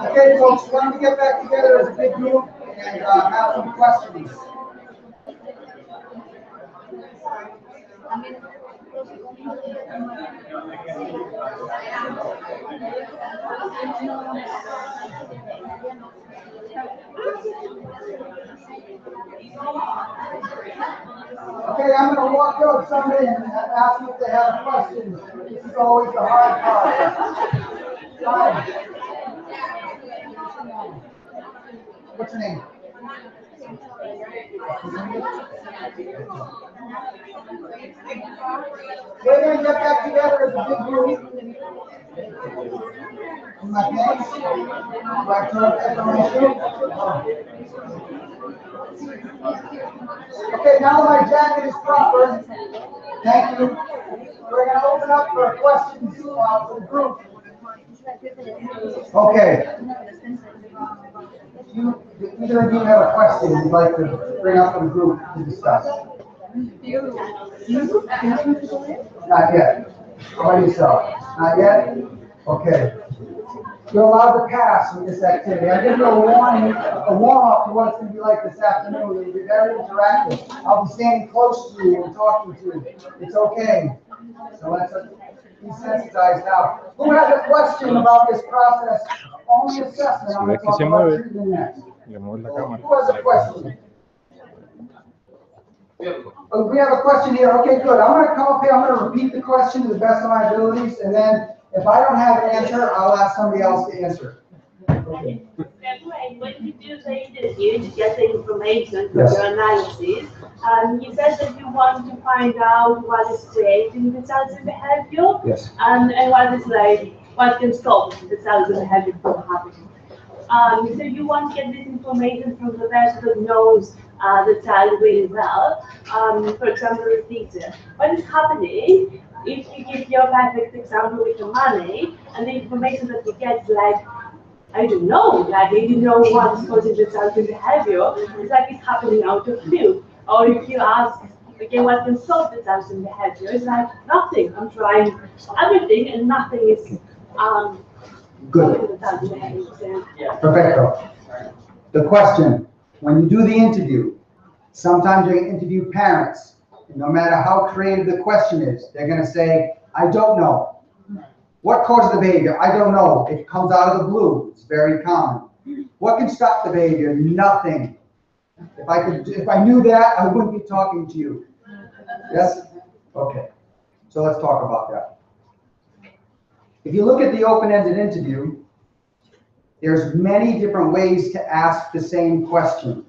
Okay, folks, why don't we get back together as a big group and have some questions. Okay, I'm going to walk up somebody and ask them if they have questions. This is always the hard part. What's your name? We're going to get back together as a big group. My pants. Okay, now my jacket is proper. Thank you. We're going to open up for questions for the group. Okay. Either of you have a question you'd like to bring up for the group to discuss? Not yet. How about yourself? Not yet? Okay. You're allowed to pass with this activity. I give you a warm-up to what it's going to be like this afternoon. It'll be very interactive. I'll be standing close to you and talking to you. It's okay. So let's be sensitized now. Who has a question about this process? Only assessment. I'm going to talk about treatment next. Who has a question? Oh, we have a question here. Okay, good. I'm going to come up here. I'm going to repeat the question to the best of my abilities, and then if I don't have an answer, I'll ask somebody else to answer. Okay. When you do the interview to get the information for your analysis, you said that you want to find out what is creating the child's behavior, and what is what can stop the child's behavior from happening. So you want to get this information from the person that knows the child really well. For example, the teacher. What is happening if you give your perfect example with the money, and the information that you get is like, I don't know, I didn't know what is causing the child's behavior. It's like it's happening out of you. Or if you ask, okay, what can stop the child's behavior? It's like nothing. I'm trying everything, and nothing is good. Perfecto. The question: when you do the interview, sometimes you're going to interview parents. And no matter how creative the question is, they're going to say, I don't know. What causes the behavior? I don't know. It comes out of the blue. It's very common. What can stop the behavior? Nothing. If I knew that, I wouldn't be talking to you. Yes? Okay. So let's talk about that. If you look at the open-ended interview, there's many different ways to ask the same question.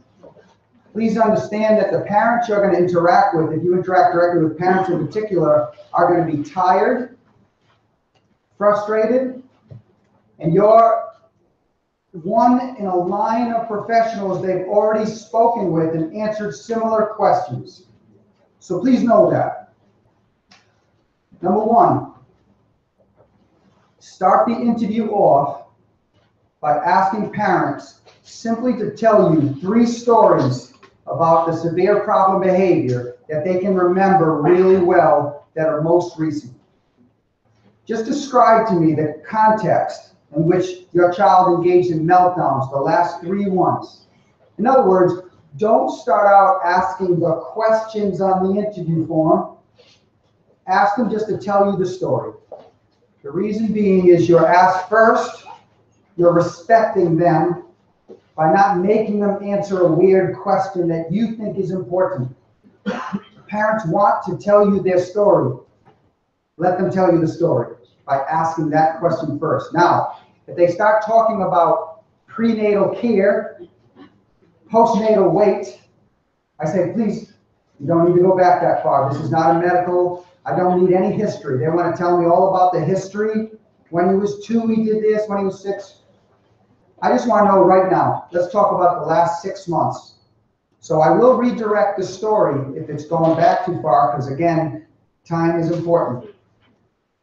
Please understand that the parents you're going to interact with, if you interact directly with parents in particular, are going to be tired, frustrated, and you're one in a line of professionals they've already spoken with and answered similar questions. So please know that. Number one, start the interview off by asking parents simply to tell you 3 stories about the severe problem behavior that they can remember really well that are most recent. Just describe to me the context in which your child engaged in meltdowns, the last 3 ones. In other words, don't start out asking the questions on the interview form. Ask them just to tell you the story. The reason being is you're asked first, you're respecting them by not making them answer a weird question that you think is important. Parents want to tell you their story. Let them tell you the story by asking that question first. Now, if they start talking about prenatal care, postnatal weight, I say, please, you don't need to go back that far. This is not a medical, I don't need any history. They want to tell me all about the history. When he was 2, he did this, when he was 6. I just want to know right now, let's talk about the last 6 months. So I will redirect the story if it's going back too far, because again, time is important.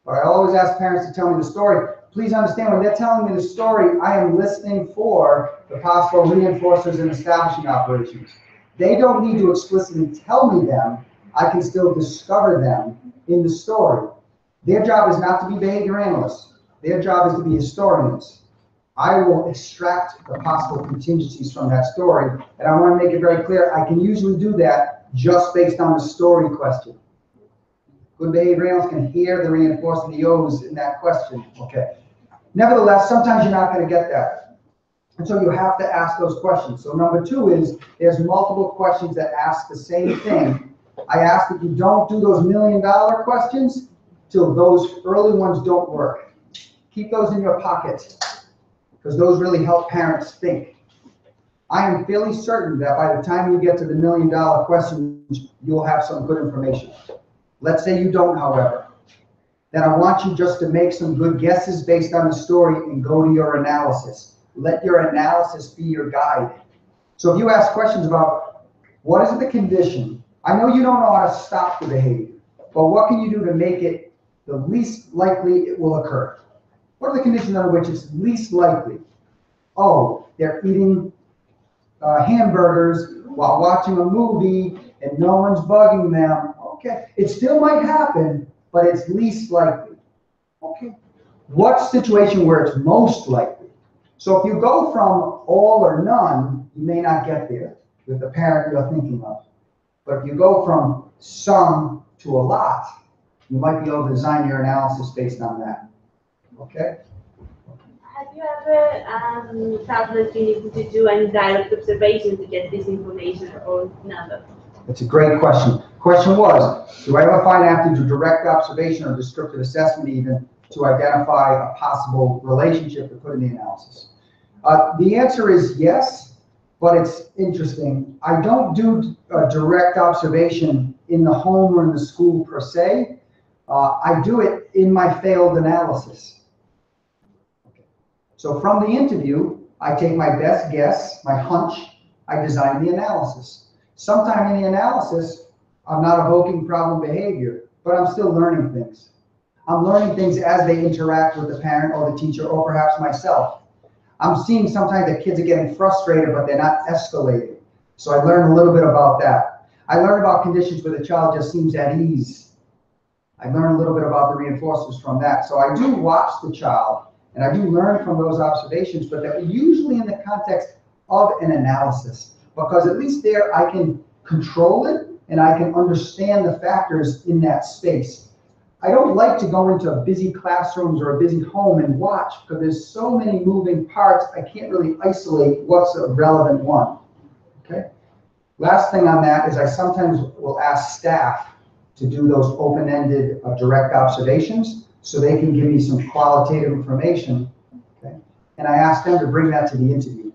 But I always ask parents to tell me the story. Please understand, when they're telling me the story, I am listening for the possible reinforcers and establishing operations. They don't need to explicitly tell me them. I can still discover them in the story. Their job is not to be behavior analysts. Their job is to be historians. I will extract the possible contingencies from that story, and I want to make it very clear, I can usually do that just based on the story question. Good behavior analysts can hear the reinforcing the O's in that question, okay? Nevertheless, sometimes you're not going to get that. And so you have to ask those questions. So number 2 is, there's multiple questions that ask the same thing. I ask that you don't do those $1 million questions till those early ones don't work. Keep those in your pocket, because those really help parents think. I am fairly certain that by the time you get to the $1 million questions, you'll have some good information. Let's say you don't, however. Then I want you just to make some good guesses based on the story and go to your analysis. Let your analysis be your guide. So if you ask questions about, what is the condition? I know you don't know how to stop the behavior, but what can you do to make it the least likely it will occur? What are the conditions under which it's least likely? Oh, they're eating hamburgers while watching a movie and no one's bugging them. Okay, it still might happen, but it's least likely. Okay, what situation where it's most likely? So if you go from all or none, you may not get there with the parent you're thinking of. But if you go from some to a lot, you might be able to design your analysis based on that. Okay? Have you ever felt that you need to do any direct observation to get this information or never? It's a great question. Question was, do I ever find I have to do direct observation or descriptive assessment even to identify a possible relationship to put in the analysis? The answer is yes, but it's interesting. I don't do direct observation in the home or in the school per se. I do it in my failed analysis. Okay. So from the interview, I take my best guess, my hunch, I design the analysis. Sometime in the analysis, I'm not evoking problem behavior, but I'm still learning things. I'm learning things as they interact with the parent or the teacher or perhaps myself. I'm seeing sometimes that kids are getting frustrated, but they're not escalating. So I learn a little bit about that. I learn about conditions where the child just seems at ease. I learn a little bit about the reinforcers from that. So I do watch the child, and I do learn from those observations, but they're usually in the context of an analysis. Because at least there I can control it and I can understand the factors in that space. I don't like to go into busy classrooms or a busy home and watch because there's so many moving parts, I can't really isolate what's a relevant one. Okay. Last thing on that is I sometimes will ask staff to do those open-ended direct observations so they can give me some qualitative information. Okay. And I ask them to bring that to the interview.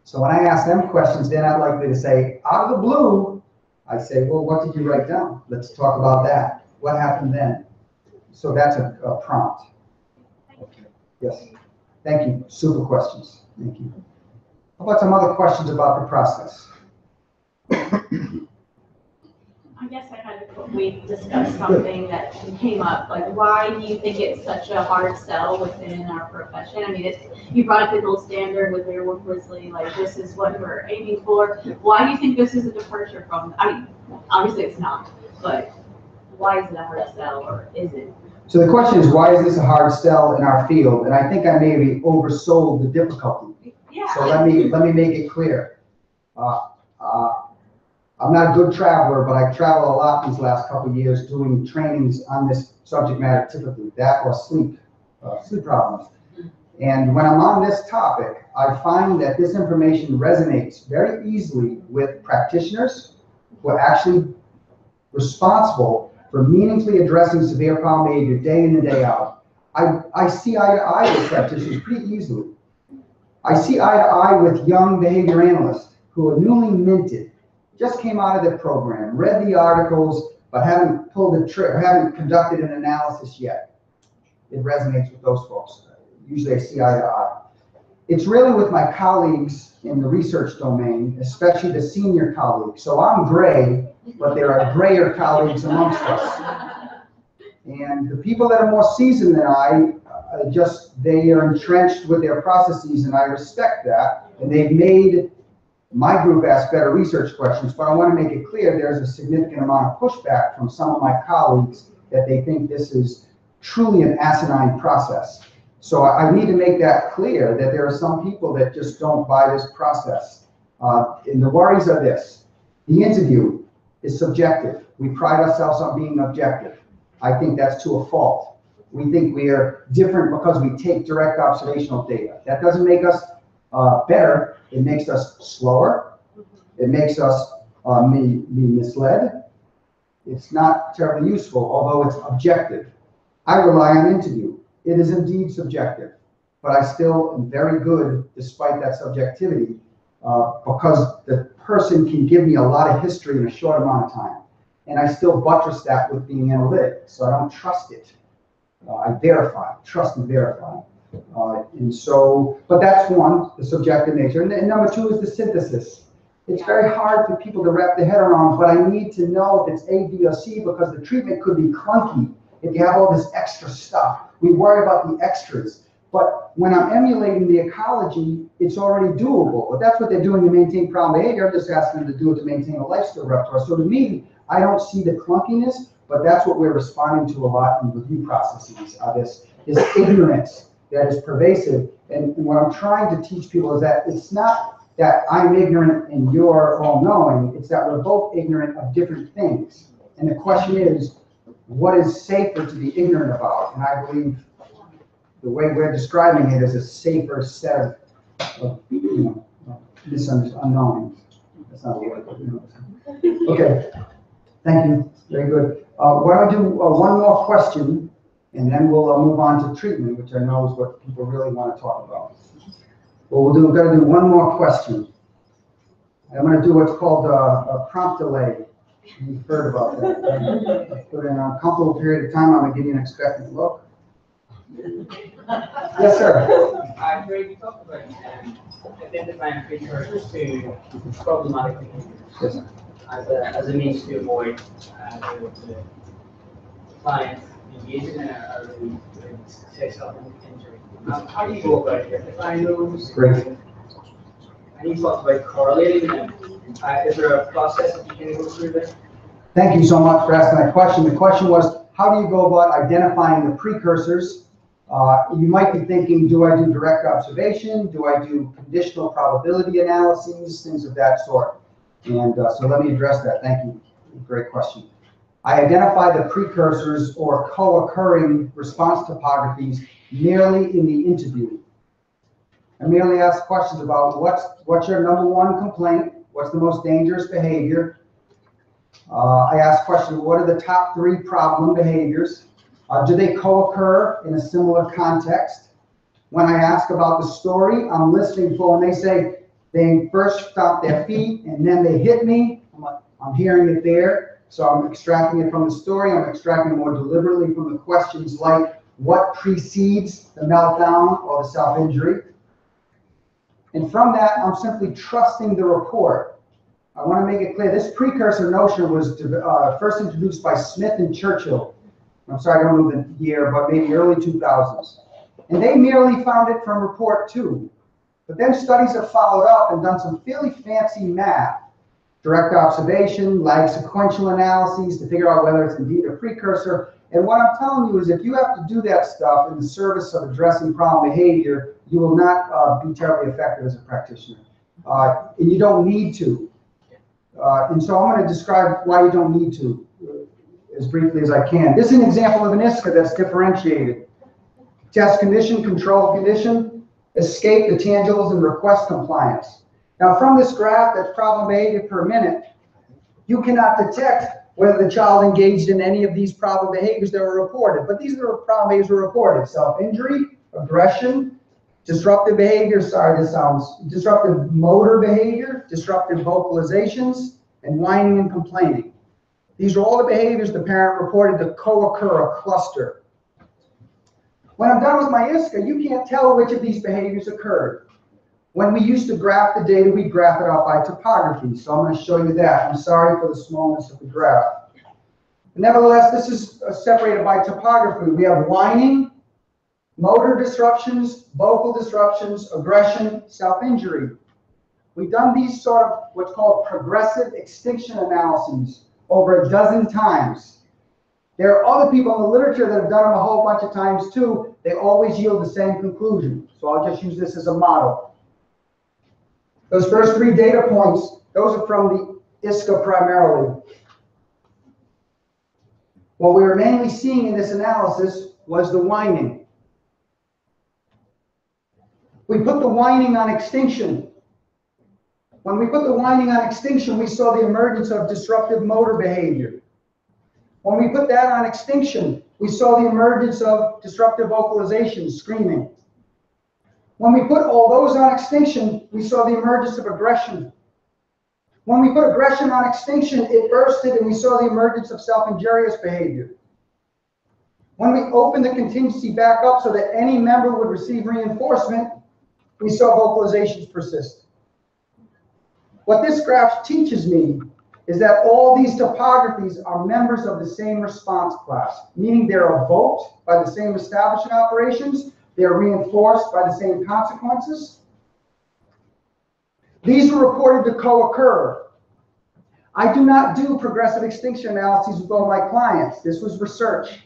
So when I ask them questions, they're not likely to say, out of the blue, I say, well, what did you write down? Let's talk about that. What happened then? So that's a prompt. Okay. Yes. Thank you. Super questions. Thank you. How about some other questions about the process? I guess I kind of, we discussed something that came up, like why do you think it's such a hard sell within our profession? I mean, you brought up the gold standard with Werewolf Grizzly, like this is what we're aiming for. Why do you think this is a departure from, I mean, obviously it's not, but why is it a hard sell, or is it? So the question is, why is this a hard sell in our field? And I think I maybe oversold the difficulty. Yeah. So let me make it clear. I'm not a good traveler, but I travel a lot these last couple of years doing trainings on this subject matter, typically that or sleep problems. And when I'm on this topic, I find that this information resonates very easily with practitioners who are actually responsible for meaningfully addressing severe problem behavior day in and day out. I see eye to eye with practitioners pretty easily. I see eye to eye with young behavior analysts who are newly minted, just came out of their program, read the articles, but haven't pulled the trigger, haven't conducted an analysis yet. It resonates with those folks. Usually I see eye to eye. It's really with my colleagues in the research domain, especially the senior colleagues. So I'm gray, but there are grayer colleagues amongst us. And the people that are more seasoned than I, they are entrenched with their processes, and I respect that. And they've made my group ask better research questions, but I want to make it clear there's a significant amount of pushback from some of my colleagues that they think this is truly an asinine process. So I need to make that clear that there are some people that just don't buy this process. And the worries are this: the interview is subjective. We pride ourselves on being objective. I think that's to a fault. We think we are different because we take direct observational data. That doesn't make us better. It makes us slower. It makes us be misled. It's not terribly useful, although it's objective. I rely on interview. It is indeed subjective, but I still am very good despite that subjectivity because the person can give me a lot of history in a short amount of time. And I still buttress that with being analytic, so I don't trust it. I verify, trust and verify. And so, but that's one, the subjective nature. And number two is the synthesis. It's very hard for people to wrap their head around, but I need to know if it's A, B, or C because the treatment could be clunky if you have all this extra stuff. We worry about the extras. But when I'm emulating the ecology, it's already doable. But that's what they're doing to maintain problem behavior. I'm just asking them to do it to maintain a lifestyle repertoire. So to me, I don't see the clunkiness, but that's what we're responding to a lot in review processes, this ignorance that is pervasive. And what I'm trying to teach people is that it's not that I'm ignorant and you're all knowing, it's that we're both ignorant of different things. And the question is, what is safer to be ignorant about? And I believe the way we're describing it is a safer set of unknowns. That's not a word, but Okay, thank you, very good. Why don't I do one more question, and then we'll move on to treatment, which I know is what people really want to talk about. What we've got to do one more question. I'm going to do what's called a prompt delay. You've heard about that. Right? Put in an uncomfortable period of time, I'm going to give you an expectant look. Yes, sir. Greg, you talked about identifying precursors to problematic behaviors as a means to avoid the client engaging in a really successful injury. How do you go about identifying those? Great. And you talked about correlating them. Is there a process that you can go through there? Thank you so much for asking that question. The question was, how do you go about identifying the precursors? You might be thinking, do I do direct observation? Do I do conditional probability analyses? Things of that sort. And so let me address that. Thank you. Great question. I identify the precursors or co-occurring response topographies merely in the interview. I merely ask questions about what's your number one complaint? What's the most dangerous behavior? I ask questions, what are the top 3 problem behaviors? Do they co-occur in a similar context? When I ask about the story, I'm listening for when they say they first stopped their feet and then they hit me. I'm hearing it there. So I'm extracting it from the story. I'm extracting it more deliberately from the questions like what precedes the meltdown or the self-injury. And from that, I'm simply trusting the report. I want to make it clear, this precursor notion was first introduced by Smith and Churchill. I'm sorry, I don't know the year, but maybe early 2000s. And they merely found it from report 2. But then studies have followed up and done some fairly fancy math. Direct observation, lag sequential analyses to figure out whether it's indeed a precursor. And what I'm telling you is if you have to do that stuff in the service of addressing problem behavior, you will not be terribly effective as a practitioner. And you don't need to. And so I'm going to describe why you don't need to as briefly as I can. This is an example of an ISCA that's differentiated. Test condition, control condition, escape, the tangibles, and request compliance. Now from this graph, that's problem behavior per minute, you cannot detect whether the child engaged in any of these problem behaviors that were reported. But these are the problem behaviors were reported. Self-injury, aggression, disruptive behavior, disruptive motor behavior, disruptive vocalizations, and whining and complaining. These are all the behaviors the parent reported to co-occur, a cluster. When I'm done with my ISCA, you can't tell which of these behaviors occurred. When we used to graph the data, we graph it out by topography. So I'm going to show you that. I'm sorry for the smallness of the graph. Nevertheless, this is separated by topography. We have whining, motor disruptions, vocal disruptions, aggression, self-injury. We've done these sort of what's called progressive extinction analyses over a dozen times. There are other people in the literature that have done them a whole bunch of times too. They always yield the same conclusion. So I'll just use this as a model. Those first 3 data points, those are from the ISCA primarily. What we were mainly seeing in this analysis was the whining. We put the whining on extinction. When we put the whining on extinction, we saw the emergence of disruptive motor behavior. When we put that on extinction, we saw the emergence of disruptive vocalization, screaming. When we put all those on extinction, we saw the emergence of aggression. When we put aggression on extinction, it bursted and we saw the emergence of self-injurious behavior. When we opened the contingency back up so that any member would receive reinforcement, we saw vocalizations persist. What this graph teaches me is that all these topographies are members of the same response class, meaning they're evoked by the same establishing operations, they're reinforced by the same consequences. These were reported to co-occur. I do not do progressive extinction analyses with all my clients. This was research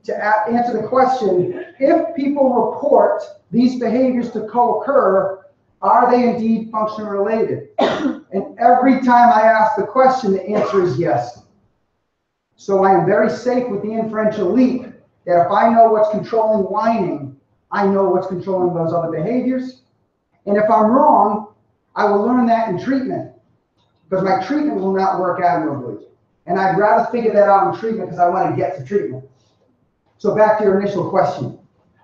to answer the question, if people report these behaviors to co-occur, are they indeed function related? And every time I ask the question, the answer is yes. So I am very safe with the inferential leap that if I know what's controlling whining, I know what's controlling those other behaviors. And if I'm wrong, I will learn that in treatment because my treatment will not work admirably. And I'd rather figure that out in treatment because I want to get to treatment. So back to your initial question.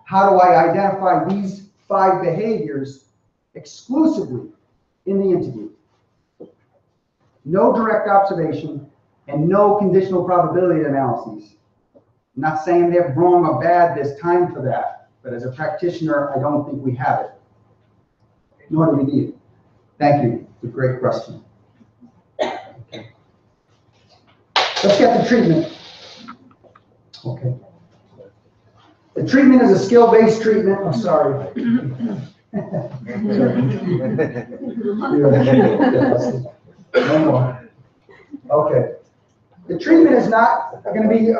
How do I identify these 5 behaviors exclusively in the interview? No direct observation and no conditional probability analyses. I'm not saying they're wrong or bad, there's time for that. But as a practitioner, I don't think we have it. Nor do we need it. Thank you. It's a great question. Okay. Let's get to treatment. Okay. The treatment is a skill-based treatment. I'm sorry. No more. Okay. The treatment is not going to be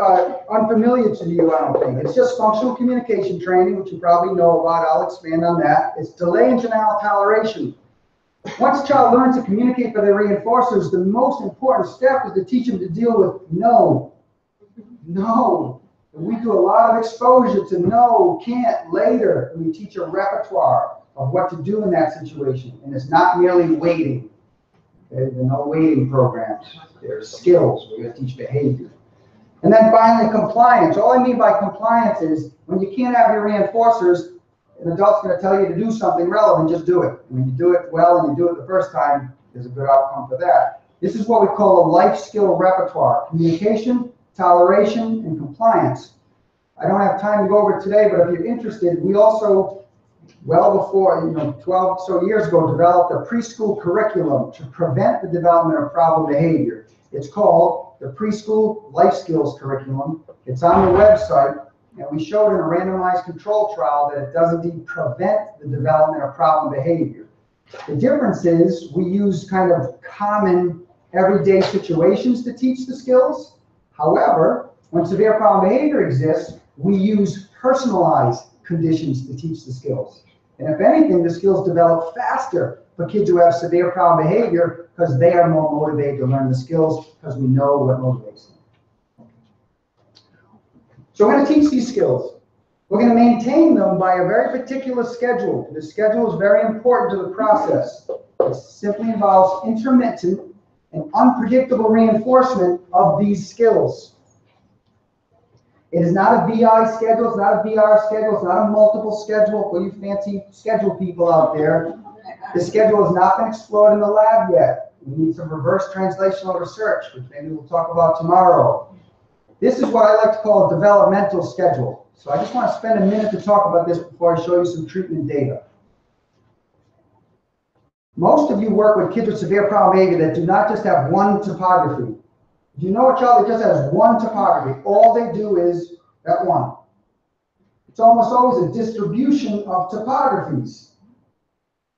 unfamiliar to you, I don't think. It's just functional communication training, which you probably know about. I'll expand on that. It's delay and denial toleration. Once a child learns to communicate for their reinforcers, the most important step is to teach them to deal with no. No. And we do a lot of exposure to no, can't, later. And we teach a repertoire of what to do in that situation. And it's not merely waiting. There are no waiting programs. There are skills. We're going to teach behavior. And then finally, compliance. All I mean by compliance is when you can't have your reinforcers, an adult's going to tell you to do something relevant, just do it. When you do it well and you do it the first time, there's a good outcome for that. This is what we call a life skill repertoire: communication, toleration, and compliance. I don't have time to go over it today, but if you're interested, we also well before, 12 so years ago, developed a preschool curriculum to prevent the development of problem behavior. It's called the Preschool Life Skills Curriculum. It's on the website, and we showed in a randomized control trial that it does indeed prevent the development of problem behavior. The difference is we use kind of common everyday situations to teach the skills. However, when severe problem behavior exists, we use personalized conditions to teach the skills. And if anything, the skills develop faster for kids who have severe problem behavior because they are more motivated to learn the skills because we know what motivates them. So we're going to teach these skills. We're going to maintain them by a very particular schedule. The schedule is very important to the process. It simply involves intermittent and unpredictable reinforcement of these skills. It is not a VI schedule, it's not a VR schedule, it's not a multiple schedule for you fancy schedule people out there. The schedule has not been explored in the lab yet. We need some reverse translational research, which maybe we'll talk about tomorrow. This is what I like to call a developmental schedule. So I just want to spend a minute to talk about this before I show you some treatment data. Most of you work with kids with severe problem behavior that do not just have one topography. Do you know a child that just has one topography? All they do is that one. It's almost always a distribution of topographies.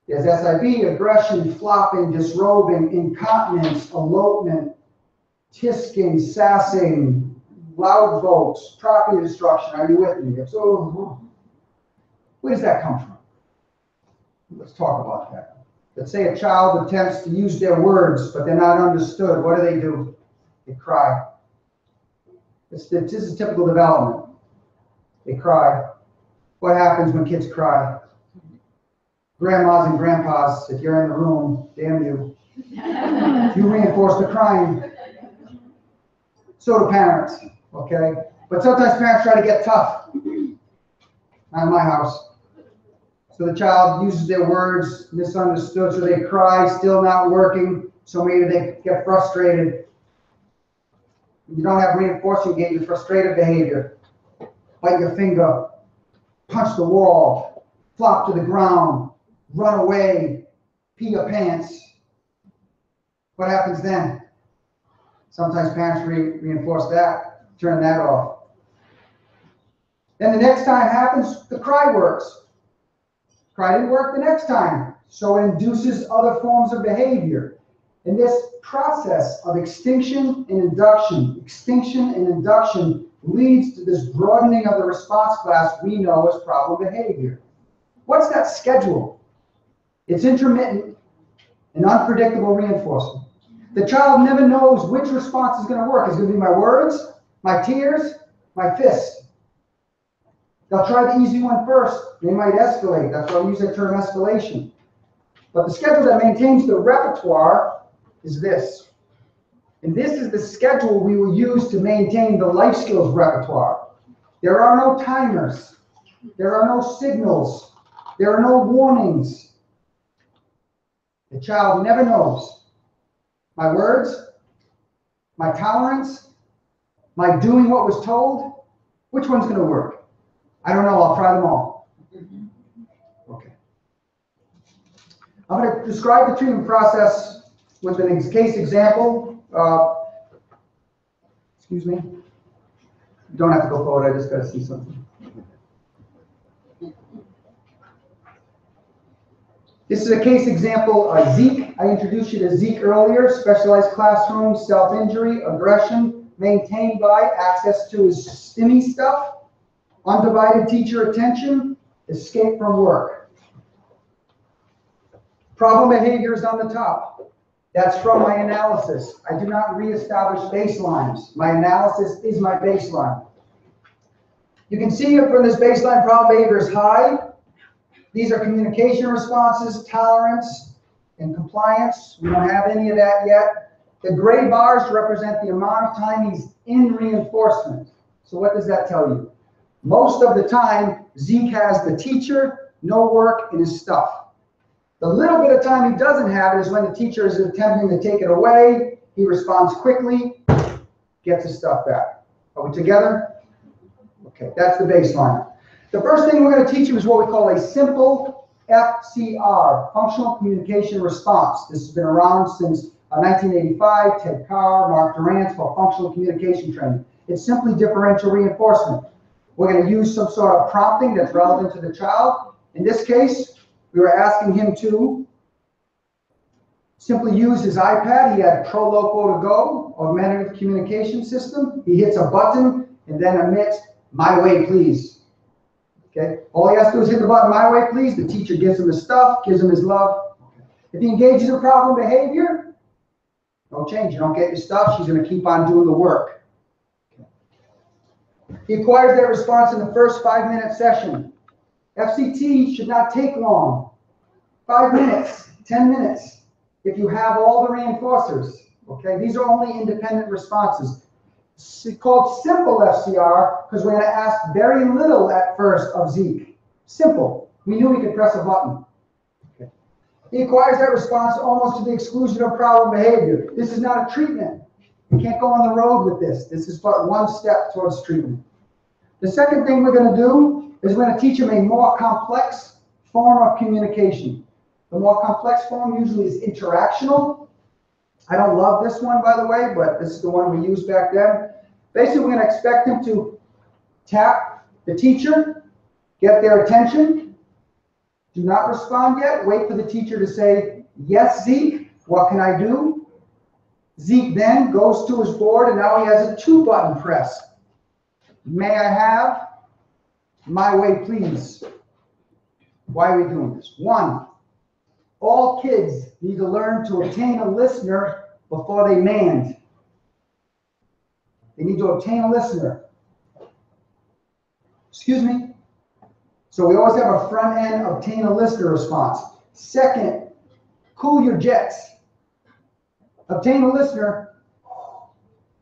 There's SIB, aggression, flopping, disrobing, incontinence, elopement, tisking, sassing, loud votes, property destruction. Are you with me? So, where does that come from? Let's talk about that. Let's say a child attempts to use their words, but they're not understood. What do? They cry. This is typical development. They cry. What happens when kids cry? Grandmas and grandpas, if you're in the room, damn you. You reinforce the crying. So do parents, okay? But sometimes parents try to get tough. Not in my house. So the child uses their words, misunderstood, so they cry, still not working, so maybe they get frustrated. You don't have reinforcement, you get your frustrated behavior. Bite your finger, punch the wall, flop to the ground, run away, pee your pants. What happens then? Sometimes parents reinforce that, turn that off. Then the next time happens, the cry works. Cry didn't work the next time, so it induces other forms of behavior. And this process of extinction and induction leads to this broadening of the response class we know as problem behavior. What's that schedule? It's intermittent and unpredictable reinforcement. The child never knows which response is going to work. Is it going to be my words, my tears, my fist? They'll try the easy one first. They might escalate. That's why we use the term escalation. But the schedule that maintains the repertoire is this. And this is the schedule we will use to maintain the life skills repertoire. There are no timers. There are no signals. There are no warnings. The child never knows. My words, my tolerance, my doing what was told, which one's going to work? I don't know. I'll try them all. Okay. I'm going to describe the treatment process with a case example. Excuse me. You don't have to go forward. I just got to see something. This is a case example. Zeke. I introduced you to Zeke earlier. Specialized classroom, self-injury, aggression, maintained by access to his STEMI stuff, undivided teacher attention, escape from work. Problem behaviors on the top. That's from my analysis. I do not reestablish baselines. My analysis is my baseline. You can see from this baseline, problem behavior is high. These are communication responses, tolerance, and compliance. We don't have any of that yet. The gray bars represent the amount of time he's in reinforcement. So what does that tell you? Most of the time, Zeke has the teacher, no work, and his stuff. The little bit of time he doesn't have it is when the teacher is attempting to take it away. He responds quickly, gets his stuff back. Are we together? Okay, that's the baseline. The first thing we're going to teach you is what we call a simple FCR, Functional Communication Response. This has been around since 1985, Ted Carr, Mark Durant, for functional communication training. It's simply differential reinforcement. We're going to use some sort of prompting that's relevant to the child. In this case, we were asking him to simply use his iPad. He had ProLoco to Go, augmentative communication system. He hits a button and then emits, "My way, please." Okay, all he has to do is hit the button, "My way, please." The teacher gives him his stuff, gives him his love. If he engages in problem behavior, no change. You don't get your stuff. She's going to keep on doing the work. He acquires that response in the first 5-minute session. FCT should not take long. 5 minutes, 10 minutes, if you have all the reinforcers. Okay, these are only independent responses. It's called simple FCR because we're going to ask very little at first of Zeke. Simple. We knew we could press a button. Okay. He acquires that response almost to the exclusion of problem behavior. This is not a treatment. You can't go on the road with this. This is but one step towards treatment. The second thing we're going to do is we're going to teach him a more complex form of communication. The more complex form usually is interactional. I don't love this one, by the way, but this is the one we used back then. Basically, we're going to expect him to tap the teacher, get their attention. Do not respond yet. Wait for the teacher to say, "Yes, Zeke, what can I do?" Zeke then goes to his board, and now he has a 2-button press. "May I have? My way, please." Why are we doing this? 1, all kids need to learn to obtain a listener before they mand. They need to obtain a listener. Excuse me. So we always have a front end obtain a listener response. Second, cool your jets. Obtain a listener.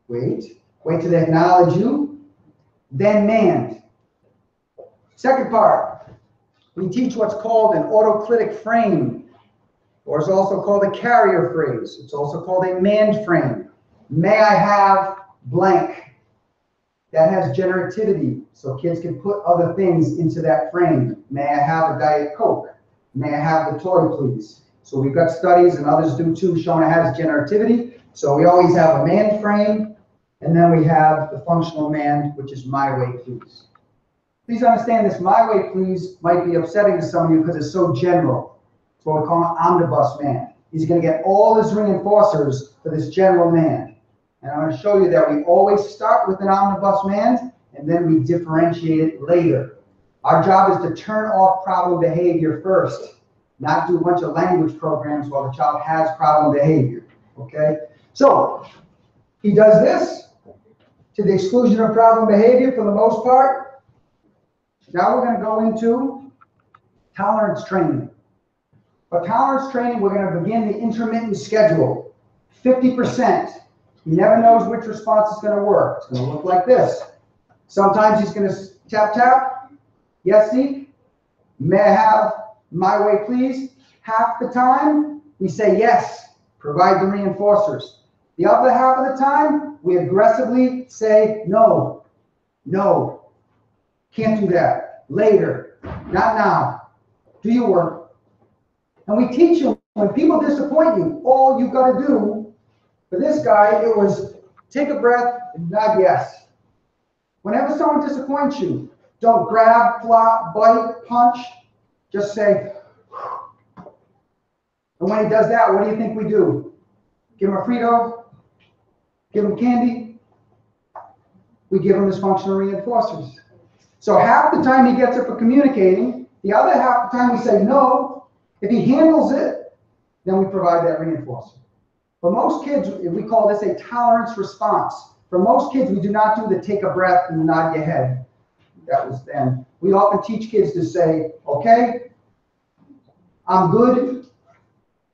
Wait till they acknowledge you, then mand. Second part, we teach what's called an autoclitic frame, or it's also called a carrier phrase. It's also called a mand frame. May I have blank? That has generativity, so kids can put other things into that frame. May I have a Diet Coke? May I have the toy, please? So we've got studies, and others do too, showing it has generativity. So we always have a mand frame, and then we have the functional mand, which is my way, please. Please understand this, my way, please, might be upsetting to some of you because it's so general. It's what we call an omnibus mand. He's going to get all his reinforcers for this general mand. And I'm going to show you that we always start with an omnibus mand, and then we differentiate it later. Our job is to turn off problem behavior first, not do a bunch of language programs while the child has problem behavior. Okay? So, he does this to the exclusion of problem behavior for the most part. Now we're going to go into tolerance training. For tolerance training, we're going to begin the intermittent schedule. 50%. He never knows which response is going to work. It's going to look like this. Sometimes he's going to tap, tap. Yes, Zeke? May I have my way, please? Half the time, we say yes. Provide the reinforcers. The other half of the time, we aggressively say no. No. Can't do that. Later. Not now. Do your work. And we teach him, when people disappoint you, all you've got to do, for this guy, it was take a breath and nod yes. Whenever someone disappoints you, don't grab, flop, bite, punch. Just say, and when he does that, what do you think we do? Give him a Frito? Give him candy? We give him his functional reinforcers. So half the time he gets it for communicating, the other half the time we say no. If he handles it, then we provide that reinforcer. For most kids, we call this a tolerance response. For most kids, we do not do the take a breath and nod your head. That was then. We often teach kids to say, okay, I'm good,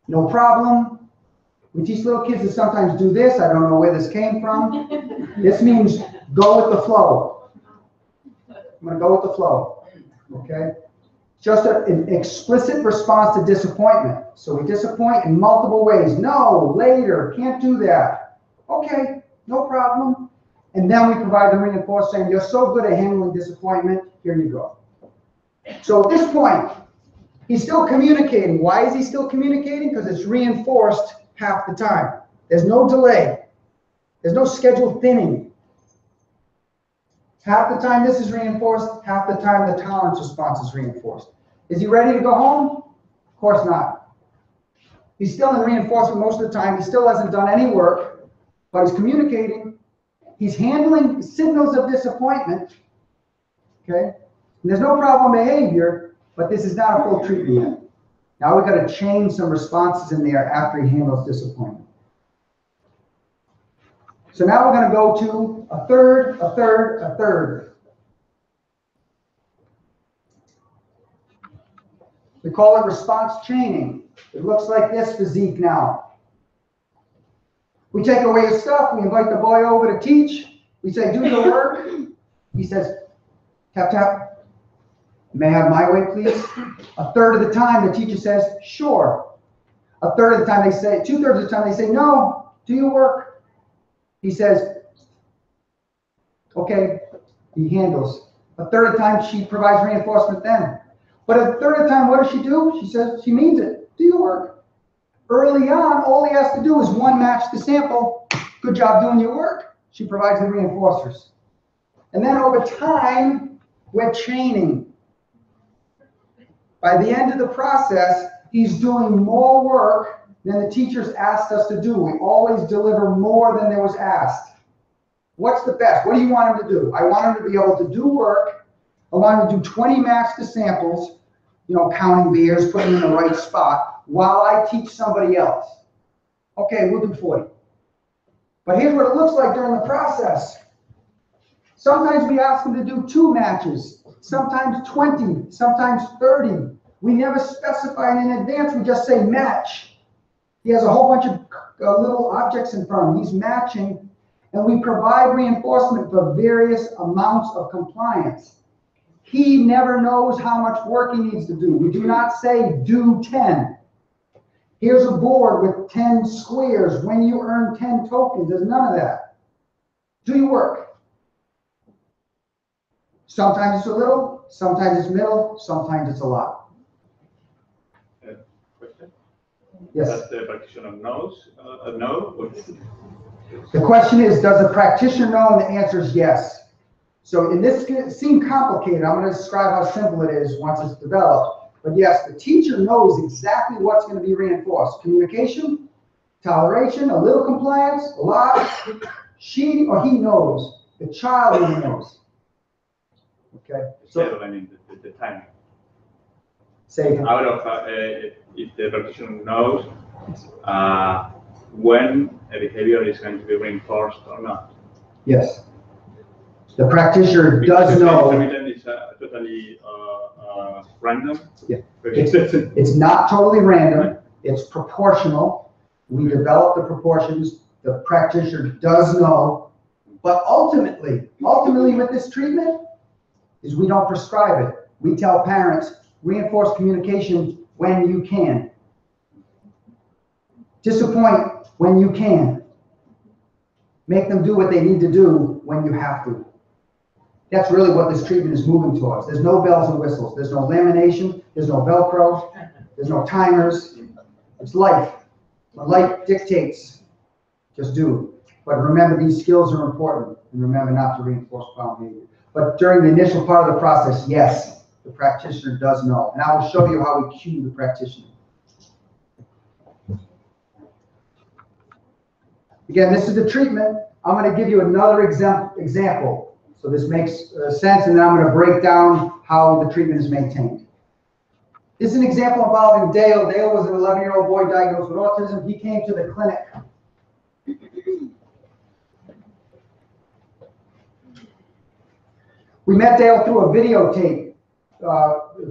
no problem. We teach little kids to sometimes do this. I don't know where this came from. This means go with the flow. I'm going to go with the flow. Okay? Just an explicit response to disappointment. So we disappoint in multiple ways. No, later, can't do that. Okay, no problem. And then we provide the reinforcement saying, you're so good at handling disappointment, here you go. So at this point, he's still communicating. Why is he still communicating? Because it's reinforced half the time. There's no delay. There's no schedule thinning. Half the time this is reinforced, half the time the tolerance response is reinforced. Is he ready to go home? Of course not. He's still in reinforcement most of the time. He still hasn't done any work, but he's communicating. He's handling signals of disappointment. Okay? And there's no problem behavior, but this is not a full treatment yet. Now we've got to change some responses in there after he handles disappointment. So now we're going to go to a third, a third, a third. We call it response chaining. It looks like this physique now. We take away his stuff. We invite the boy over to teach. We say, do your work. He says, tap, tap. May I have my way, please? A third of the time, the teacher says, sure. A third of the time, they say, 2/3 of the time, they say, no, do your work. He says, okay. He handles. A third of the time, she provides reinforcement then. But a third of the time, what does she do? She says, she means it. Do your work. Early on, all he has to do is one match the sample. Good job doing your work. She provides the reinforcers. And then over time, we're chaining. By the end of the process, he's doing more work than the teachers asked us to do. We always deliver more than there was asked. What's the best? What do you want him to do? I want him to be able to do work. I want him to do 20 match the samples, counting beers, putting them in the right spot, while I teach somebody else. Okay, we'll do 40. But here's what it looks like during the process. Sometimes we ask him to do 2 matches, sometimes 20, sometimes 30. We never specify it in advance, we just say match. He has a whole bunch of little objects in front of him. He's matching, and we provide reinforcement for various amounts of compliance. He never knows how much work he needs to do. We do not say do 10. Here's a board with 10 squares. When you earn 10 tokens, there's none of that. Do your work. Sometimes it's a little, sometimes it's middle, sometimes it's a lot. Question? Yes. Does the practitioner knows know? Or the question is, does the practitioner know? And the answer is yes. So in this seem complicated. I'm going to describe how simple it is once it's developed. But yes, the teacher knows exactly what's going to be reinforced. Communication, toleration, a little compliance, a lot. She or he knows. The child even knows. Okay. So I mean the timing. Say again. Out of if the practitioner knows when a behavior is going to be reinforced or not. Yes. The practitioner does know. It's totally random. Yeah. It's not totally random. It's proportional. We develop the proportions. The practitioner does know. But ultimately with this treatment, is we don't prescribe it. We tell parents, reinforce communication when you can. Disappoint when you can. Make them do what they need to do when you have to. That's really what this treatment is moving towards. There's no bells and whistles. There's no lamination. There's no Velcro. There's no timers. It's life. When life dictates, just do. But remember, these skills are important. And remember not to reinforce problem behavior. But during the initial part of the process, yes, the practitioner does know. And I will show you how we cue the practitioner. Again, this is the treatment. I'm going to give you another example. So this makes sense, and then I'm going to break down how the treatment is maintained. This is an example involving Dale. Dale was an 11-year-old boy diagnosed with autism. He came to the clinic. We met Dale through a videotape.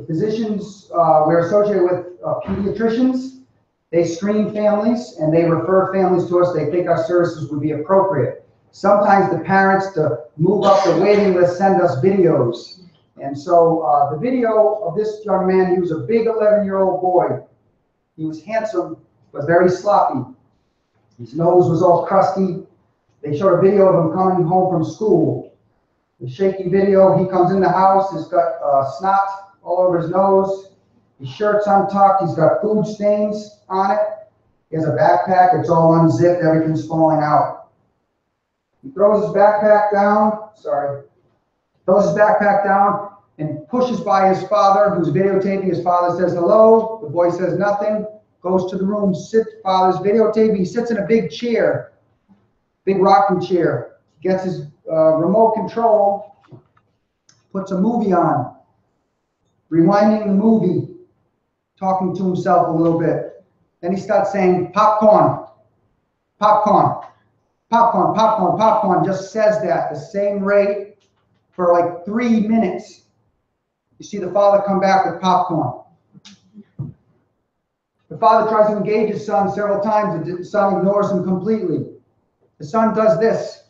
Physicians, we're associated with pediatricians. They screen families and they refer families to us. They think our services would be appropriate. Sometimes the parents, to move up the waiting list, send us videos. And so the video of this young man, he was a big 11-year-old boy. He was handsome, but very sloppy. His nose was all crusty. They showed a video of him coming home from school. The shaky video, he comes in the house, he's got snot all over his nose. His shirt's untucked. He's got food stains on it. He has a backpack. It's all unzipped. Everything's falling out. He throws his backpack down. Throws his backpack down and pushes by his father, who's videotaping. His father says hello. The boy says nothing. Goes to the room. Father's videotaping. He sits in a big chair, big rocking chair. Gets his remote control. Puts a movie on. Rewinding the movie. Talking to himself a little bit. Then he starts saying, popcorn, popcorn, popcorn, popcorn, popcorn. Just says that the same rate for like 3 minutes. You see the father come back with popcorn. The father tries to engage his son several times. The son ignores him completely. The son does this.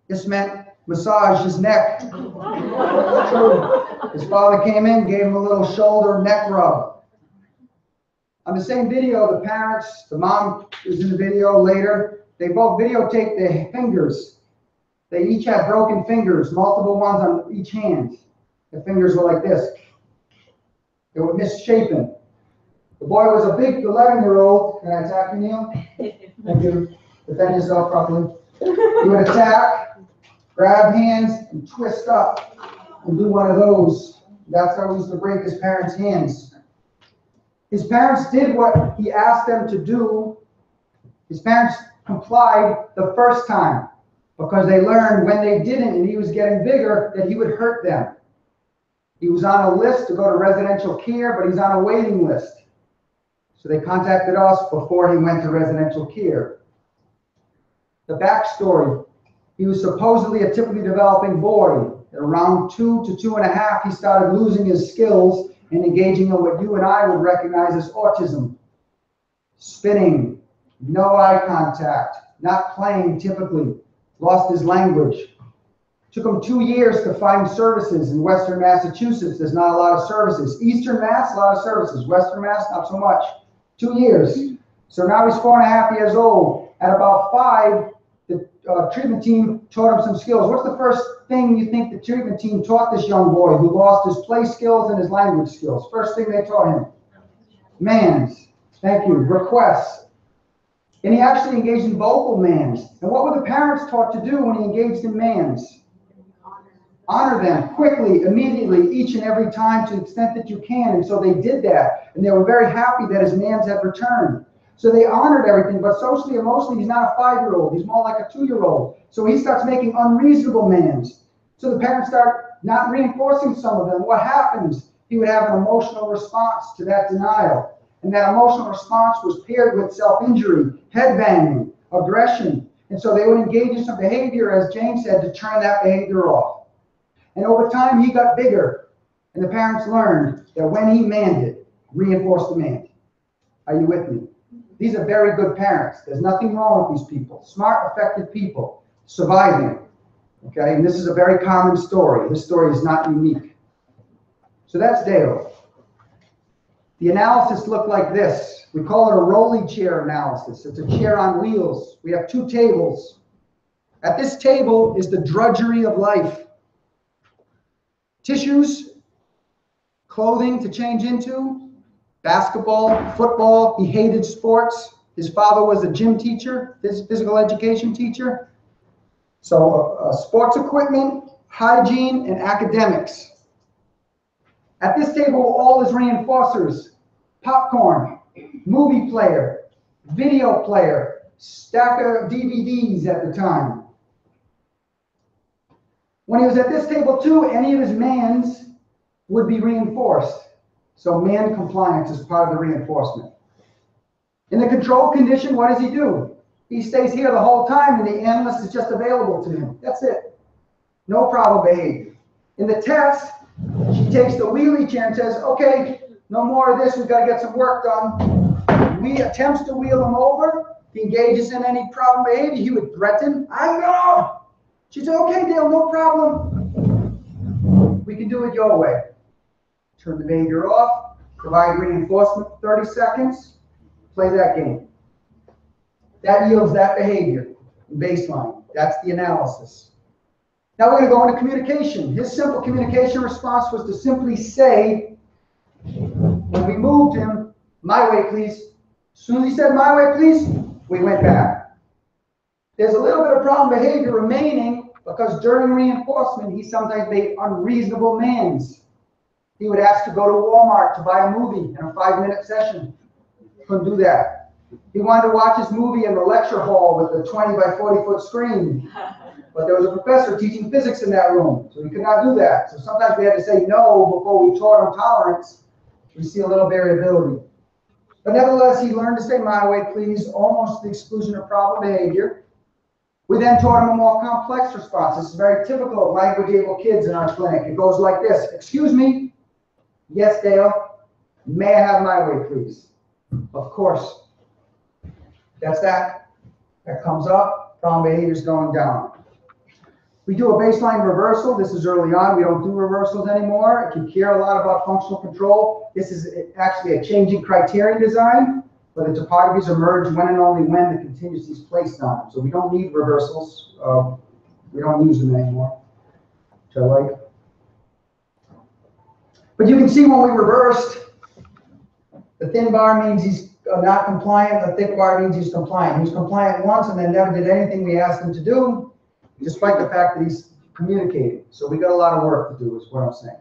This meant massage his neck. His father came in, gave him a little shoulder neck rub. On the same video, the parents, the mom is in the video later, they both videotaped their fingers. They each had broken fingers, multiple ones on each hand. The fingers were like this. They were misshapen. The boy was a big 11-year-old. Can I attack you, Neil? Thank you. Defend yourself properly. He would attack, grab hands, and twist up, and do one of those. That's how he used to break his parents' hands. His parents did what he asked them to do. His parents complied the first time because they learned when they didn't and he was getting bigger that he would hurt them. He was on a list to go to residential care, but he's on a waiting list. So they contacted us before he went to residential care. The backstory, he was supposedly a typically developing boy. At around 2 to 2.5, he started losing his skills and engaging in what you and I would recognize as autism. Spinning, no eye contact, not playing typically, lost his language. Took him 2 years to find services in Western Massachusetts. There's not a lot of services. Eastern Mass, a lot of services. Western Mass, not so much. 2 years. So now he's 4.5 years old. At about 5, the treatment team taught him some skills. What's the first thing you think the treatment team taught this young boy who lost his play skills and his language skills? First thing they taught him. Mands. Thank you. Requests. And he actually engaged in vocal mands. And what were the parents taught to do when he engaged in mands? Honor them quickly, immediately, each and every time to the extent that you can. And so they did that. And they were very happy that his mands had returned. So they honored everything, but socially, emotionally, he's not a 5-year-old. He's more like a 2-year-old. So he starts making unreasonable mands. So the parents start not reinforcing some of them. What happens? He would have an emotional response to that denial. And that emotional response was paired with self-injury, headbanging, aggression. And so they would engage in some behavior, as James said, to turn that behavior off. And over time, he got bigger. And the parents learned that when he manded, reinforce the mand. Are you with me? These are very good parents. There's nothing wrong with these people. Smart, effective people, surviving. Okay, and this is a very common story. This story is not unique. So that's Dale. The analysis looked like this. We call it a rolling chair analysis. It's a chair on wheels. We have 2 tables. At this table is the drudgery of life. Tissues, clothing to change into, basketball, football. He hated sports. His father was a gym teacher, physical education teacher. So sports equipment, hygiene, and academics. At this table, all his reinforcers: popcorn, movie player, video player, stack of DVDs at the time. When he was at this table too, any of his mands would be reinforced. So man compliance is part of the reinforcement. In the control condition, what does he do? He stays here the whole time and the analyst is just available to him. That's it. No problem behavior. In the test, she takes the wheelie chair and says, okay, no more of this, we've got to get some work done. We attempts to wheel him over. He engages in any problem behavior. He would threaten, I know. She said, okay, Dale, no problem. We can do it your way. Turn the behavior off, provide reinforcement for 30 seconds, play that game. That yields that behavior, baseline. That's the analysis. Now we're going to go into communication. His simple communication response was to simply say, when we moved him, my way, please. As soon as he said, my way, please, we went back. There's a little bit of problem behavior remaining because during reinforcement, he sometimes made unreasonable demands. He would ask to go to Walmart to buy a movie in a 5-minute session. Couldn't do that. He wanted to watch his movie in the lecture hall with a 20 by 40 foot screen. But there was a professor teaching physics in that room, so he could not do that. So sometimes we had to say no before we taught him tolerance. We see a little variability. But nevertheless, he learned to say my way, please, almost to the exclusion of problem behavior. We then taught him a more complex response. This is very typical of language-able kids in our clinic. It goes like this. Excuse me. Yes, Dale. May I have my way, please? Of course. That's that. That comes up. Problem behavior is going down. We do a baseline reversal. This is early on. We don't do reversals anymore. If you care a lot about functional control, this is actually a changing criterion design, where the topographies emerge when and only when the contingency is placed on them. So we don't need reversals. We don't use them anymore, which I like. But you can see when we reversed, the thin bar means he's not compliant. The thick bar means he's compliant. He was compliant once and then never did anything we asked him to do, despite the fact that he's communicating. So we got a lot of work to do, is what I'm saying.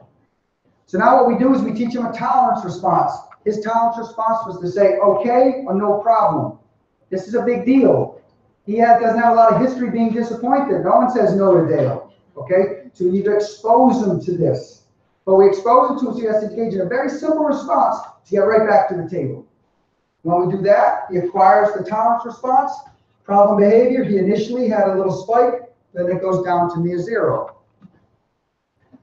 So now what we do is we teach him a tolerance response. His tolerance response was to say, okay, or no problem. This is a big deal. He doesn't have a lot of history being disappointed. No one says no to Dale, okay? So we need to expose him to this. But we expose him to it so he has to engage in a very simple response to get right back to the table. When we do that, he acquires the tolerance response. Problem behavior, he initially had a little spike, then it goes down to near zero.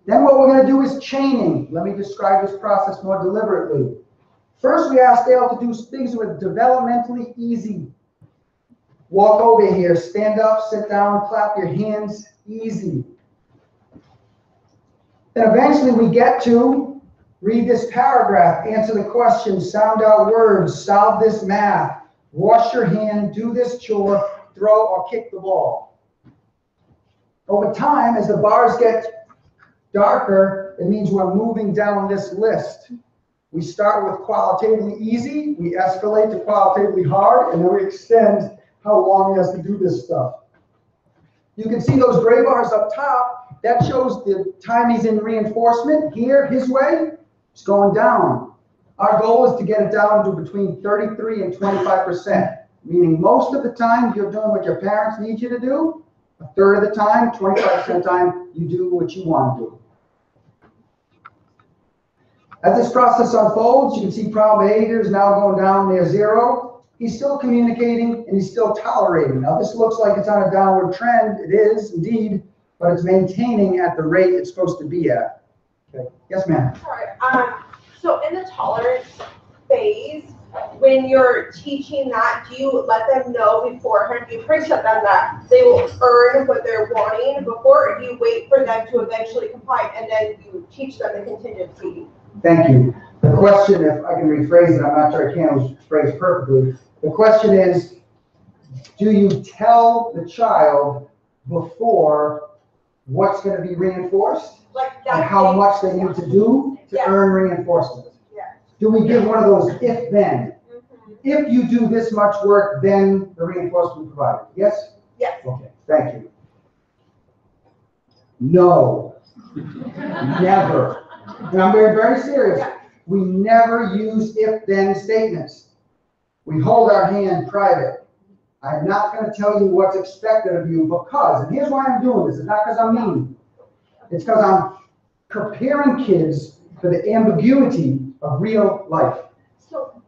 Then what we're going to do is chaining. Let me describe this process more deliberately. First, we ask Dale to do things that are developmentally easy. Walk over here, stand up, sit down, clap your hands, easy. Then eventually we get to read this paragraph, answer the question, sound out words, solve this math, wash your hand, do this chore, throw or kick the ball. Over time, as the bars get darker, it means we're moving down this list. We start with qualitatively easy, we escalate to qualitatively hard, and then we extend how long he has to do this stuff. You can see those gray bars up top. That shows the time he's in reinforcement. Here, his way, it's going down. Our goal is to get it down to between 33 and 25%, meaning most of the time you're doing what your parents need you to do. A third of the time, 25% of the time, you do what you want to do. As this process unfolds, you can see problem behavior is now going down near zero. He's still communicating and he's still tolerating. Now this looks like it's on a downward trend. It is indeed, but it's maintaining at the rate it's supposed to be at. Okay. Yes, ma'am. Sorry. So in the tolerance phase, when you're teaching that, do you let them know beforehand? Do you preach at them that they will earn what they're wanting before, or do you wait for them to eventually comply and then you teach them the contingency? Thank you. The question, if I can rephrase it, I'm not sure I can phrase perfectly. The question is, do you tell the child before what's going to be reinforced and how much they need to do to earn reinforcement? Do we give one of those if-then? If you do this much work, then the reinforcement will be provided. Yes? Yes. Okay, thank you. No. Never. And I'm very, very serious. We never use if-then statements. We hold our hand private. I'm not going to tell you what's expected of you because, and here's why I'm doing this. It's not because I'm mean. It's because I'm preparing kids for the ambiguity of real life. So,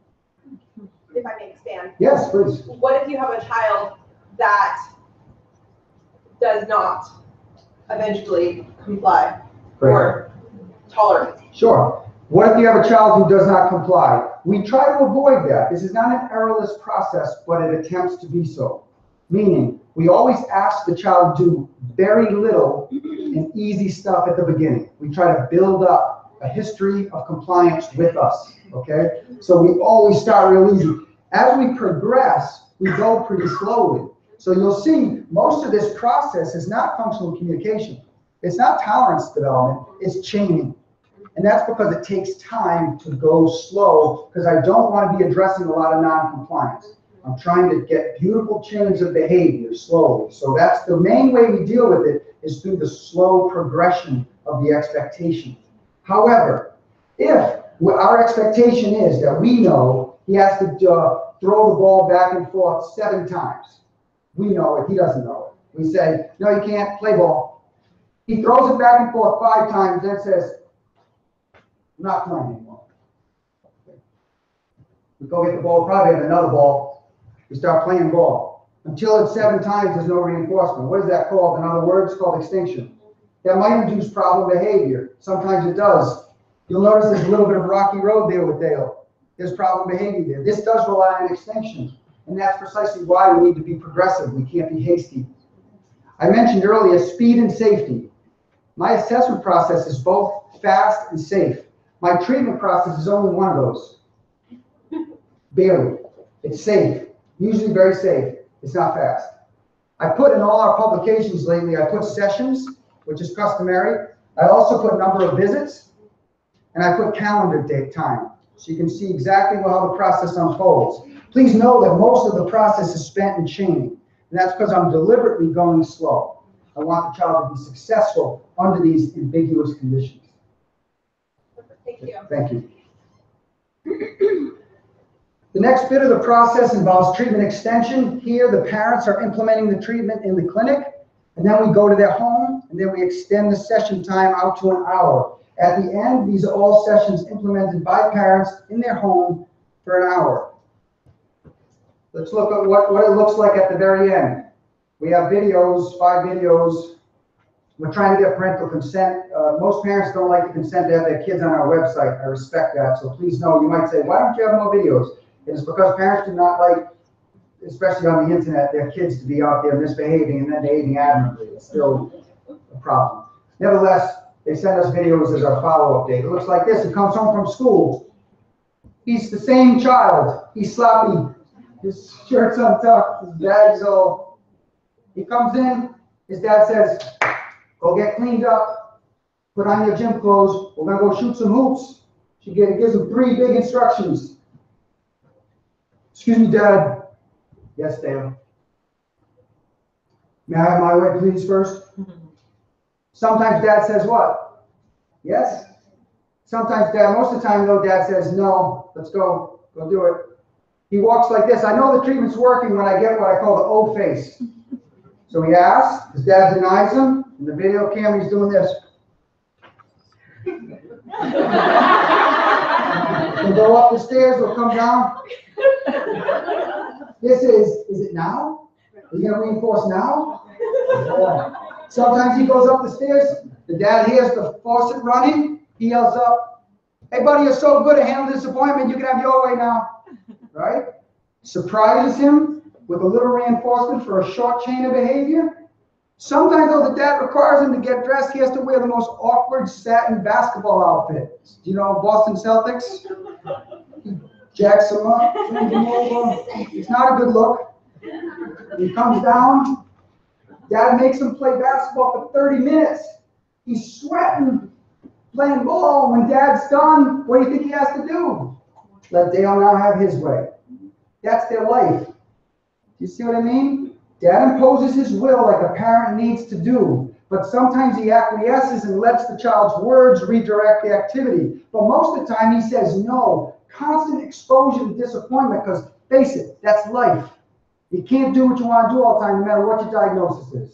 if I may expand. Yes, please. What if you have a child that does not eventually comply or tolerate? Sure. What if you have a child who does not comply? We try to avoid that. This is not an errorless process, but it attempts to be so. Meaning, we always ask the child to do very little and easy stuff at the beginning. We try to build up a history of compliance with us, okay? So we always start real easy. As we progress, we go pretty slowly. So you'll see most of this process is not functional communication. It's not tolerance development, it's chaining. And that's because it takes time to go slow, because I don't want to be addressing a lot of non-compliance. I'm trying to get beautiful chains of behavior slowly. So that's the main way we deal with it, is through the slow progression of the expectation. However, if our expectation is that we know he has to throw the ball back and forth 7 times. We know it, he doesn't know it. We say, no, you can't play ball. He throws it back and forth 5 times, then says, I'm not playing anymore. We go get the ball, probably have another ball. We start playing ball. Until it's 7 times, there's no reinforcement. What is that called? In other words, it's called extinction. That might induce problem behavior. Sometimes it does. You'll notice there's a little bit of rocky road there with Dale. There's problem behavior there. This does rely on extinction. And that's precisely why we need to be progressive. We can't be hasty. I mentioned earlier speed and safety. My assessment process is both fast and safe. My treatment process is only one of those. Barely. It's safe. Usually very safe. It's not fast. I put in all our publications lately, I put sessions, which is customary. I also put number of visits, and I put calendar date time. So you can see exactly how the process unfolds. Please know that most of the process is spent in chaining. And that's because I'm deliberately going slow. I want the child to be successful under these ambiguous conditions. Thank you. Thank you. The next bit of the process involves treatment extension. Here, the parents are implementing the treatment in the clinic, and then we go to their home, and then we extend the session time out to an hour. At the end, these are all sessions implemented by parents in their home for an hour. Let's look at what it looks like at the very end. We have videos, 5 videos. We're trying to get parental consent. Most parents don't like to consent to have their kids on our website. I respect that. So please know, you might say, why don't you have more videos? It is because parents do not like, especially on the internet, their kids to be out there misbehaving and then behaving admirably. It's still a problem. Nevertheless, they send us videos as our follow-up date. It looks like this. He comes home from school. He's the same child. He's sloppy. His shirt's untucked. His bag's all. He comes in. His dad says, go get cleaned up. Put on your gym clothes. We're going to go shoot some hoops. She gives him 3 big instructions. Excuse me, Dad. Yes, Dale. May I have my way, please, first? Sometimes Dad says what? Yes? Sometimes Dad, most of the time, though, Dad says, no, let's go. Go do it. He walks like this. I know the treatment's working when I get what I call the O face. So he asks, his dad denies him, and the video camera, he's doing this. He'll go up the stairs, he'll come down. This is it now? Are you going to reinforce now? Sometimes he goes up the stairs, the dad hears the faucet running, he yells up, hey buddy, you're so good at handling disappointment, you can have your way now. Right? Surprises him with a little reinforcement for a short chain of behavior. Sometimes, though, the dad requires him to get dressed. He has to wear the most awkward satin basketball outfit. Do you know Boston Celtics? He jacks him up, turns him over. It's not a good look. He comes down. Dad makes him play basketball for 30 minutes. He's sweating, playing ball. When Dad's done, what do you think he has to do? Let Dale now have his way. That's their life. You see what I mean? Dad imposes his will like a parent needs to do, but sometimes he acquiesces and lets the child's words redirect the activity. But most of the time he says no. Constant exposure to disappointment, because face it, that's life. You can't do what you want to do all the time, no matter what your diagnosis is.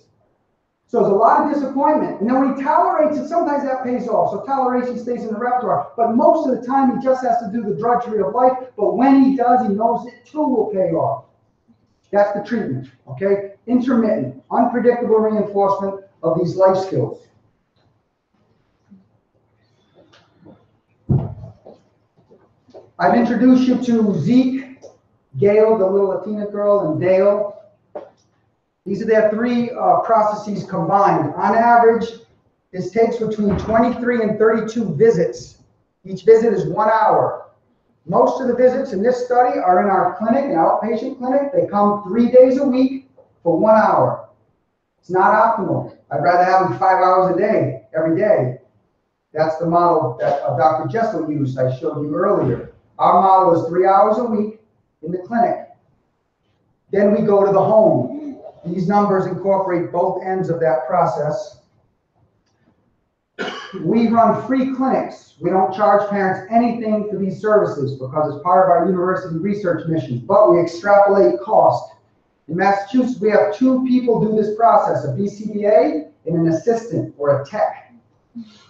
So there's a lot of disappointment. And then when he tolerates it, sometimes that pays off. So toleration stays in the repertoire. But most of the time he just has to do the drudgery of life. But when he does, he knows it too will pay off. That's the treatment, okay? Intermittent, unpredictable reinforcement of these life skills. I've introduced you to Zeke, Gail, the little Latina girl, and Dale. These are their 3 processes combined. On average, this takes between 23 and 32 visits. Each visit is 1 hour. Most of the visits in this study are in our clinic, an outpatient clinic. They come 3 days a week for 1 hour. It's not optimal. I'd rather have them 5 hours a day, every day. That's the model that Dr. Gilles used, I showed you earlier. Our model is 3 hours a week in the clinic. Then we go to the home. These numbers incorporate both ends of that process. We run free clinics. We don't charge parents anything for these services because it's part of our university research mission, but we extrapolate cost. In Massachusetts, we have 2 people do this process, a BCBA and an assistant or a tech.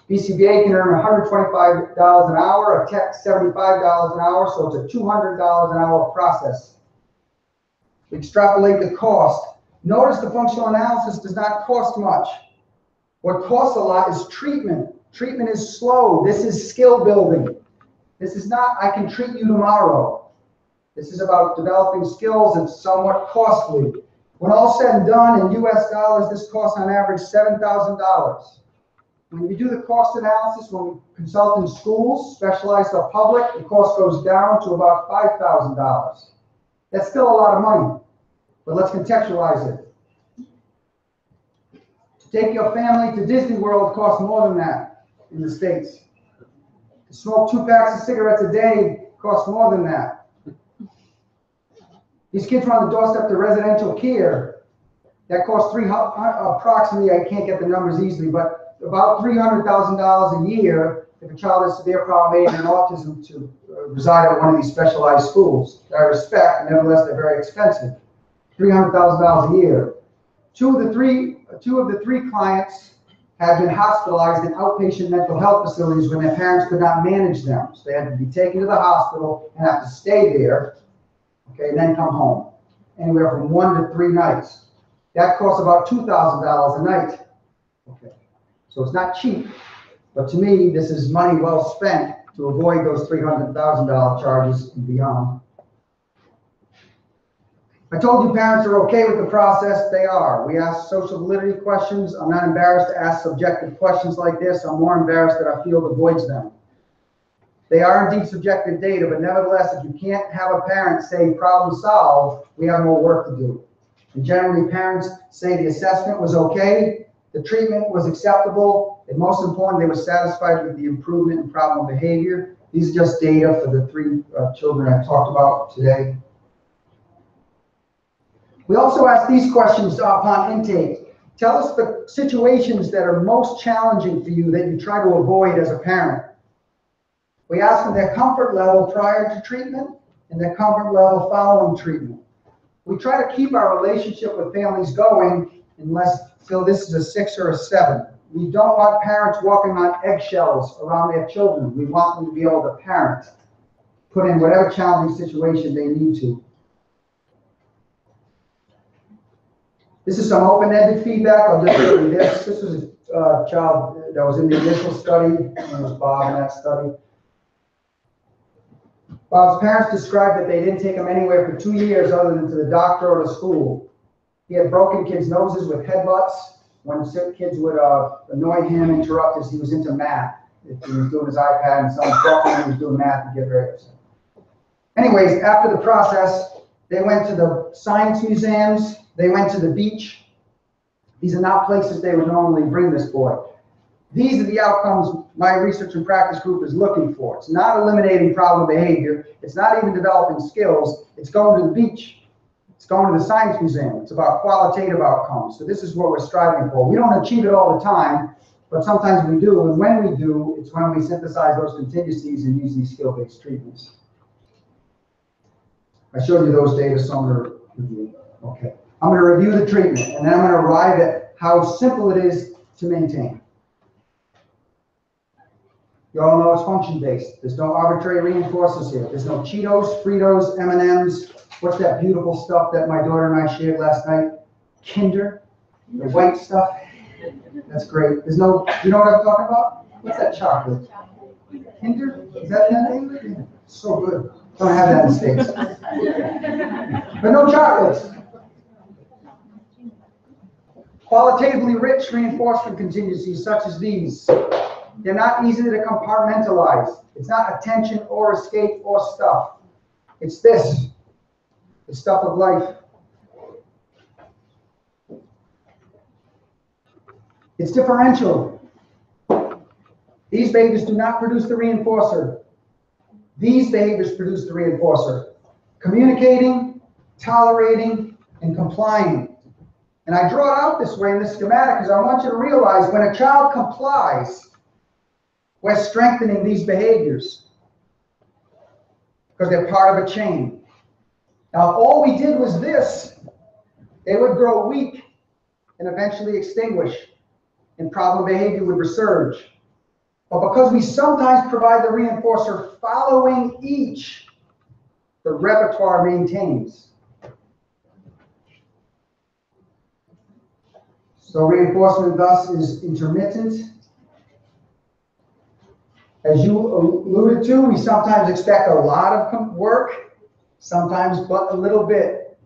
BCBA can earn $125 an hour, a tech $75 an hour, so it's a $200 an hour process. We extrapolate the cost. Notice the functional analysis does not cost much. What costs a lot is treatment. Treatment is slow. This is skill building. This is not, I can treat you tomorrow. This is about developing skills. It's somewhat costly. When all said and done in US dollars, this costs on average $7,000. When we do the cost analysis, when we consult in schools, specialized or public, the cost goes down to about $5,000. That's still a lot of money, but let's contextualize it. To take your family to Disney World costs more than that in the States. To smoke 2 packs of cigarettes a day costs more than that. These kids are on the doorstep to residential care. That costs approximately, I can't get the numbers easily, but about $300,000 a year if a child has severe problem and autism to reside at one of these specialized schools. I respect, nevertheless, they're very expensive. $300,000 a year. Two of the three clients have been hospitalized in outpatient mental health facilities when their parents could not manage them. So they had to be taken to the hospital and have to stay there, okay, and then come home. Anywhere from 1 to 3 nights. That costs about $2,000 a night. Okay. So it's not cheap, but to me, this is money well spent to avoid those $300,000 charges and beyond. I told you parents are okay with the process. They are. We ask social validity questions. I'm not embarrassed to ask subjective questions like this. I'm more embarrassed that our field avoids them. They are indeed subjective data, but nevertheless, if you can't have a parent say problem solved, we have more work to do. And generally, parents say the assessment was okay, the treatment was acceptable, and most important, they were satisfied with the improvement in problem behavior. These are just data for the 3 children I talked about today. We also ask these questions upon intake. Tell us the situations that are most challenging for you that you try to avoid as a parent. We ask them their comfort level prior to treatment and their comfort level following treatment. We try to keep our relationship with families going unless, so this is a 6 or a 7. We don't want parents walking on eggshells around their children. We want them to be able to parent, put in whatever challenging situation they need to. This is some open-ended feedback. I'll just show you this. This was a child that was in the initial study. His name was Bob in that study. Bob's parents described that they didn't take him anywhere for 2 years other than to the doctor or to school. He had broken kids' noses with headbutts. When kids would annoy him, interrupt us, he was into math. If he was doing his iPad and someone talking to him, he was doing math, he'd get very upset. Anyways, after the process, they went to the science museums. They went to the beach. These are not places they would normally bring this boy. These are the outcomes my research and practice group is looking for. It's not eliminating problem behavior. It's not even developing skills. It's going to the beach. It's going to the science museum. It's about qualitative outcomes. So this is what we're striving for. We don't achieve it all the time, but sometimes we do. And when we do, it's when we synthesize those contingencies and use these skill-based treatments. I showed you those data, so I'm going to review. Okay. I'm going to review the treatment, and then I'm going to arrive at how simple it is to maintain. You all know it's function-based. There's no arbitrary reinforcers here. There's no Cheetos, Fritos, M&Ms. What's that beautiful stuff that my daughter and I shared last night? Kinder, the white stuff. That's great. There's no, you know what I'm talking about? What's that chocolate? Kinder? Is that the name? So good. Don't have that in the States. But no chocolates. Qualitatively rich reinforcement contingencies such as these. They're not easy to compartmentalize. It's not attention or escape or stuff. It's this, the stuff of life. It's differential. These behaviors do not produce the reinforcer. These behaviors produce the reinforcer. Communicating, tolerating, and complying. And I draw it out this way in this schematic because I want you to realize when a child complies, we're strengthening these behaviors because they're part of a chain. Now, if all we did was this, they would grow weak and eventually extinguish, and problem behavior would resurge. But because we sometimes provide the reinforcer following each, the repertoire maintains. So reinforcement thus is intermittent. As you alluded to, we sometimes expect a lot of work, sometimes but a little bit.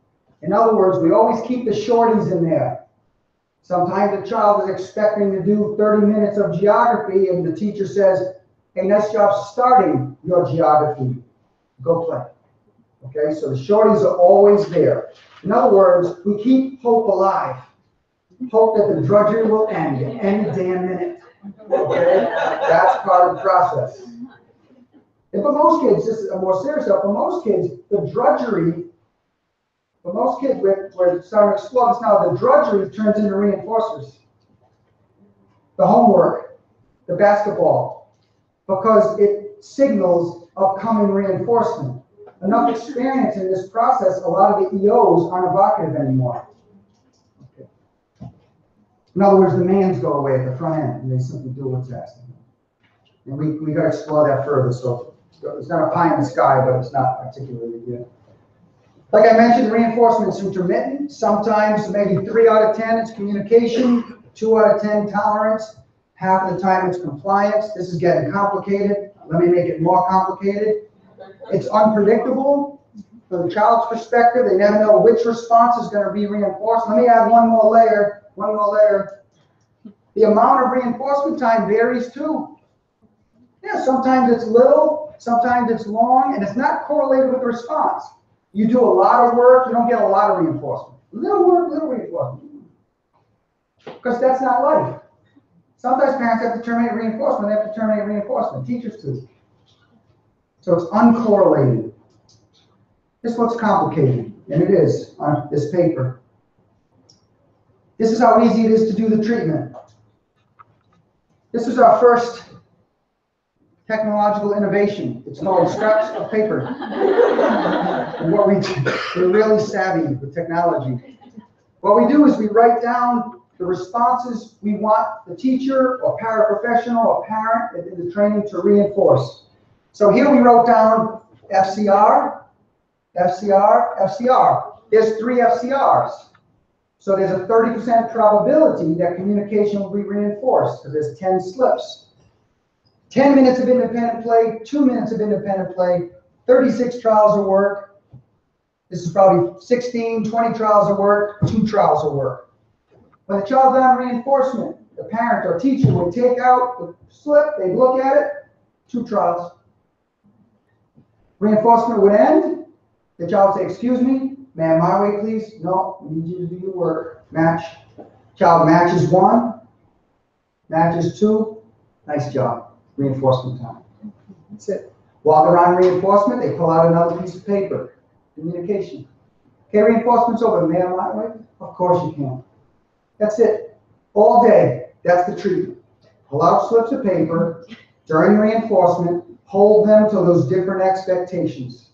In other words, we always keep the shorties in there. Sometimes the child is expecting to do 30 minutes of geography and the teacher says, hey, nice job starting your geography. Go play. Okay, so the shorties are always there. In other words, we keep hope alive. Hope that the drudgery will end at any damn minute. Okay, that's part of the process. And for most kids, this is a more serious stuff. For most kids, the drudgery, for most kids, we're starting to explore this now, the drudgery turns into reinforcers. The homework, the basketball, because it signals upcoming reinforcement. Enough experience in this process, a lot of the EOs aren't evocative anymore. Okay. In other words, the demands go away at the front end, and they simply do what's asked of them. And we got to explore that further. So it's not a pie in the sky, but it's not particularly good. Like I mentioned, reinforcement is intermittent. Sometimes maybe 3 out of 10 it's communication, 2 out of 10 tolerance, half of the time it's compliance. This is getting complicated. Let me make it more complicated. It's unpredictable from the child's perspective. They never know which response is going to be reinforced. Let me add one more layer. The amount of reinforcement time varies too. Yeah, sometimes it's little, sometimes it's long, and it's not correlated with the response. You do a lot of work, you don't get a lot of reinforcement. Little work, little reinforcement. Because that's not life. Sometimes parents have to terminate reinforcement, they have to terminate reinforcement. Teachers too. So it's uncorrelated. This looks complicated, and it is on this paper. This is how easy it is to do the treatment. This is our first technological innovation. It's called scraps of paper. And what we do, we're really savvy with technology. What we do is we write down the responses we want the teacher or paraprofessional or parent in the training to reinforce. So here we wrote down FCR, FCR, FCR. There's 3 FCRs. So there's a 30% probability that communication will be reinforced because there's 10 slips. 10 minutes of independent play, 2 minutes of independent play, 36 trials of work. This is probably 16, 20 trials of work, 2 trials of work. When the child's on reinforcement, the parent or teacher would take out the slip, they'd look at it, 2 trials. Reinforcement would end, the child would say, excuse me, ma'am, my way, please. No, we need you to do your work. Match. Child matches 1, matches 2. Nice job. Reinforcement time. That's it. While they're on reinforcement, they pull out another piece of paper. Communication. Okay, reinforcement's over. Ma'am, my way? Of course you can. That's it. All day. That's the treatment. Pull out slips of paper during reinforcement. Hold them to those different expectations.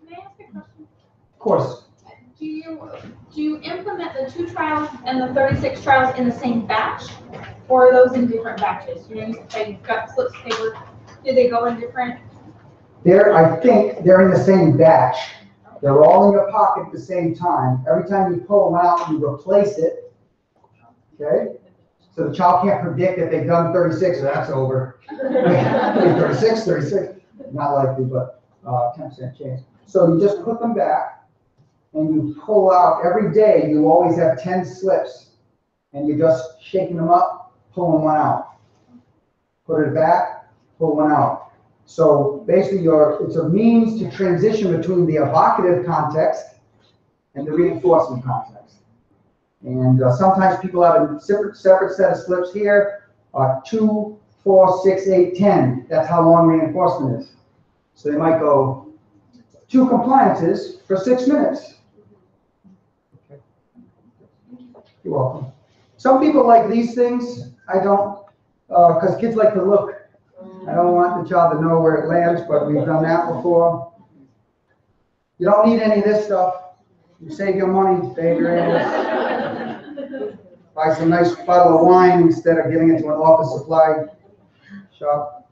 May I ask a question? Of course. Do you implement the 2 trials and the 36 trials in the same batch, or are those in different batches? You know, you say you've got slips of paper. Do they go in different? I think they're in the same batch. They're all in your pocket at the same time. Every time you pull them out, you replace it. Okay? So the child can't predict if they've done 36, so that's over. 36, not likely, but 10% chance. So you just put them back, and you pull out. Every day, you always have 10 slips, and you're just shaking them up, pulling one out. Put it back, pull one out. So basically, it's a means to transition between the evocative context and the reinforcement context. And sometimes people have a separate set of slips here, 2, 4, 6, 8, 10. That's how long reinforcement is. So they might go 2 compliances for 6 minutes. Okay. You're welcome. Some people like these things. I don't, because kids like to look. I don't want the child to know where it lands, but we've done that before. You don't need any of this stuff. You save your money, save your animals. Buy some nice bottle of wine instead of giving it to an office supply shop.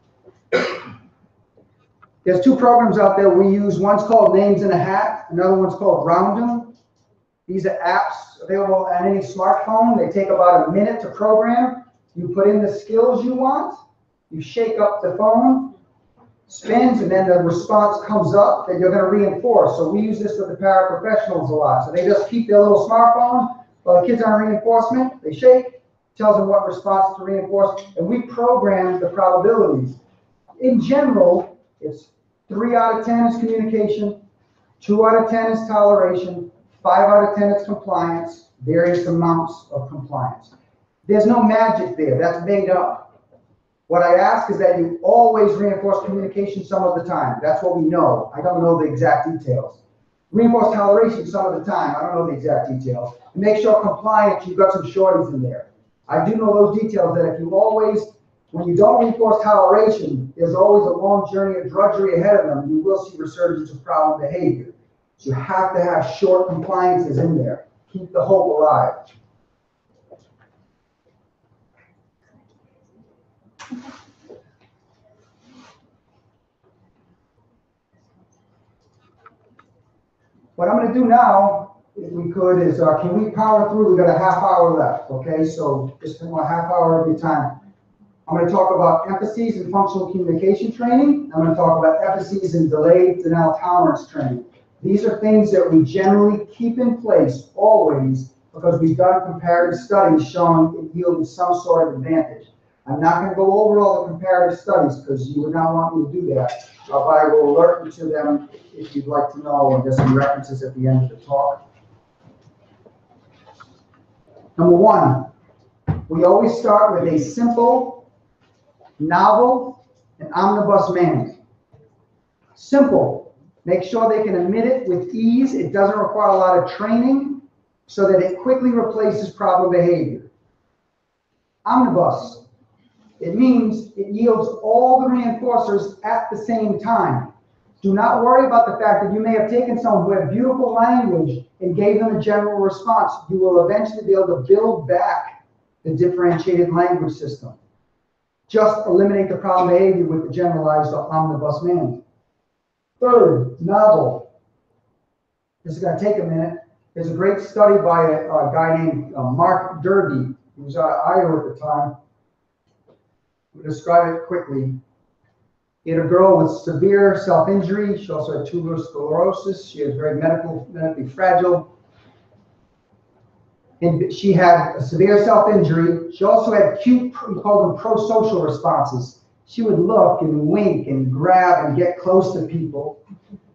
There's 2 programs out there we use. One's called Names in a Hat. Another one's called Roundum. These are apps available on any smartphone. They take about a minute to program. You put in the skills you want. You shake up the phone, spins, and then the response comes up that you're going to reinforce. So we use this with the paraprofessionals a lot. So they just keep their little smartphone while the kids are on reinforcement. They shake, tells them what response to reinforce, and we program the probabilities. In general, it's 3 out of 10 is communication, 2 out of 10 is toleration, 5 out of 10 is compliance, various amounts of compliance. There's no magic there. That's made up. What I ask is that you always reinforce communication some of the time. That's what we know. I don't know the exact details. Reinforce toleration some of the time. I don't know the exact details. And make sure compliance, you've got some shorties in there. I do know those details that if you always, when you don't reinforce toleration, there's always a long journey of drudgery ahead of them. You will see resurgence of problem behavior. So you have to have short compliances in there. Keep the hope alive. What I'm going to do now, if we could, is can we power through? We've got a half hour left, okay? So just a half hour of your time. I'm going to talk about emphases and functional communication training. I'm going to talk about emphases and delayed denial tolerance training. These are things that we generally keep in place always because we've done comparative studies showing it yielded some sort of advantage. I'm not going to go over all the comparative studies because you would not want me to do that, but I will alert you to them if you'd like to know, and there's some references at the end of the talk. Number 1, we always start with a simple, novel, and omnibus mandate. Simple. Make sure they can emit it with ease. It doesn't require a lot of training so that it quickly replaces problem behavior. Omnibus. It means it yields all the reinforcers at the same time. Do not worry about the fact that you may have taken someone who had beautiful language and gave them a general response. You will eventually be able to build back the differentiated language system. Just eliminate the problem behavior with the generalized omnibus mandate. Third, novel. This is going to take a minute. There's a great study by a guy named Mark Derby, who was out of Iowa at the time. We'll describe it quickly. He had a girl with severe self-injury. She also had tuberous sclerosis. She was very medically fragile. And she had a severe self-injury. She also had cute, we call them pro-social responses. She would look and wink and grab and get close to people.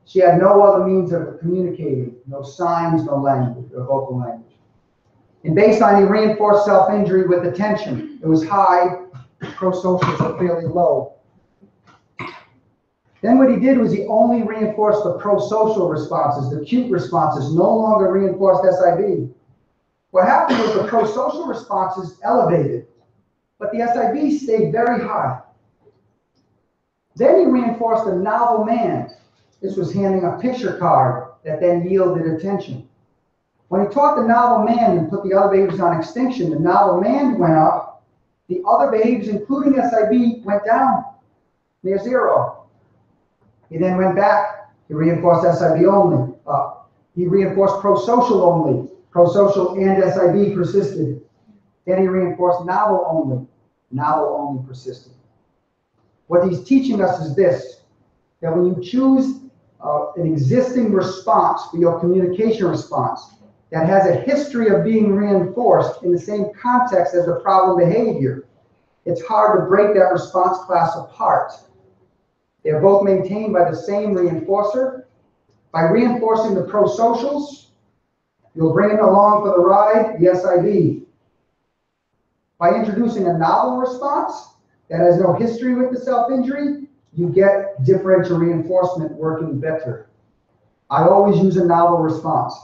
She had no other means of communicating, no signs, no language, or vocal language. In baseline, he reinforced self-injury with attention. It was high. Pro-socials are fairly low. Then what he did was he only reinforced the pro-social responses, the cute responses, no longer reinforced SIB. What happened was the pro-social responses elevated, but the SIB stayed very high. Then he reinforced a novel man. This was handing a picture card that then yielded attention. When he taught the novel man and put the other behaviors on extinction, the novel man went up. The other behaviors, including SIB, went down near 0. He then went back. He reinforced SIB only. He reinforced pro-social only. Pro-social and SIB persisted. Then he reinforced novel only. Novel only persisted. What he's teaching us is this, that when you choose an existing response for your communication response that has a history of being reinforced in the same context as the problem behavior, it's hard to break that response class apart. They're both maintained by the same reinforcer. By reinforcing the pro-socials, You'll bring it along for the ride, the SIB. By introducing a novel response that has no history with the self-injury, you get differential reinforcement working better. I always use a novel response.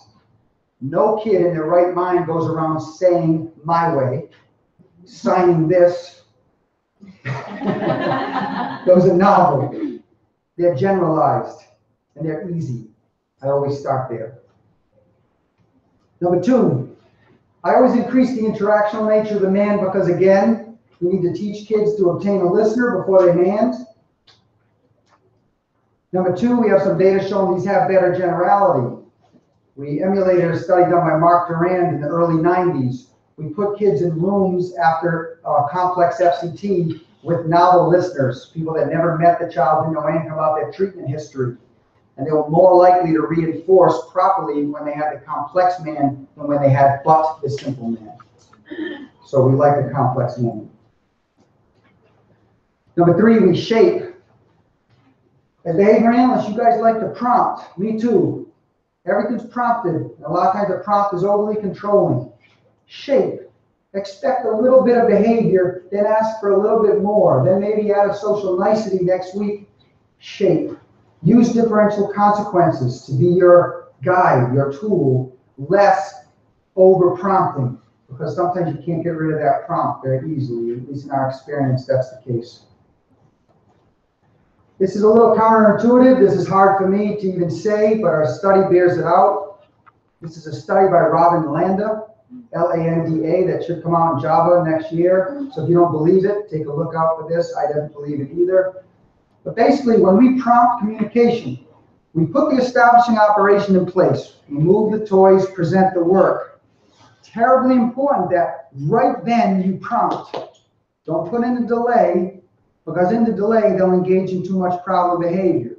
No kid in their right mind goes around saying my way, signing this. Those are novel. They're generalized and they're easy. I always start there. Number 2, I always increase the interactional nature of the man because, again, we need to teach kids to obtain a listener before they mand. Number 2, we have some data showing these have better generality. We emulated a study done by Mark Durand in the early 90s. We put kids in rooms after complex FCT with novel listeners, people that never met the child, didn't know anything about their treatment history. And they were more likely to reinforce properly when they had the complex man than when they had but the simple man. So we like the complex man. Number 3, we shape. As behavior analysts, you guys like to prompt. Me too. Everything's prompted. A lot of times the prompt is overly controlling. Shape. Expect a little bit of behavior, then ask for a little bit more. Then maybe add a social nicety next week. Shape. Use differential consequences to be your guide, your tool, less over-prompting, because sometimes you can't get rid of that prompt very easily. At least in our experience, that's the case. This is a little counterintuitive. This is hard for me to even say, but our study bears it out. This is a study by Robin Landa, L-A-N-D-A, that should come out in Java next year. So if you don't believe it, take a look out for this. I didn't believe it either. But basically, when we prompt communication, we put the establishing operation in place. We move the toys, present the work. Terribly important that right then you prompt. Don't put in a delay, because in the delay, they'll engage in too much problem behavior.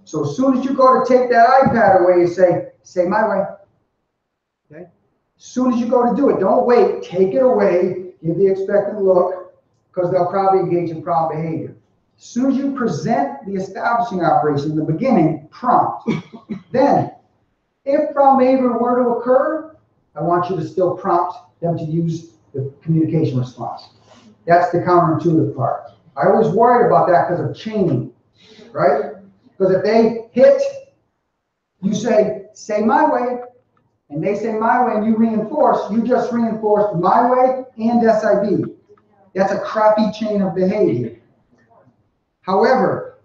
So as soon as you go to take that iPad away, you say my way. Okay? As soon as you go to do it, don't wait. Take it away, give the expected look, because they'll probably engage in problem behavior. As soon as you present the establishing operation in the beginning, prompt. Then, if problem behavior were to occur, I want you to still prompt them to use the communication response. That's the counterintuitive part. I always worried about that because of chaining, right? Because if they hit, you say my way, and they say my way, and you reinforce, you just reinforced my way and SIB. That's a crappy chain of behavior. However,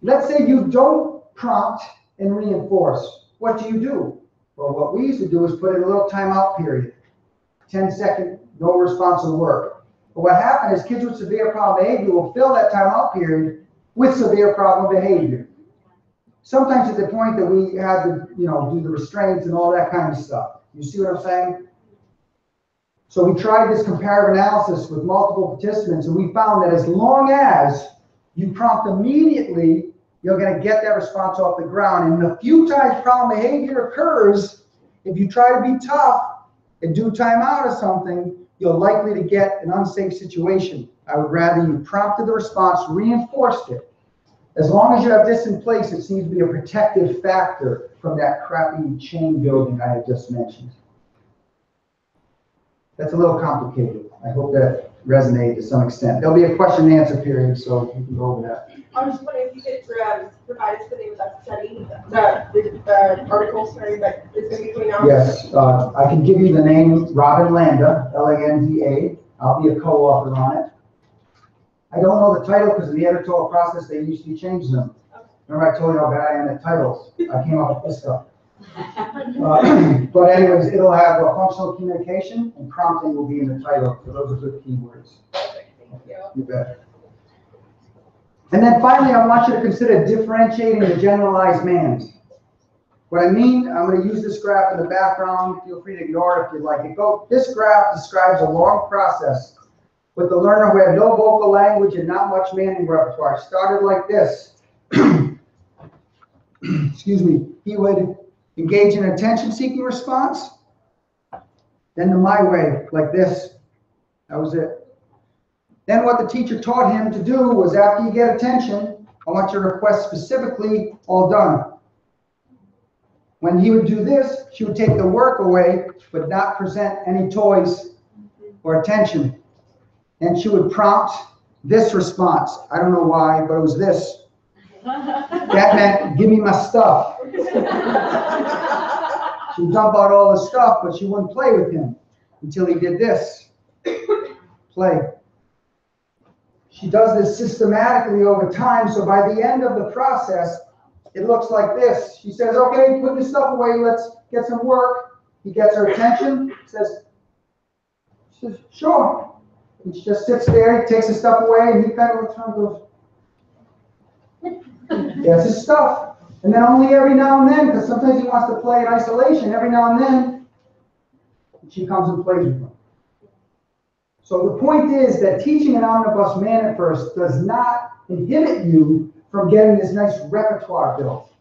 let's say you don't prompt and reinforce. What do? Well, what we used to do is put in a little timeout period. 10-second, no response will work. But what happened is kids with severe problem behavior will fill that timeout period with severe problem behavior. Sometimes to the point that we had to, do the restraints and all that kind of stuff. You see what I'm saying? So we tried this comparative analysis with multiple participants, and we found that as long as you prompt immediately, you're going to get that response off the ground. And the few times problem behavior occurs, if you try to be tough and do timeout or something, you're likely to get an unsafe situation. I would rather you prompted the response, reinforced it. As long as you have this in place, it seems to be a protective factor from that crappy chain building I had just mentioned. That's a little complicated. I hope that resonated to some extent. There'll be a question and answer period, so you can go over that. I was just wondering if you could provide us the name of that study, the article, sorry, that is going to be coming out. Yes, I can give you the name Robin Landa, L-A-N-D-A. I'll be a co-author on it. I don't know the title because in the editorial process they usually change them. Remember I told you how bad I am at titles. I came up with this stuff. But anyways, it'll have functional communication and prompting will be in the title. So those are good keywords. Thank you. You bet. And then finally, I want you to consider differentiating the generalized man. What I mean, I'm going to use this graph in the background. Feel free to ignore it if you'd like it. This graph describes a long process with the learner who had no vocal language and not much manning repertoire. Started like this. Excuse me. He would engage in attention-seeking response. Then the my way, like this. That was it. Then what the teacher taught him to do was after you get attention, I want you to request specifically, all done. When he would do this, she would take the work away, but not present any toys or attention. And she would prompt this response. I don't know why, but it was this. That meant, give me my stuff. She'd dump out all the stuff, but she wouldn't play with him until he did this. Play. She does this systematically over time, so by the end of the process, it looks like this. She says, okay, put this stuff away, let's get some work. He gets her attention, she says, sure. And she just sits there, he takes his stuff away, and he kind of looks around and goes, gets his stuff. And then only every now and then, because sometimes he wants to play in isolation, every now and then, she comes and plays with him. So the point is that teaching an omnibus man at first does not inhibit you from getting this nice repertoire built.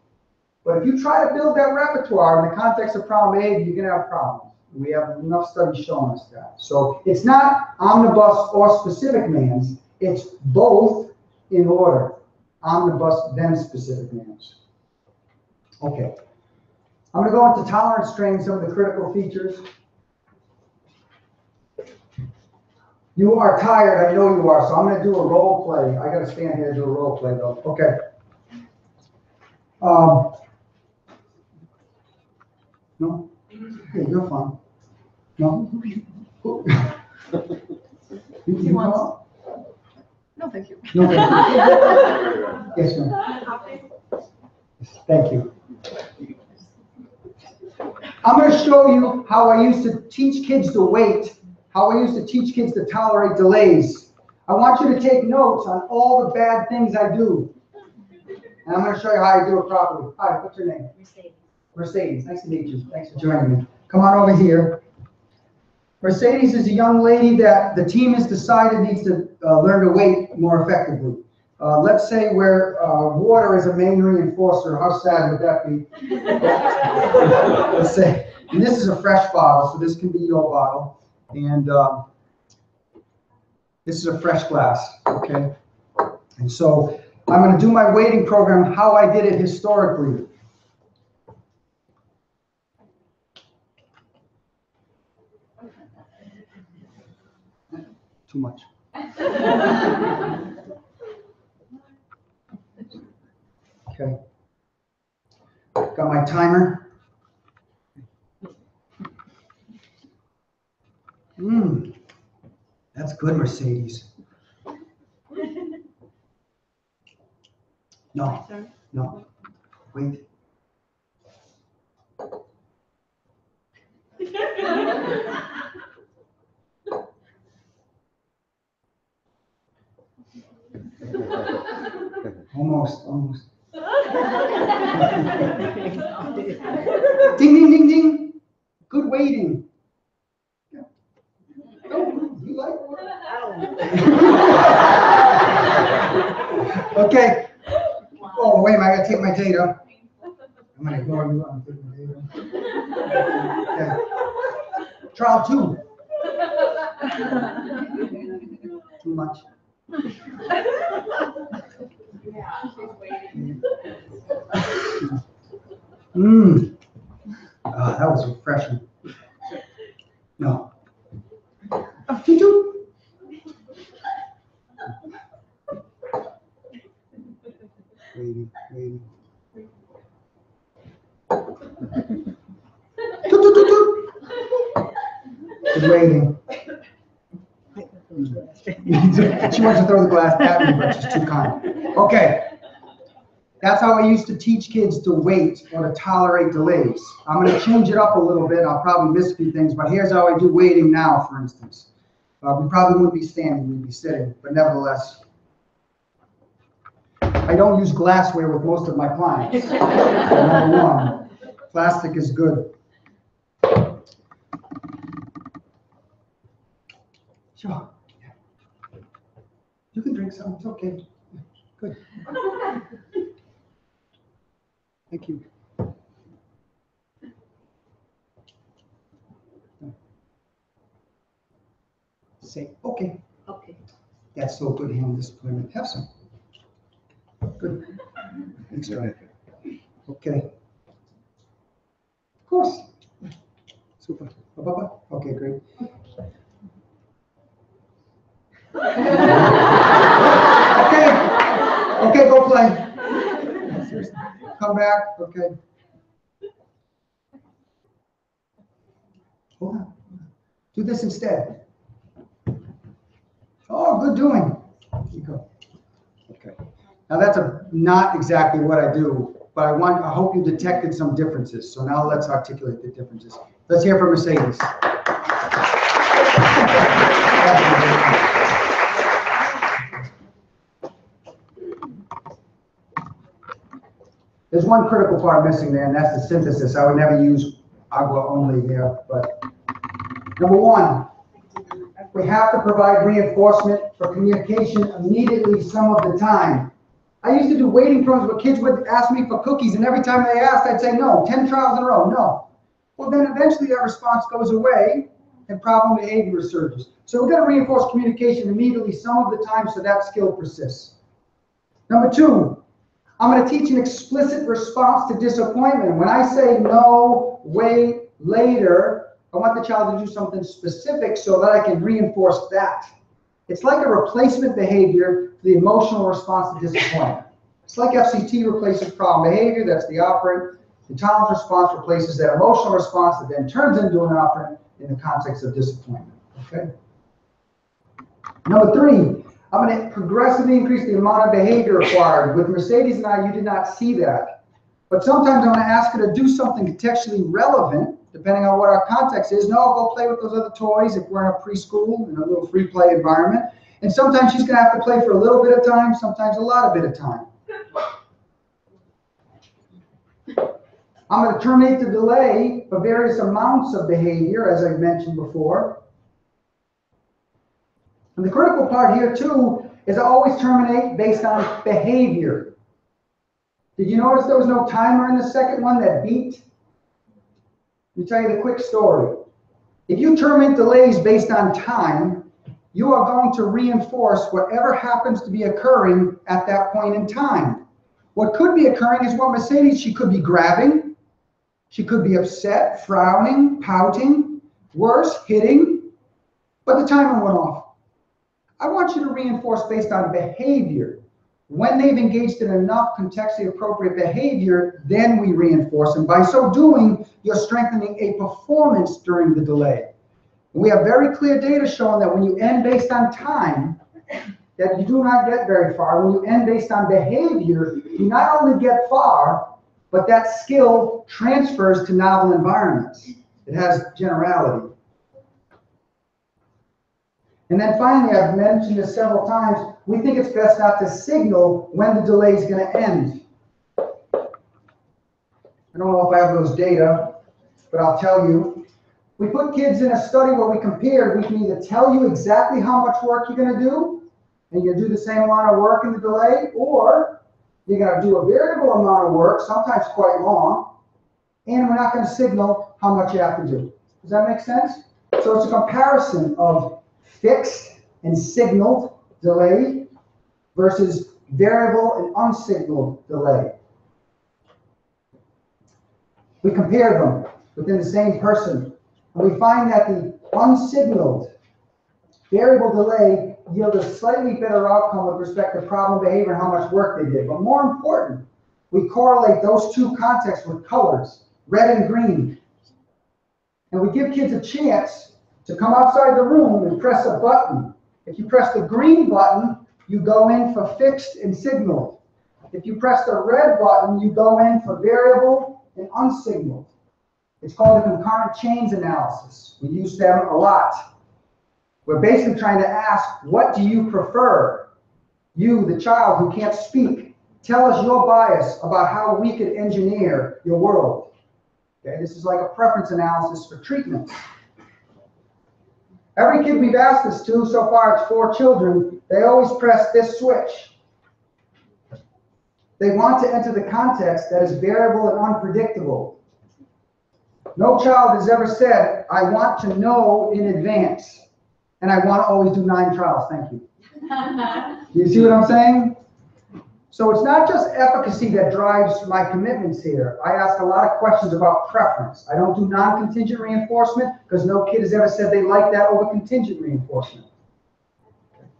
But if you try to build that repertoire in the context of problem behavior, you're going to have problems. We have enough studies showing us that. So it's not omnibus or specific mans, it's both in order. Omnibus, then specific mans. Okay. I'm going to go into tolerance training, some of the critical features. You are tired, I know you are, so I'm going to do a role play. I got to stand here and do a role play, though. Okay. No? Hey, you're fine. No? You want? No, thank you. No, thank you. Yes, ma'am. Thank you. I'm going to show you how I used to teach kids to wait, how I used to teach kids to tolerate delays. I want you to take notes on all the bad things I do. And I'm going to show you how I do it properly. Hi, what's your name? Mercedes. Mercedes, nice to meet you. Thanks for joining me. Come on over here. Mercedes is a young lady that the team has decided needs to learn to wait more effectively. Let's say where water is a main reinforcer. How sad would that be? Let's say, and this is a fresh bottle, so this can be your bottle. And this is a fresh glass, okay? And so I'm going to do my weighting program how I did it historically. Too much. Okay. Got my timer. That's good, Mercedes. No, no, wait. Almost. Ding, ding, ding, ding. Good waiting. Yeah. Oh, you like water? Okay. Oh, wait a minute, I gotta take my data. I'm gonna ignore you. I'm taking my data. Okay. Trial 2. Too much. That was refreshing. No. Waiting. Good waiting. She wants to throw the glass at me, but she's too kind. Okay. That's how I used to teach kids to wait or to tolerate delays. I'm going to change it up a little bit. I'll probably miss a few things, but here's how I do waiting now, for instance. We probably wouldn't be standing, we'd be sitting, but nevertheless. I don't use glassware with most of my clients. So number one, plastic is good. Sure. You can drink some, it's okay. Good. Thank you. Say, okay. Okay. That's so good, hand discipline. Have some. Good. Thanks, John. Okay. Super. Okay, great. Okay, go play. Come back, okay. Hold on. Do this instead. Oh, good doing. Here you go. Okay. Now that's not exactly what I do, but I hope you detected some differences. So now let's articulate the differences. Let's hear from Mercedes. There's one critical part missing there, and that's the synthesis. I would never use agua only there, but number one, we have to provide reinforcement for communication immediately some of the time. I used to do waiting programs where kids would ask me for cookies, and every time they asked, I'd say no, 10 trials in a row, no. Well, then eventually that response goes away and problem behavior resurges. So we're going to reinforce communication immediately some of the time so that skill persists. Number two, I'm going to teach an explicit response to disappointment. When I say no, wait, later, I want the child to do something specific so that I can reinforce that. It's like a replacement behavior for the emotional response to disappointment. It's like FCT replaces problem behavior, that's the operant. The tolerance response replaces that emotional response that then turns into an operant in the context of disappointment. Okay. Number three, I'm going to progressively increase the amount of behavior required. With Mercedes and I, you did not see that. But sometimes I'm going to ask her to do something contextually relevant, depending on what our context is. No, go play with those other toys if we're in a preschool, in a little free play environment. And sometimes she's going to have to play for a little bit of time, sometimes a lot of bit of time. I'm going to terminate the delay for various amounts of behavior, as I've mentioned before. And the critical part here, too, is I always terminate based on behavior. Did you notice there was no timer in the second one that beat? Let me tell you the quick story. If you terminate delays based on time, you are going to reinforce whatever happens to be occurring at that point in time. What could be occurring is what Mercedes, she could be grabbing, she could be upset, frowning, pouting, worse, hitting, but the timer went off. I want you to reinforce based on behavior. When they've engaged in enough contextually appropriate behavior, then we reinforce. And by so doing, you're strengthening a performance during the delay. And we have very clear data showing that when you end based on time, that you do not get very far. When you end based on behavior, you not only get far, but that skill transfers to novel environments. It has generality. And then finally, I've mentioned this several times, we think it's best not to signal when the delay is going to end. I don't know if I have those data, but I'll tell you. We put kids in a study where we compared, we can either tell you exactly how much work you're going to do, and you do the same amount of work in the delay, or you're going to do a variable amount of work, sometimes quite long, and we're not going to signal how much you have to do. Does that make sense? So it's a comparison of fixed and signaled delay versus variable and unsignaled delay. We compare them within the same person, and we find that the unsignaled variable delay yield a slightly better outcome with respect to problem behavior and how much work they did. But more important, we correlate those two contexts with colors, red and green. And we give kids a chance to come outside the room and press a button. If you press the green button, you go in for fixed and signaled. If you press the red button, you go in for variable and unsignaled. It's called a concurrent chains analysis. We use them a lot. We're basically trying to ask, what do you prefer? You, the child who can't speak, tell us your bias about how we could engineer your world. Okay, this is like a preference analysis for treatment. Every kid we've asked this to, so far it's 4 children, they always press this switch. They want to enter the context that is variable and unpredictable. No child has ever said, I want to know in advance, and I want to always do 9 trials, thank you. Do you see what I'm saying? So it's not just efficacy that drives my commitments here. I ask a lot of questions about preference. I don't do non-contingent reinforcement because no kid has ever said they like that over contingent reinforcement.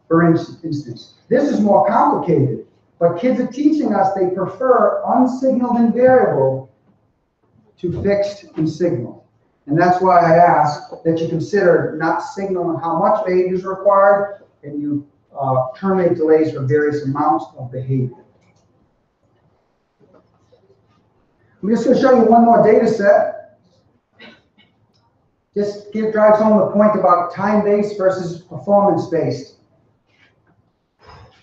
For instance, this is more complicated, but kids are teaching us they prefer unsignaled and variable to fixed and signaled. And that's why I ask that you consider not signaling how much behavior is required, and you terminate delays for various amounts of behavior. I'm just going to show you one more data set. This drives home the point about time-based versus performance-based.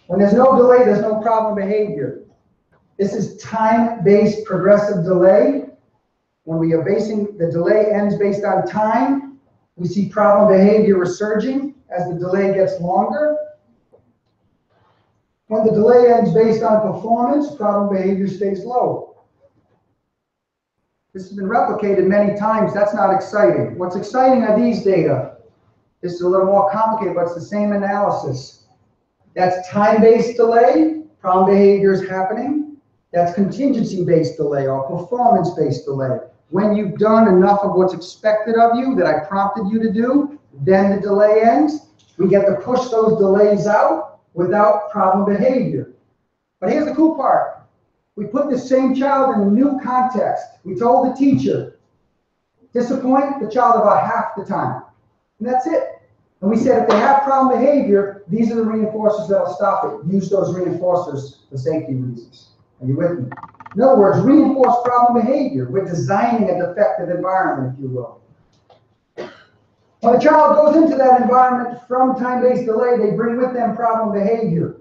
When there's no delay, there's no problem behavior. This is time-based progressive delay. When we are basing the delay ends based on time, we see problem behavior resurging as the delay gets longer. When the delay ends based on performance, problem behavior stays low. This has been replicated many times. That's not exciting. What's exciting are these data. This is a little more complicated, but it's the same analysis. That's time-based delay, problem behavior is happening. That's contingency-based delay or performance-based delay. When you've done enough of what's expected of you that I prompted you to do, then the delay ends. We get to push those delays out without problem behavior. But here's the cool part. We put the same child in a new context. We told the teacher, disappoint the child about half the time. And that's it. And we said if they have problem behavior, these are the reinforcers that will stop it. Use those reinforcers for safety reasons. Are you with me? In other words, reinforce problem behavior. We're designing a defective environment, if you will. When a child goes into that environment from time-based delay, they bring with them problem behavior.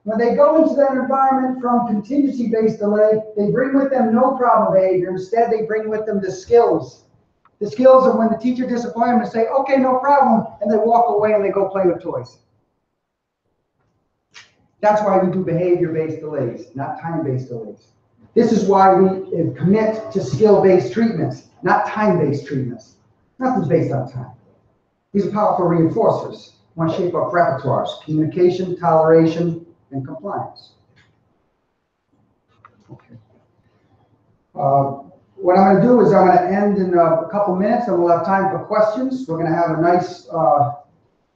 When they go into that environment from contingency-based delay, they bring with them no problem behavior. Instead, they bring with them the skills. The skills are when the teacher disappoints them and say, okay, no problem, and they walk away and they go play with toys. That's why we do behavior-based delays, not time-based delays. This is why we commit to skill-based treatments, not time-based treatments. Nothing's based on time. These are powerful reinforcers. We want to shape up repertoires, communication, toleration, and compliance. Okay. What I'm going to do is I'm going to end in a couple minutes, and we'll have time for questions. We're going to have a nice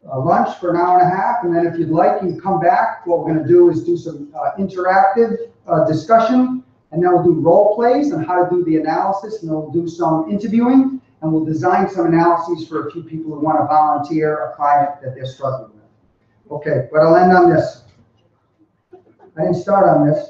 lunch for an hour and a half, and then if you'd like, you can come back. What we're going to do is do some interactive discussion, and then we'll do role plays on how to do the analysis, and then we'll do some interviewing, and we'll design some analyses for a few people who want to volunteer a client that they're struggling with. Okay, but I'll end on this. I didn't start on this,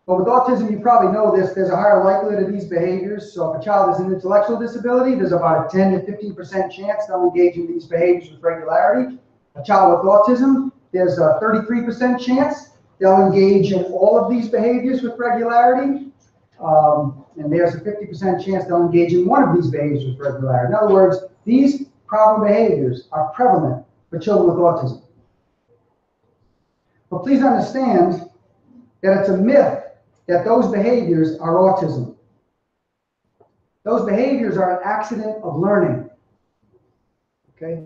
but with autism, you probably know this, there's a higher likelihood of these behaviors. So if a child has an intellectual disability, there's about a 10 to 15% chance they'll engage in these behaviors with regularity. A child with autism, there's a 33% chance they'll engage in all of these behaviors with regularity. And there's a 50% chance they'll engage in one of these behaviors with regularity. In other words, these problem behaviors are prevalent for children with autism. But please understand that it's a myth that those behaviors are autism. Those behaviors are an accident of learning. Okay?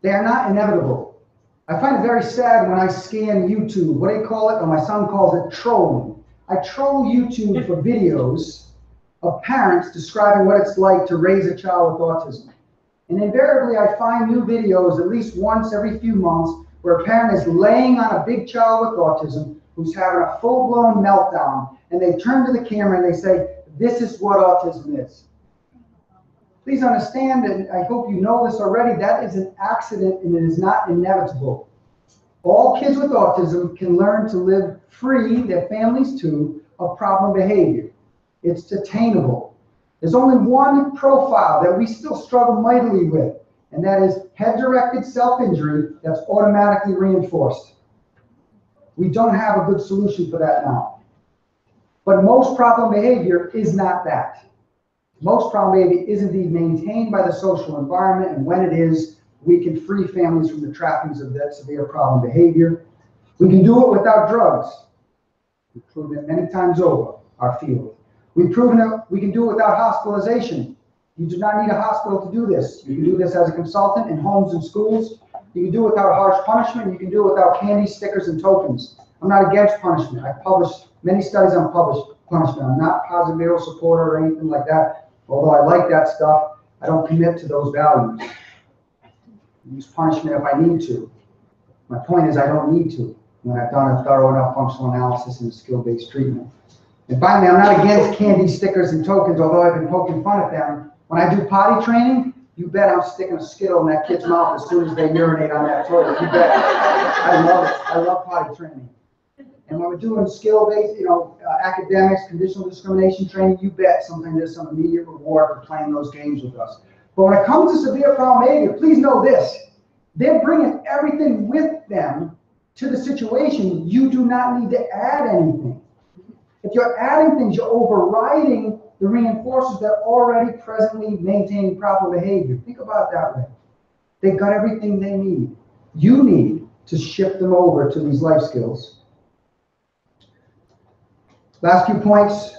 They are not inevitable. I find it very sad when I scan YouTube. What do you call it? Or my son calls it trolling. I troll YouTube for videos of parents describing what it's like to raise a child with autism. And invariably, I find new videos at least once every few months where a parent is laying on a big child with autism who's having a full-blown meltdown, and they turn to the camera and they say, this is what autism is. Please understand, and I hope you know this already, that is an accident and it is not inevitable. All kids with autism can learn to live free, their families too, of problem behavior. It's attainable. There's only one profile that we still struggle mightily with, and that is head-directed self-injury that's automatically reinforced. We don't have a good solution for that now. But most problem behavior is not that. Most problem behavior is indeed maintained by the social environment, and when it is, we can free families from the trappings of that severe problem behavior. We can do it without drugs. We've proven it many times over, our field. We've proven it, we can do it without hospitalization. You do not need a hospital to do this. You can do this as a consultant in homes and schools. You can do it without harsh punishment. You can do it without candy, stickers, and tokens. I'm not against punishment. I've published many studies on punishment. I'm not a positive behavioral supporter or anything like that. Although I like that stuff, I don't commit to those values. I use punishment if I need to. My point is I don't need to when I've done a thorough enough functional analysis and skill-based treatment. And finally, I'm not against candy, stickers, and tokens, although I've been poking fun at them. When I do potty training, you bet I'm sticking a Skittle in that kid's mouth as soon as they urinate on that toilet. You bet. I love it. I love potty training. And when we're doing skill-based, academics, conditional discrimination training, you bet sometimes there's some immediate reward for playing those games with us. But when it comes to severe problem behavior, please know this. They're bringing everything with them to the situation. You do not need to add anything. If you're adding things, you're overriding the reinforcers that are already presently maintaining proper behavior. Think about it that way. They've got everything they need. You need to shift them over to these life skills. Last few points.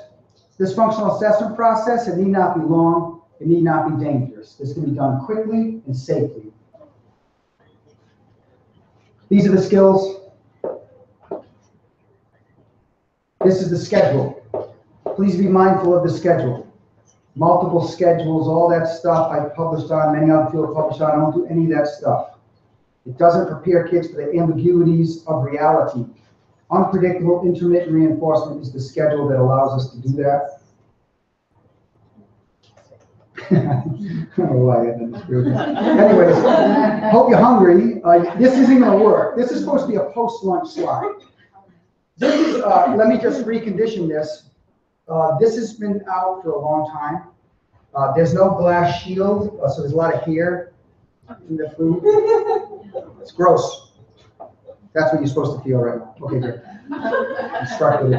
This functional assessment process, it need not be long. It need not be dangerous. This can be done quickly and safely. These are the skills. This is the schedule. Please be mindful of the schedule. Multiple schedules, all that stuff I've published on, many other people have published on. I don't do any of that stuff. It doesn't prepare kids for the ambiguities of reality. Unpredictable intermittent reinforcement is the schedule that allows us to do that. I don't know why I had that. Anyways, hope you're hungry. This isn't going to work. This is supposed to be a post-lunch slide. This is, let me just recondition this. This has been out for a long time. There's no glass shield, so there's a lot of hair in the food. It's gross. That's what you're supposed to feel right now. Okay, good. Instructed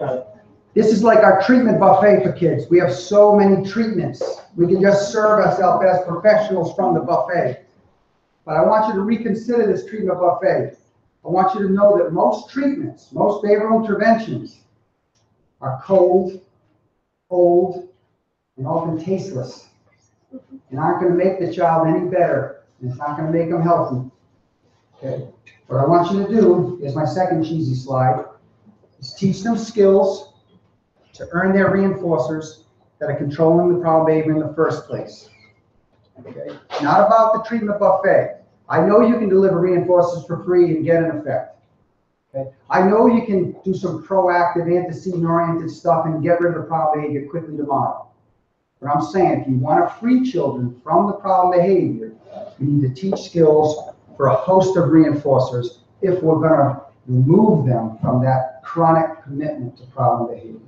it. This is like our treatment buffet for kids. We have so many treatments. We can just serve ourselves as professionals from the buffet. But I want you to reconsider this treatment buffet. I want you to know that most treatments, most behavioral interventions are cold, old, and often tasteless, and aren't going to make the child any better, and it's not going to make them healthy. Okay? What I want you to do is my second cheesy slide, is teach them skills to earn their reinforcers that are controlling the problem behavior in the first place. Okay? Not about the treatment buffet. I know you can deliver reinforcers for free and get an effect. Okay? I know you can do some proactive antecedent-oriented stuff and get rid of the problem behavior quickly tomorrow. But I'm saying if you want to free children from the problem behavior, you need to teach skills for a host of reinforcers if we're going to remove them from that chronic commitment to problem behavior.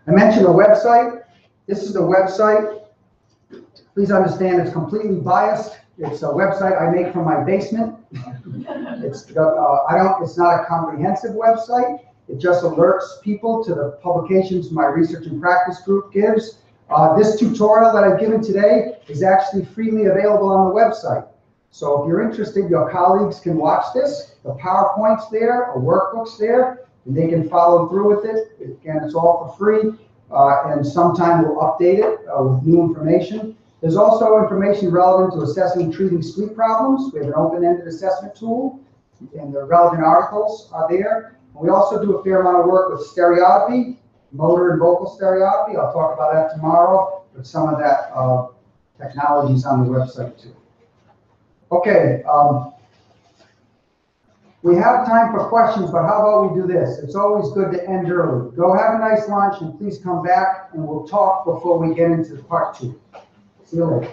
I mentioned a website. This is the website. Please understand it's completely biased. It's a website I make from my basement. It's not a comprehensive website. It just alerts people to the publications my research and practice group gives. This tutorial that I've given today is actually freely available on the website. So if you're interested, your colleagues can watch this. The PowerPoint's there, a workbook's there, and they can follow through with it. Again, it's all for free, and sometime we'll update it with new information. There's also information relevant to assessing and treating sleep problems. We have an open-ended assessment tool, and the relevant articles are there. And we also do a fair amount of work with stereotopy, motor and vocal stereotopy. I'll talk about that tomorrow, but some of that technology is on the website too. Okay, we have time for questions, but how about we do this? It's always good to end early. Go have a nice lunch, and please come back, and we'll talk before we get into part 2. See you later.